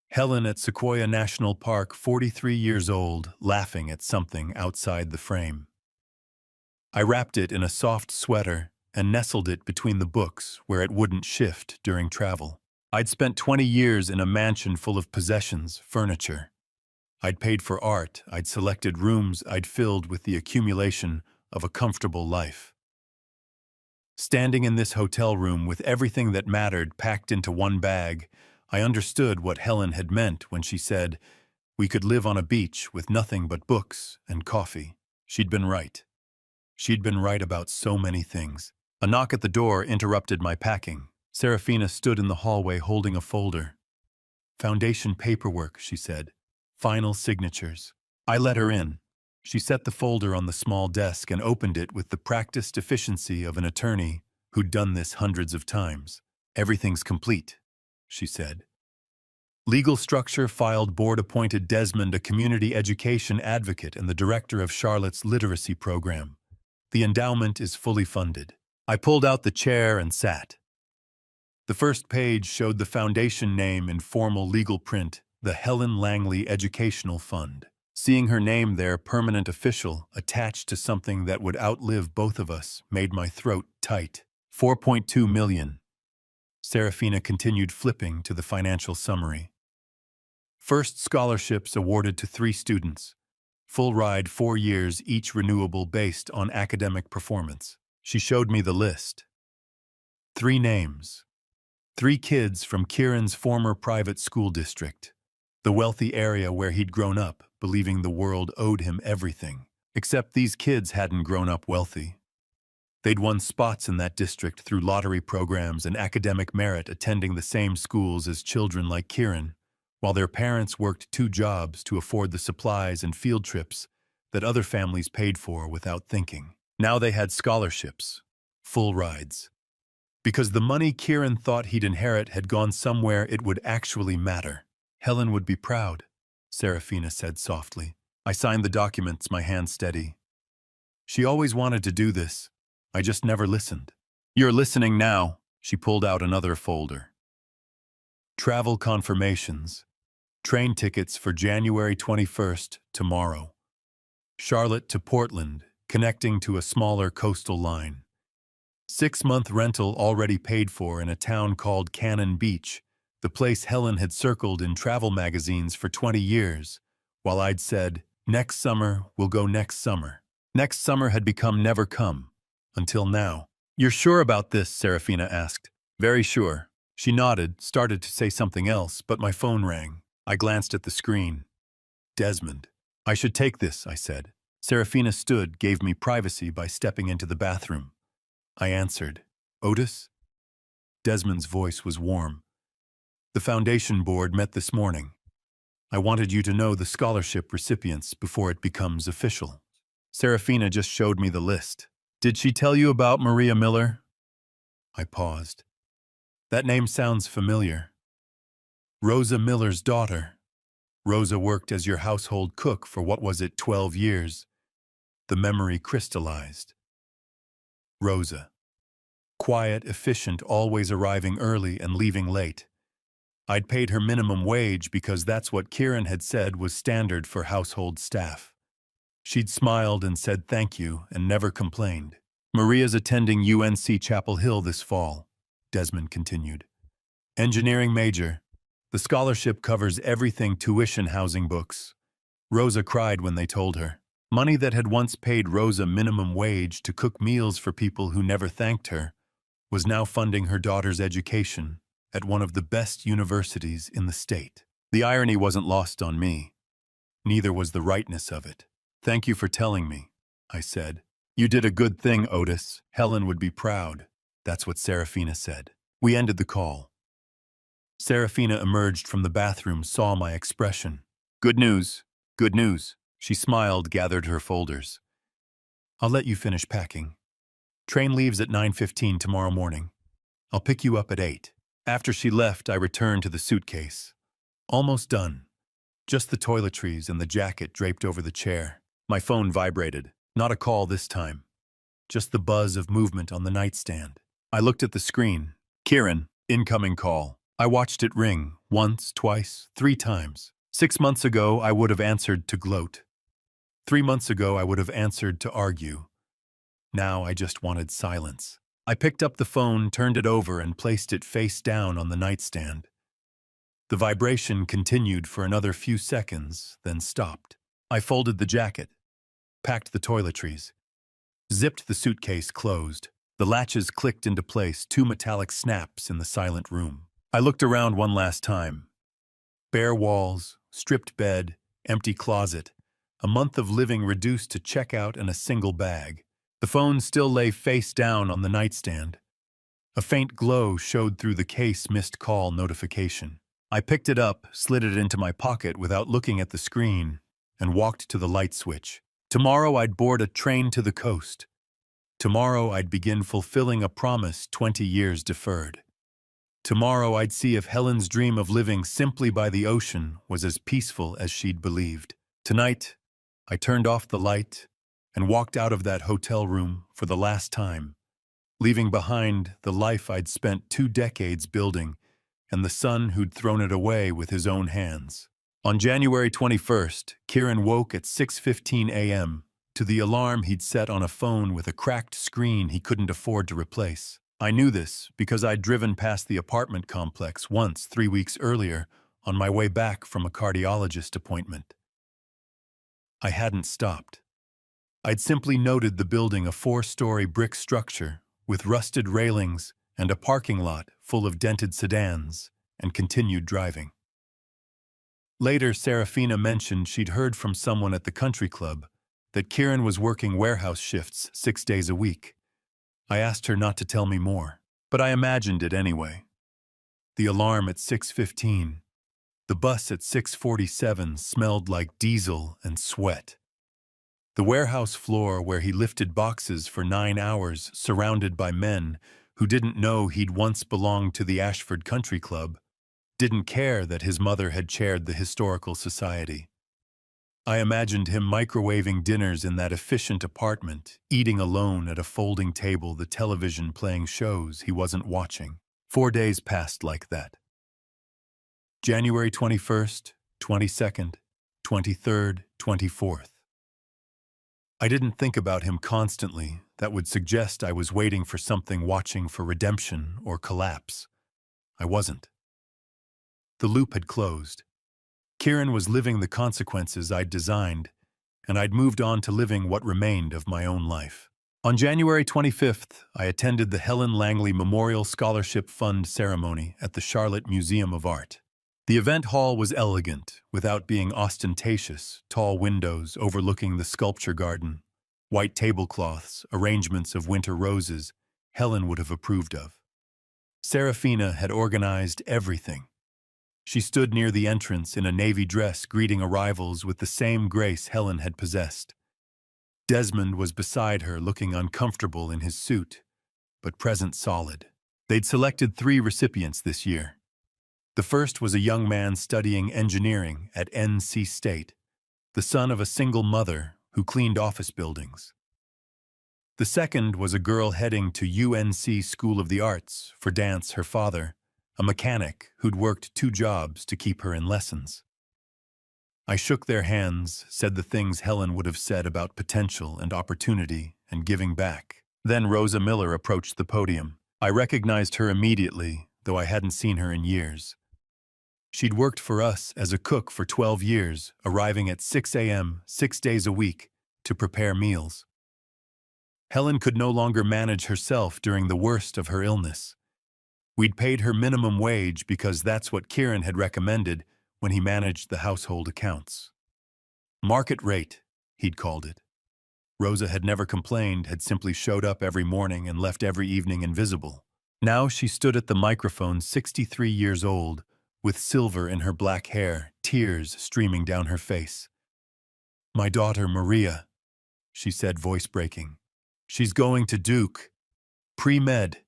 Helen at Sequoia National Park, 43 years old, laughing at something outside the frame. I wrapped it in a soft sweater and nestled it between the books where it wouldn't shift during travel. I'd spent 20 years in a mansion full of possessions, furniture. I'd paid for art, I'd selected rooms I'd filled with the accumulation of a comfortable life. Standing in this hotel room with everything that mattered packed into 1 bag, I understood what Helen had meant when she said, we could live on a beach with nothing but books and coffee. She'd been right. She'd been right about so many things. A knock at the door interrupted my packing. Serafina stood in the hallway holding a folder. Foundation paperwork, she said. Final signatures. I let her in. She set the folder on the small desk and opened it with the practiced efficiency of an attorney who'd done this hundreds of times. Everything's complete, she said. Legal structure filed board-appointed Desmond a community education advocate and the director of Charlotte's literacy program. The endowment is fully funded. I pulled out the chair and sat. The first page showed the foundation name in formal legal print, the Helen Langley Educational Fund. Seeing her name there, permanent official, attached to something that would outlive both of us, made my throat tight. 4.2 million. Serafina continued flipping to the financial summary. First scholarships awarded to 3 students. Full ride 4 years, each renewable based on academic performance. She showed me the list. 3 names. 3 kids from Kieran's former private school district. The wealthy area where he'd grown up, believing the world owed him everything. Except these kids hadn't grown up wealthy. They'd won spots in that district through lottery programs and academic merit, attending the same schools as children like Kieran, while their parents worked 2 jobs to afford the supplies and field trips that other families paid for without thinking. Now they had scholarships, full rides. Because the money Kieran thought he'd inherit had gone somewhere it would actually matter. Helen would be proud, Serafina said softly. I signed the documents, my hand steady. She always wanted to do this. I just never listened. You're listening now. She pulled out another folder. Travel confirmations. Train tickets for January 21st, tomorrow. Charlotte to Portland, connecting to a smaller coastal line. 6-month rental already paid for in a town called Cannon Beach, the place Helen had circled in travel magazines for 20 years, while I'd said, "Next summer, we'll go next summer." Next summer had become never come, until now. "You're sure about this?" Serafina asked. "Very sure." She nodded, started to say something else, but my phone rang. I glanced at the screen. Desmond. "I should take this," I said. Serafina stood, gave me privacy by stepping into the bathroom. I answered. "Otis?" Desmond's voice was warm. "The foundation board met this morning. I wanted you to know the scholarship recipients before it becomes official." Serafina just showed me the list. "Did she tell you about Maria Miller?" I paused. "That name sounds familiar." "Rosa Miller's daughter. Rosa worked as your household cook for what was it, 12 years. The memory crystallized. Rosa. Quiet, efficient, always arriving early and leaving late. I'd paid her minimum wage because that's what Kieran had said was standard for household staff. She'd smiled and said thank you and never complained. "Maria's attending UNC Chapel Hill this fall," Desmond continued. "Engineering major. The scholarship covers everything: tuition, housing, books." Rosa cried when they told her. Money that had once paid Rosa minimum wage to cook meals for people who never thanked her was now funding her daughter's education at one of the best universities in the state. The irony wasn't lost on me. Neither was the rightness of it. "Thank you for telling me," I said. "You did a good thing, Otis. Helen would be proud." That's what Serafina said. We ended the call. Serafina emerged from the bathroom, saw my expression. "Good news, good news." She smiled, gathered her folders. "I'll let you finish packing. Train leaves at 9:15 tomorrow morning. I'll pick you up at 8. After she left, I returned to the suitcase. Almost done. Just the toiletries and the jacket draped over the chair. My phone vibrated. Not a call this time. Just the buzz of movement on the nightstand. I looked at the screen. "Kieran, incoming call." I watched it ring, once, twice, 3 times. 6 months ago, I would have answered to gloat. 3 months ago, I would have answered to argue. Now I just wanted silence. I picked up the phone, turned it over, and placed it face down on the nightstand. The vibration continued for another few seconds, then stopped. I folded the jacket, packed the toiletries, zipped the suitcase closed. The latches clicked into place, 2 metallic snaps in the silent room. I looked around one last time. Bare walls, stripped bed, empty closet, a month of living reduced to checkout and a single bag. The phone still lay face down on the nightstand. A faint glow showed through the case missed call notification. I picked it up, slid it into my pocket without looking at the screen, and walked to the light switch. Tomorrow I'd board a train to the coast. Tomorrow I'd begin fulfilling a promise 20 years deferred. Tomorrow I'd see if Helen's dream of living simply by the ocean was as peaceful as she'd believed. Tonight, I turned off the light and walked out of that hotel room for the last time, leaving behind the life I'd spent 2 decades building and the son who'd thrown it away with his own hands. On January 21st, Kieran woke at 6:15 a.m. to the alarm he'd set on a phone with a cracked screen he couldn't afford to replace. I knew this because I'd driven past the apartment complex once 3 weeks earlier on my way back from a cardiologist appointment. I hadn't stopped. I'd simply noted the building, a 4-story brick structure with rusted railings and a parking lot full of dented sedans, and continued driving. Later, Serafina mentioned she'd heard from someone at the country club that Kieran was working warehouse shifts 6 days a week. I asked her not to tell me more, but I imagined it anyway. The alarm at 6:15. The bus at 6:47 smelled like diesel and sweat. The warehouse floor where he lifted boxes for 9 hours, surrounded by men who didn't know he'd once belonged to the Ashford Country Club, didn't care that his mother had chaired the Historical Society. I imagined him microwaving dinners in that efficient apartment, eating alone at a folding table, the television playing shows he wasn't watching. 4 days passed like that. January 21st, 22nd, 23rd, 24th. I didn't think about him constantly. That would suggest I was waiting for something, watching for redemption or collapse. I wasn't. The loop had closed. Kieran was living the consequences I'd designed, and I'd moved on to living what remained of my own life. On January 25th, I attended the Helen Langley Memorial Scholarship Fund ceremony at the Charlotte Museum of Art. The event hall was elegant, without being ostentatious, tall windows overlooking the sculpture garden, white tablecloths, arrangements of winter roses Helen would have approved of. Serafina had organized everything. She stood near the entrance in a navy dress, greeting arrivals with the same grace Helen had possessed. Desmond was beside her, looking uncomfortable in his suit, but present solid. They'd selected 3 recipients this year. The first was a young man studying engineering at NC State, the son of a single mother who cleaned office buildings. The second was a girl heading to UNC School of the Arts for dance, her father, a mechanic who'd worked 2 jobs to keep her in lessons. I shook their hands, said the things Helen would have said about potential and opportunity and giving back. Then Rosa Miller approached the podium. I recognized her immediately, though I hadn't seen her in years. She'd worked for us as a cook for 12 years, arriving at 6 a.m. 6 days a week to prepare meals. Helen could no longer manage herself during the worst of her illness. We'd paid her minimum wage because that's what Kieran had recommended when he managed the household accounts. Market rate, he'd called it. Rosa had never complained, had simply showed up every morning and left every evening invisible. Now she stood at the microphone, 63 years old, with silver in her black hair, tears streaming down her face. "My daughter, Maria," she said, voice breaking. "She's going to Duke. Pre-med.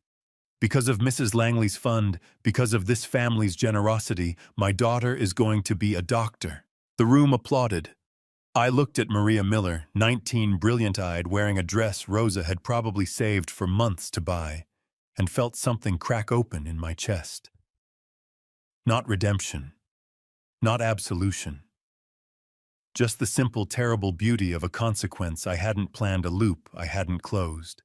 Because of Mrs. Langley's fund, because of this family's generosity, my daughter is going to be a doctor." The room applauded. I looked at Maria Miller, 19, brilliant-eyed, wearing a dress Rosa had probably saved for months to buy, and felt something crack open in my chest. Not redemption. Not absolution. Just the simple, terrible beauty of a consequence I hadn't planned, a loop I hadn't closed.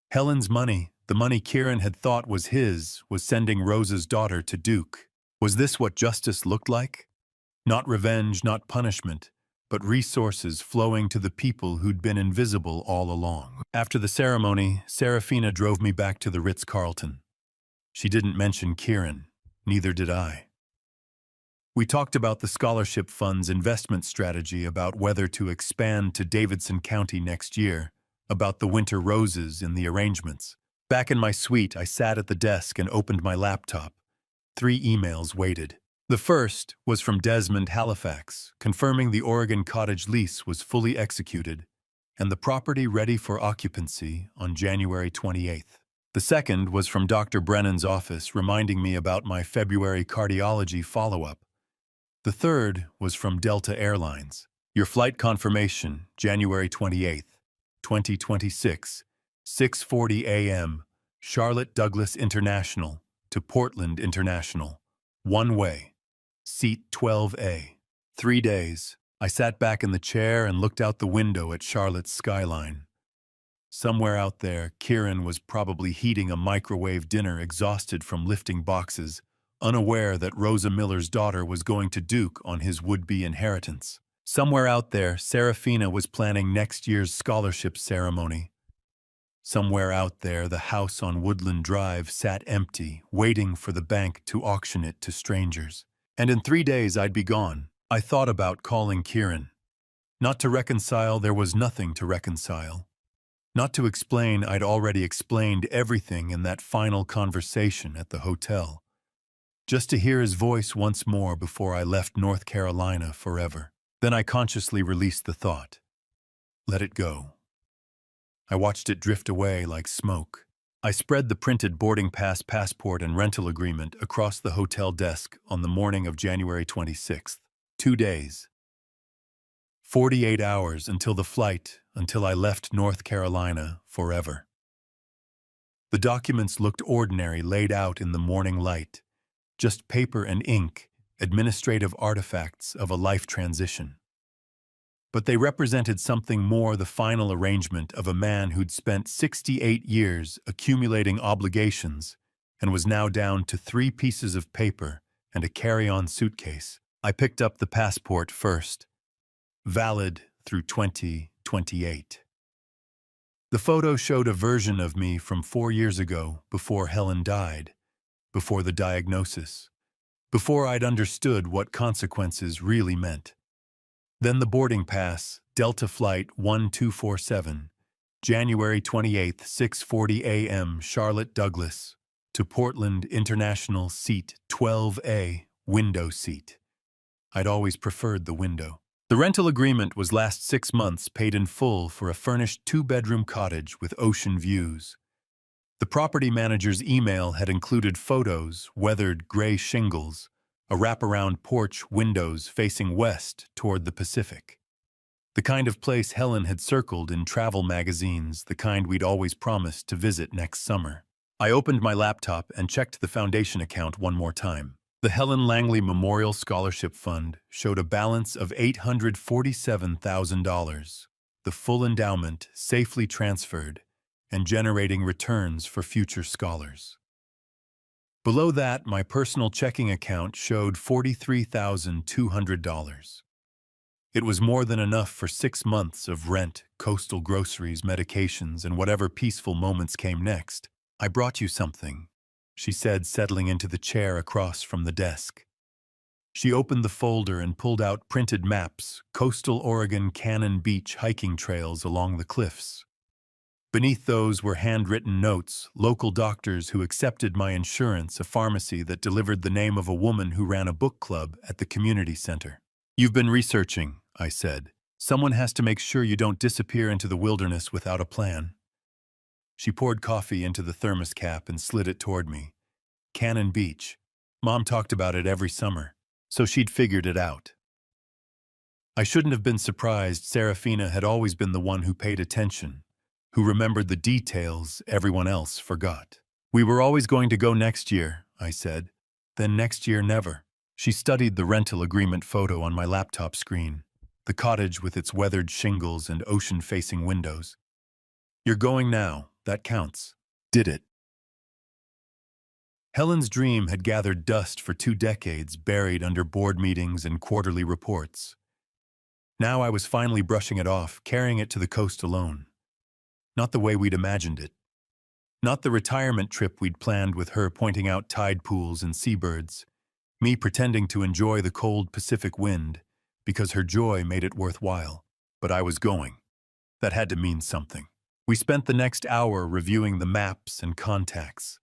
Helen's money, the money Kieran had thought was his, was sending Rosa's daughter to Duke. Was this what justice looked like? Not revenge, not punishment, but resources flowing to the people who'd been invisible all along. After the ceremony, Serafina drove me back to the Ritz-Carlton. She didn't mention Kieran, neither did I. We talked about the scholarship fund's investment strategy, about whether to expand to Davidson County next year, about the winter roses in the arrangements. Back in my suite, I sat at the desk and opened my laptop. 3 emails waited. The first was from Desmond Halifax, confirming the Oregon cottage lease was fully executed and the property ready for occupancy on January 28th. The second was from Dr. Brennan's office, reminding me about my February cardiology follow-up. The third was from Delta Airlines. Your flight confirmation, January 28th, 2026, 6:40 a.m., Charlotte Douglas International to Portland International. One way. Seat 12A. 3 days. I sat back in the chair and looked out the window at Charlotte's skyline. Somewhere out there, Kieran was probably heating a microwave dinner, exhausted from lifting boxes, unaware that Rosa Miller's daughter was going to Duke on his would-be inheritance. Somewhere out there, Serafina was planning next year's scholarship ceremony. Somewhere out there, the house on Woodland Drive sat empty, waiting for the bank to auction it to strangers. And in 3 days, I'd be gone. I thought about calling Kieran. Not to reconcile, there was nothing to reconcile. Not to explain, I'd already explained everything in that final conversation at the hotel. Just to hear his voice once more before I left North Carolina forever. Then I consciously released the thought. Let it go. I watched it drift away like smoke. I spread the printed boarding pass, passport, and rental agreement across the hotel desk on the morning of January 26th. 2 days. 48 hours until the flight, until I left North Carolina forever. The documents looked ordinary, laid out in the morning light. Just paper and ink, administrative artifacts of a life transition. But they represented something more, the final arrangement of a man who'd spent 68 years accumulating obligations and was now down to 3 pieces of paper and a carry-on suitcase. I picked up the passport first, valid through 2028. The photo showed a version of me from 4 years ago, before Helen died, before the diagnosis, before I'd understood what consequences really meant. Then the boarding pass, Delta Flight 1247, January 28th, 6:40 a.m., Charlotte Douglas, to Portland International, seat 12A, window seat. I'd always preferred the window. The rental agreement was last 6 months, paid in full for a furnished 2-bedroom cottage with ocean views. The property manager's email had included photos, weathered gray shingles, a wraparound porch, windows facing west toward the Pacific. The kind of place Helen had circled in travel magazines, the kind we'd always promised to visit next summer. I opened my laptop and checked the foundation account one more time. The Helen Langley Memorial Scholarship Fund showed a balance of $847,000, the full endowment safely transferred and generating returns for future scholars. Below that, my personal checking account showed $43,200. It was more than enough for 6 months of rent, coastal groceries, medications, and whatever peaceful moments came next. "I brought you something," she said, settling into the chair across from the desk. She opened the folder and pulled out printed maps, coastal Oregon Cannon Beach hiking trails along the cliffs. Beneath those were handwritten notes, local doctors who accepted my insurance, a pharmacy that delivered the name of a woman who ran a book club at the community center. "You've been researching," I said. "Someone has to make sure you don't disappear into the wilderness without a plan." She poured coffee into the thermos cap and slid it toward me. Cannon Beach. Mom talked about it every summer, so she'd figured it out. I shouldn't have been surprised. Serafina had always been the one who paid attention, who remembered the details everyone else forgot. "We were always going to go next year," I said. "Then next year never." She studied the rental agreement photo on my laptop screen, the cottage with its weathered shingles and ocean-facing windows. "You're going now. That counts." Did it? Helen's dream had gathered dust for 2 decades, buried under board meetings and quarterly reports. Now I was finally brushing it off, carrying it to the coast alone. Not the way we'd imagined it. Not the retirement trip we'd planned with her pointing out tide pools and seabirds, me pretending to enjoy the cold Pacific wind because her joy made it worthwhile. But I was going. That had to mean something. We spent the next hour reviewing the maps and contacts.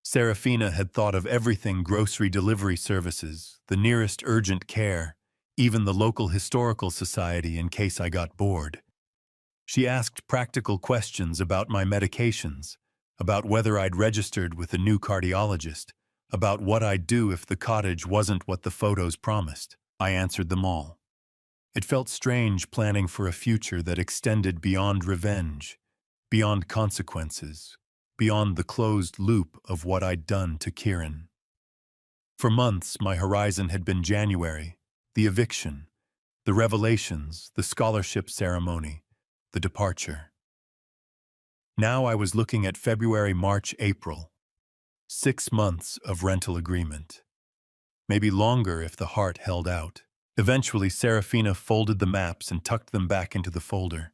Serafina had thought of everything: grocery delivery services, the nearest urgent care, even the local historical society in case I got bored. She asked practical questions about my medications, about whether I'd registered with a new cardiologist, about what I'd do if the cottage wasn't what the photos promised. I answered them all. It felt strange planning for a future that extended beyond revenge, beyond consequences, beyond the closed loop of what I'd done to Kieran. For months, my horizon had been January, the eviction, the revelations, the scholarship ceremony, the departure. Now I was looking at February, March, April. 6 months of rental agreement. Maybe longer if the heart held out. Eventually, Serafina folded the maps and tucked them back into the folder.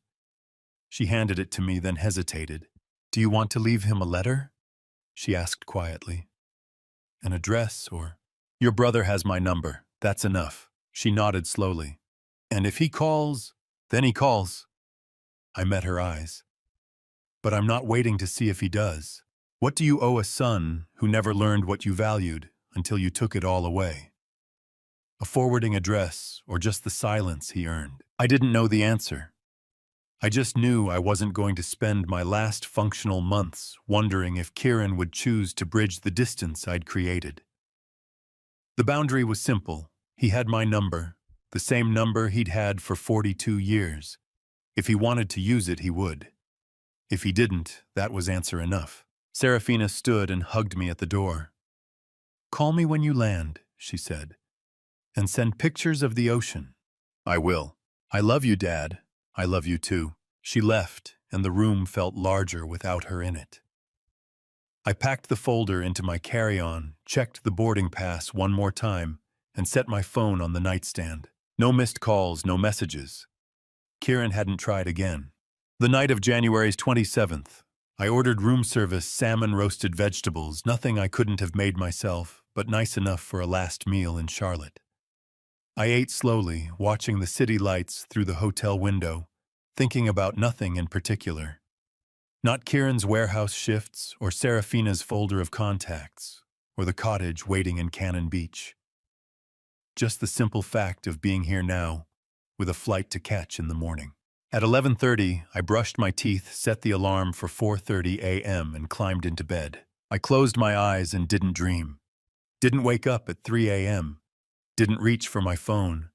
She handed it to me, then hesitated. "Do you want to leave him a letter?" she asked quietly. "An address or—" "Your brother has my number. That's enough." She nodded slowly. "And if he calls, then he calls." I met her eyes. "But I'm not waiting to see if he does. What do you owe a son who never learned what you valued until you took it all away? A forwarding address or just the silence he earned?" I didn't know the answer. I just knew I wasn't going to spend my last functional months wondering if Kieran would choose to bridge the distance I'd created. The boundary was simple. He had my number, the same number he'd had for 42 years. If he wanted to use it, he would. If he didn't, that was answer enough. Serafina stood and hugged me at the door. "Call me when you land," she said, "and send pictures of the ocean." "I will. I love you, Dad. I love you too." She left, and the room felt larger without her in it. I packed the folder into my carry-on, checked the boarding pass one more time, and set my phone on the nightstand. No missed calls, no messages. Kieran hadn't tried again. The night of January 27th, I ordered room service salmon roasted vegetables, nothing I couldn't have made myself, but nice enough for a last meal in Charlotte. I ate slowly, watching the city lights through the hotel window, thinking about nothing in particular. Not Kieran's warehouse shifts or Serafina's folder of contacts, or the cottage waiting in Cannon Beach. Just the simple fact of being here now, with a flight to catch in the morning. At 11:30, I brushed my teeth, set the alarm for 4:30 a.m. and climbed into bed. I closed my eyes and didn't dream. Didn't wake up at 3 a.m. Didn't reach for my phone.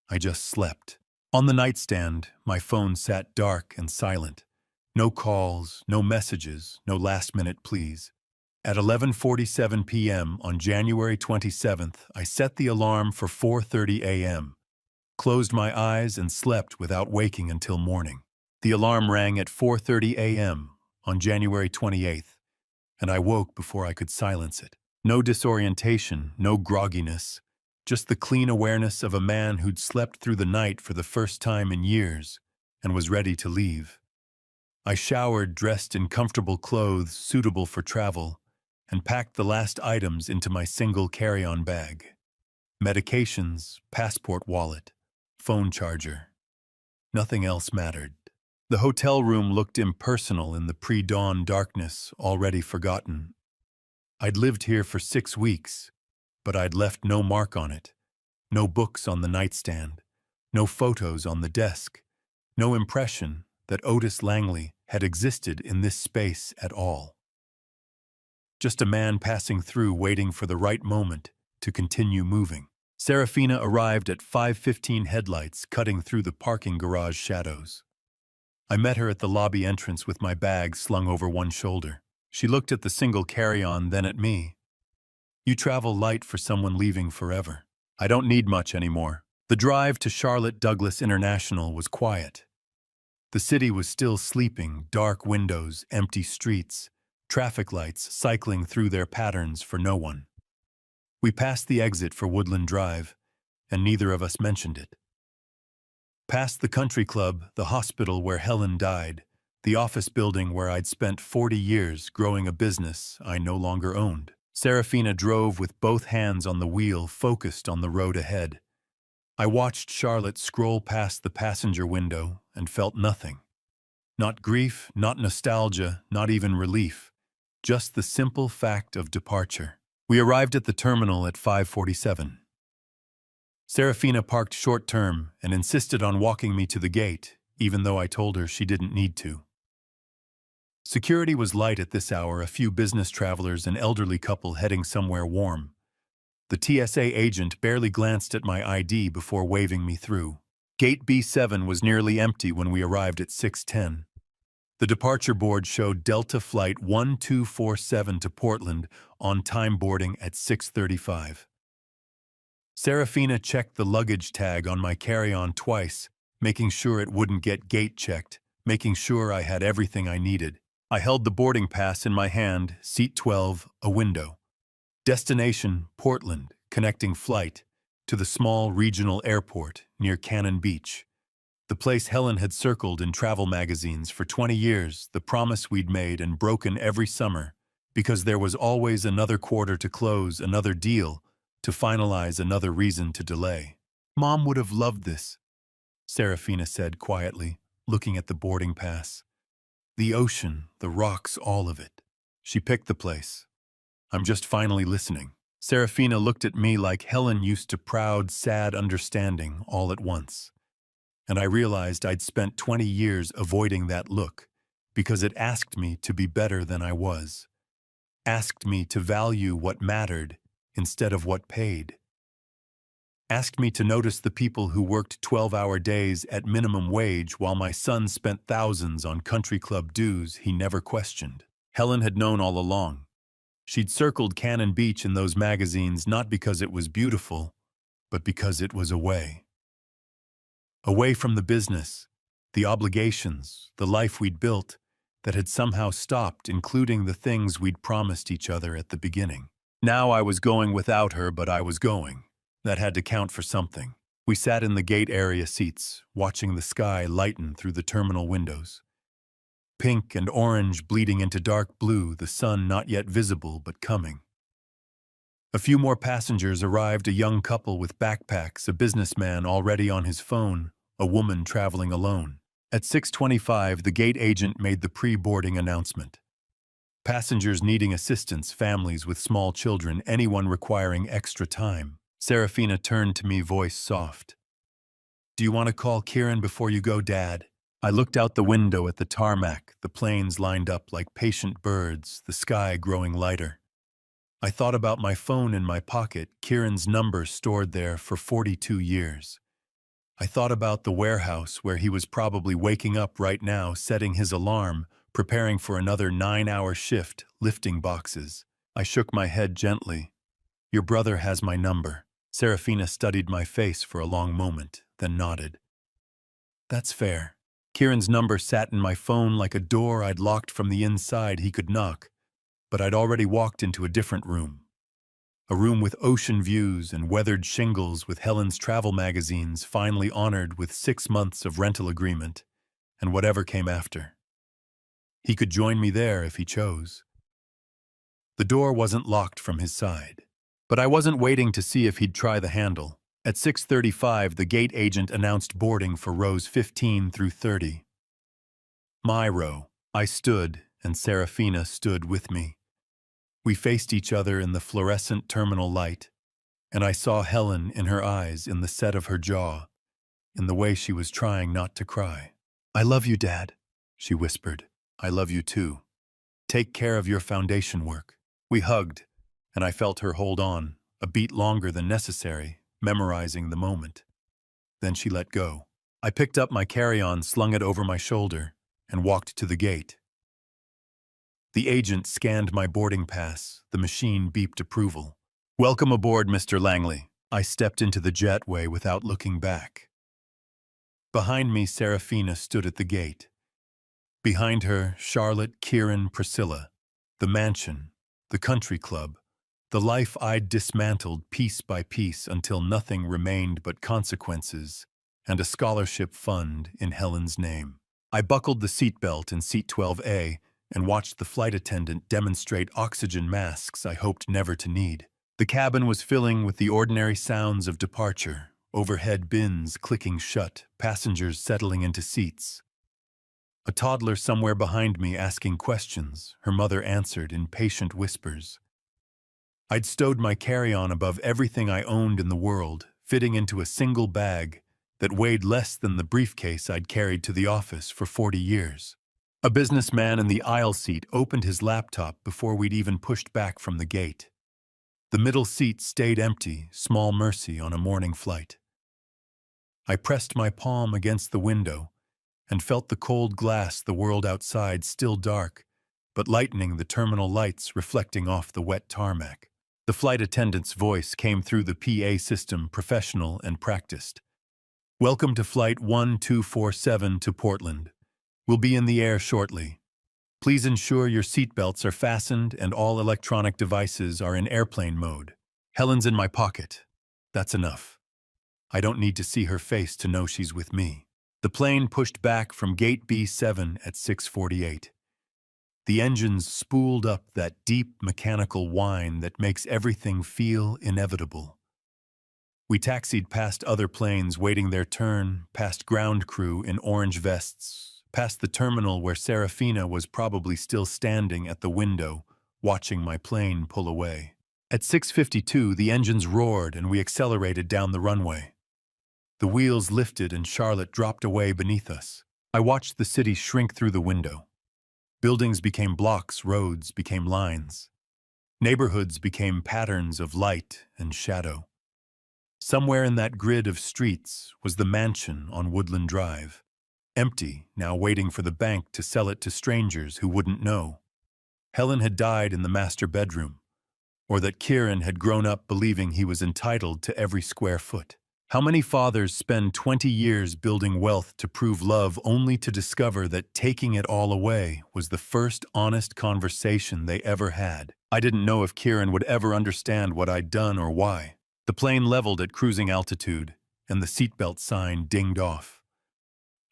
I just slept. On the nightstand, my phone sat dark and silent. No calls, no messages, no last-minute pleas. At 11:47 p.m. on January 27th, I set the alarm for 4:30 a.m., closed my eyes and slept without waking until morning. The alarm rang at 4:30 a.m. on January 28th, and I woke before I could silence it. No disorientation, no grogginess, just the clean awareness of a man who'd slept through the night for the first time in years and was ready to leave. I showered, dressed in comfortable clothes suitable for travel, and packed the last items into my single carry-on bag. Medications, passport wallet, phone charger. Nothing else mattered. The hotel room looked impersonal in the pre-dawn darkness, already forgotten. I'd lived here for 6 weeks, but I'd left no mark on it. No books on the nightstand, no photos on the desk, no impression that Otis Langley had existed in this space at all. Just a man passing through, waiting for the right moment to continue moving. Serafina arrived at 5:15, headlights cutting through the parking garage shadows. I met her at the lobby entrance with my bag slung over one shoulder. She looked at the single carry-on, then at me. "You travel light for someone leaving forever." "I don't need much anymore." The drive to Charlotte Douglas International was quiet. The city was still sleeping, dark windows, empty streets, traffic lights cycling through their patterns for no one. We passed the exit for Woodland Drive, and neither of us mentioned it. Past the country club, the hospital where Helen died, the office building where I'd spent 40 years growing a business I no longer owned. Serafina drove with both hands on the wheel, focused on the road ahead. I watched Charlotte scroll past the passenger window and felt nothing. Not grief, not nostalgia, not even relief. Just the simple fact of departure. We arrived at the terminal at 5:47. Serafina parked short-term and insisted on walking me to the gate, even though I told her she didn't need to. Security was light at this hour, a few business travelers, an elderly couple heading somewhere warm. The TSA agent barely glanced at my ID before waving me through. Gate B7 was nearly empty when we arrived at 6:10. The departure board showed Delta Flight 1247 to Portland, on-time boarding at 6:35. Serafina checked the luggage tag on my carry-on twice, making sure it wouldn't get gate-checked, making sure I had everything I needed. I held the boarding pass in my hand, seat 12, a window. Destination, Portland, connecting flight to the small regional airport near Cannon Beach. The place Helen had circled in travel magazines for 20 years, the promise we'd made and broken every summer, because there was always another quarter to close, another deal, to finalize, another reason to delay. "Mom would have loved this," Serafina said quietly, looking at the boarding pass. "The ocean, the rocks, all of it." She picked the place. "I'm just finally listening." Serafina looked at me like Helen used to, proud, sad understanding all at once. And I realized I'd spent 20 years avoiding that look, because it asked me to be better than I was. Asked me to value what mattered instead of what paid. Asked me to notice the people who worked 12-hour days at minimum wage while my son spent thousands on country club dues he never questioned. Helen had known all along. She'd circled Cannon Beach in those magazines not because it was beautiful, but because it was away. Away from the business, the obligations, the life we'd built that had somehow stopped, including the things we'd promised each other at the beginning. Now I was going without her, but I was going. That had to count for something. We sat in the gate area seats, watching the sky lighten through the terminal windows. Pink and orange bleeding into dark blue, the sun not yet visible but coming. A few more passengers arrived, a young couple with backpacks, a businessman already on his phone, a woman traveling alone. At 6:25, the gate agent made the pre-boarding announcement. Passengers needing assistance, families with small children, anyone requiring extra time. Serafina turned to me, voice soft. "Do you want to call Kieran before you go, Dad?" I looked out the window at the tarmac, the planes lined up like patient birds, the sky growing lighter. I thought about my phone in my pocket, Kieran's number stored there for 42 years. I thought about the warehouse where he was probably waking up right now, setting his alarm, preparing for another 9-hour shift, lifting boxes. I shook my head gently. "Your brother has my number." Serafina studied my face for a long moment, then nodded. "That's fair." Kieran's number sat in my phone like a door I'd locked from the inside. He could knock, but I'd already walked into a different room. A room with ocean views and weathered shingles, with Helen's travel magazines finally honored with 6 months of rental agreement, and whatever came after. He could join me there if he chose. The door wasn't locked from his side, but I wasn't waiting to see if he'd try the handle. At 6:35, the gate agent announced boarding for rows 15 through 30. My row. I stood, and Serafina stood with me. We faced each other in the fluorescent terminal light, and I saw Helen in her eyes, in the set of her jaw, in the way she was trying not to cry. "I love you, Dad," she whispered. "I love you too. Take care of your foundation work." We hugged, and I felt her hold on, a beat longer than necessary, memorizing the moment. Then she let go. I picked up my carry-on, slung it over my shoulder, and walked to the gate. The agent scanned my boarding pass. The machine beeped approval. "Welcome aboard, Mr. Langley." I stepped into the jetway without looking back. Behind me, Serafina stood at the gate. Behind her, Charlotte, Kieran, Priscilla. The mansion, the country club, the life I'd dismantled piece by piece until nothing remained but consequences and a scholarship fund in Helen's name. I buckled the seatbelt in seat 12A and watched the flight attendant demonstrate oxygen masks I hoped never to need. The cabin was filling with the ordinary sounds of departure, overhead bins clicking shut, passengers settling into seats. A toddler somewhere behind me asking questions, her mother answered in patient whispers. I'd stowed my carry-on above everything I owned in the world, fitting into a single bag that weighed less than the briefcase I'd carried to the office for 40 years. A businessman in the aisle seat opened his laptop before we'd even pushed back from the gate. The middle seat stayed empty, small mercy on a morning flight. I pressed my palm against the window and felt the cold glass, the world outside still dark, but lightening, the terminal lights reflecting off the wet tarmac. The flight attendant's voice came through the PA system, professional and practiced. "Welcome to Flight 1247 to Portland. We'll be in the air shortly. Please ensure your seatbelts are fastened and all electronic devices are in airplane mode." Helen's in my pocket. That's enough. I don't need to see her face to know she's with me. The plane pushed back from gate B7 at 6:48. The engines spooled up, that deep mechanical whine that makes everything feel inevitable. We taxied past other planes waiting their turn, past ground crew in orange vests, past the terminal where Serafina was probably still standing at the window, watching my plane pull away. At 6:52, the engines roared and we accelerated down the runway. The wheels lifted and Charlotte dropped away beneath us. I watched the city shrink through the window. Buildings became blocks, roads became lines. Neighborhoods became patterns of light and shadow. Somewhere in that grid of streets was the mansion on Woodland Drive. Empty, now waiting for the bank to sell it to strangers who wouldn't know. Helen had died in the master bedroom, or that Kieran had grown up believing he was entitled to every square foot. How many fathers spend 20 years building wealth to prove love only to discover that taking it all away was the first honest conversation they ever had? I didn't know if Kieran would ever understand what I'd done or why. The plane leveled at cruising altitude, and the seatbelt sign dinged off.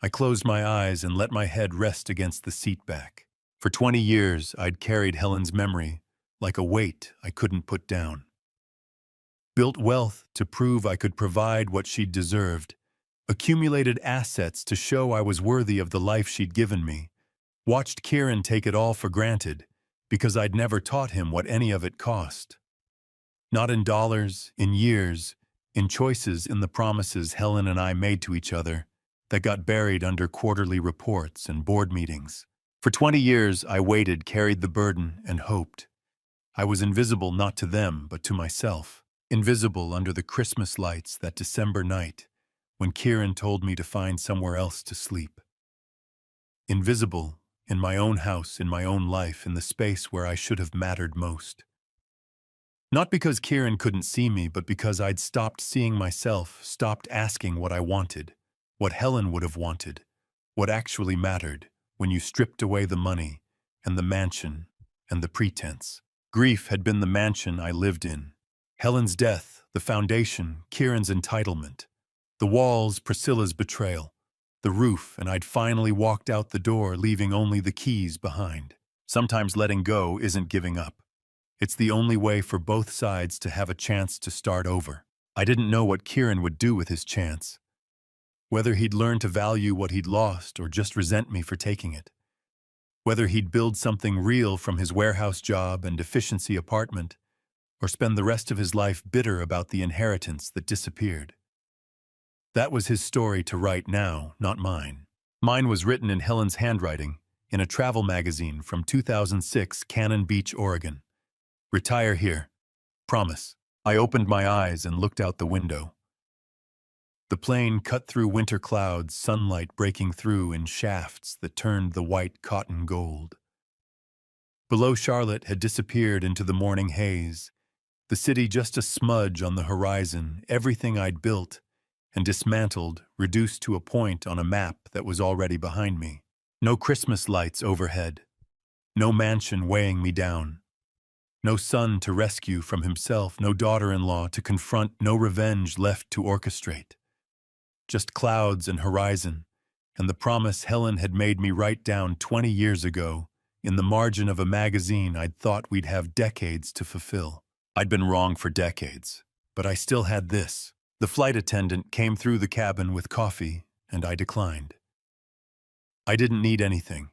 I closed my eyes and let my head rest against the seat back. For 20 years, I'd carried Helen's memory like a weight I couldn't put down. Built wealth to prove I could provide what she'd deserved, accumulated assets to show I was worthy of the life she'd given me, watched Kieran take it all for granted because I'd never taught him what any of it cost. Not in dollars, in years, in choices, in the promises Helen and I made to each other that got buried under quarterly reports and board meetings. For 20 years, I waited, carried the burden, and hoped. I was invisible not to them, but to myself. Invisible under the Christmas lights that December night when Kieran told me to find somewhere else to sleep. Invisible in my own house, in my own life, in the space where I should have mattered most. Not because Kieran couldn't see me, but because I'd stopped seeing myself, stopped asking what I wanted, what Helen would have wanted, what actually mattered when you stripped away the money and the mansion and the pretense. Grief had been the mansion I lived in. Helen's death, the foundation, Kieran's entitlement. The walls, Priscilla's betrayal. The roof, and I'd finally walked out the door, leaving only the keys behind. Sometimes letting go isn't giving up. It's the only way for both sides to have a chance to start over. I didn't know what Kieran would do with his chance. Whether he'd learn to value what he'd lost or just resent me for taking it. Whether he'd build something real from his warehouse job and efficiency apartment, or spend the rest of his life bitter about the inheritance that disappeared. That was his story to write now, not mine. Mine was written in Helen's handwriting, in a travel magazine from 2006, Cannon Beach, Oregon. Retire here. Promise. I opened my eyes and looked out the window. The plane cut through winter clouds, sunlight breaking through in shafts that turned the white cotton gold. Below, Charlotte had disappeared into the morning haze, the city just a smudge on the horizon, everything I'd built and dismantled, reduced to a point on a map that was already behind me. No Christmas lights overhead. No mansion weighing me down. No son to rescue from himself, no daughter-in-law to confront, no revenge left to orchestrate. Just clouds and horizon, and the promise Helen had made me write down 20 years ago in the margin of a magazine I'd thought we'd have decades to fulfill. I'd been wrong for decades, but I still had this. The flight attendant came through the cabin with coffee, and I declined. I didn't need anything.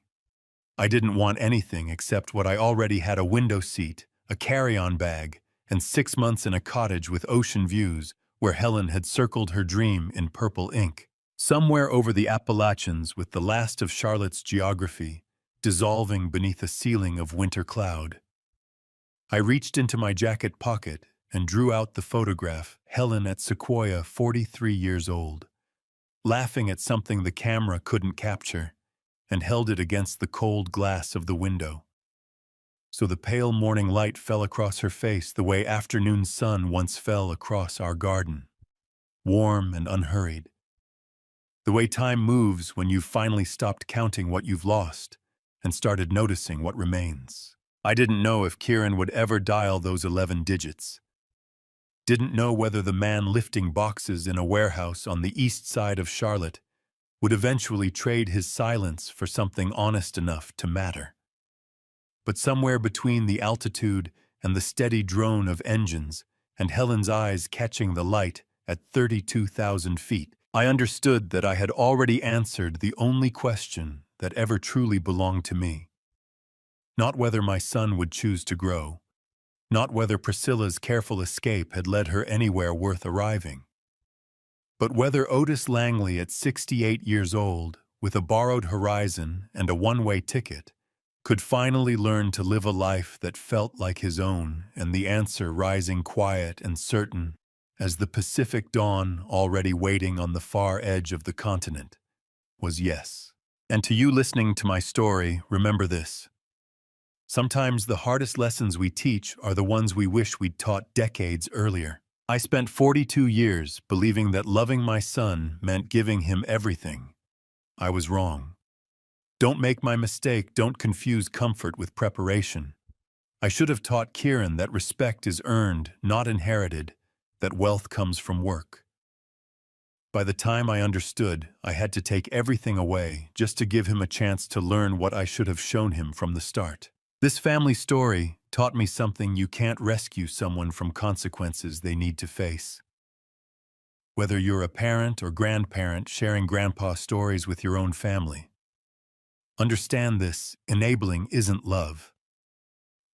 I didn't want anything except what I already had: a window seat, a carry-on bag, and 6 months in a cottage with ocean views where Helen had circled her dream in purple ink. Somewhere over the Appalachians, with the last of Charlotte's geography dissolving beneath a ceiling of winter cloud. I reached into my jacket pocket and drew out the photograph, Helen at Sequoia, 43 years old, laughing at something the camera couldn't capture, and held it against the cold glass of the window. So the pale morning light fell across her face the way afternoon sun once fell across our garden, warm and unhurried. The way time moves when you've finally stopped counting what you've lost and started noticing what remains. I didn't know if Kieran would ever dial those 11 digits. Didn't know whether the man lifting boxes in a warehouse on the east side of Charlotte would eventually trade his silence for something honest enough to matter. But somewhere between the altitude and the steady drone of engines and Helen's eyes catching the light at 32,000 feet, I understood that I had already answered the only question that ever truly belonged to me. Not whether my son would choose to grow, not whether Priscilla's careful escape had led her anywhere worth arriving, but whether Otis Langley at 68 years old, with a borrowed horizon and a one-way ticket, could finally learn to live a life that felt like his own, and the answer rising quiet and certain as the Pacific dawn already waiting on the far edge of the continent was yes. And to you listening to my story, remember this. Sometimes the hardest lessons we teach are the ones we wish we'd taught decades earlier. I spent 42 years believing that loving my son meant giving him everything. I was wrong. Don't make my mistake. Don't confuse comfort with preparation. I should have taught Kieran that respect is earned, not inherited, that wealth comes from work. By the time I understood, I had to take everything away just to give him a chance to learn what I should have shown him from the start. This family story taught me something: you can't rescue someone from consequences they need to face. Whether you're a parent or grandparent sharing grandpa stories with your own family, understand this: enabling isn't love.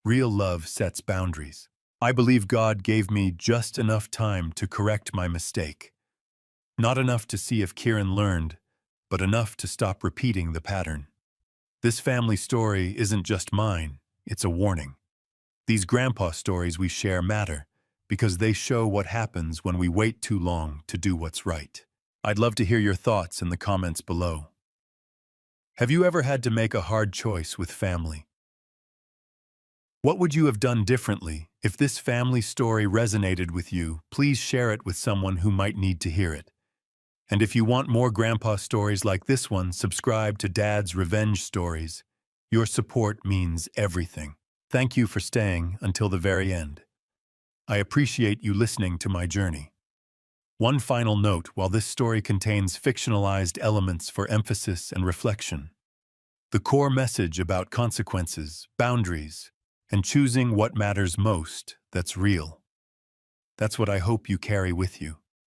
Real love sets boundaries. I believe God gave me just enough time to correct my mistake. Not enough to see if Kieran learned, but enough to stop repeating the pattern. This family story isn't just mine, it's a warning. These grandpa stories we share matter because they show what happens when we wait too long to do what's right. I'd love to hear your thoughts in the comments below. Have you ever had to make a hard choice with family? What would you have done differently? If this family story resonated with you, please share it with someone who might need to hear it. And if you want more grandpa stories like this one, subscribe to Dad's Revenge Stories. Your support means everything. Thank you for staying until the very end. I appreciate you listening to my journey. One final note: while this story contains fictionalized elements for emphasis and reflection, the core message about consequences, boundaries, and choosing what matters most, that's real. That's what I hope you carry with you.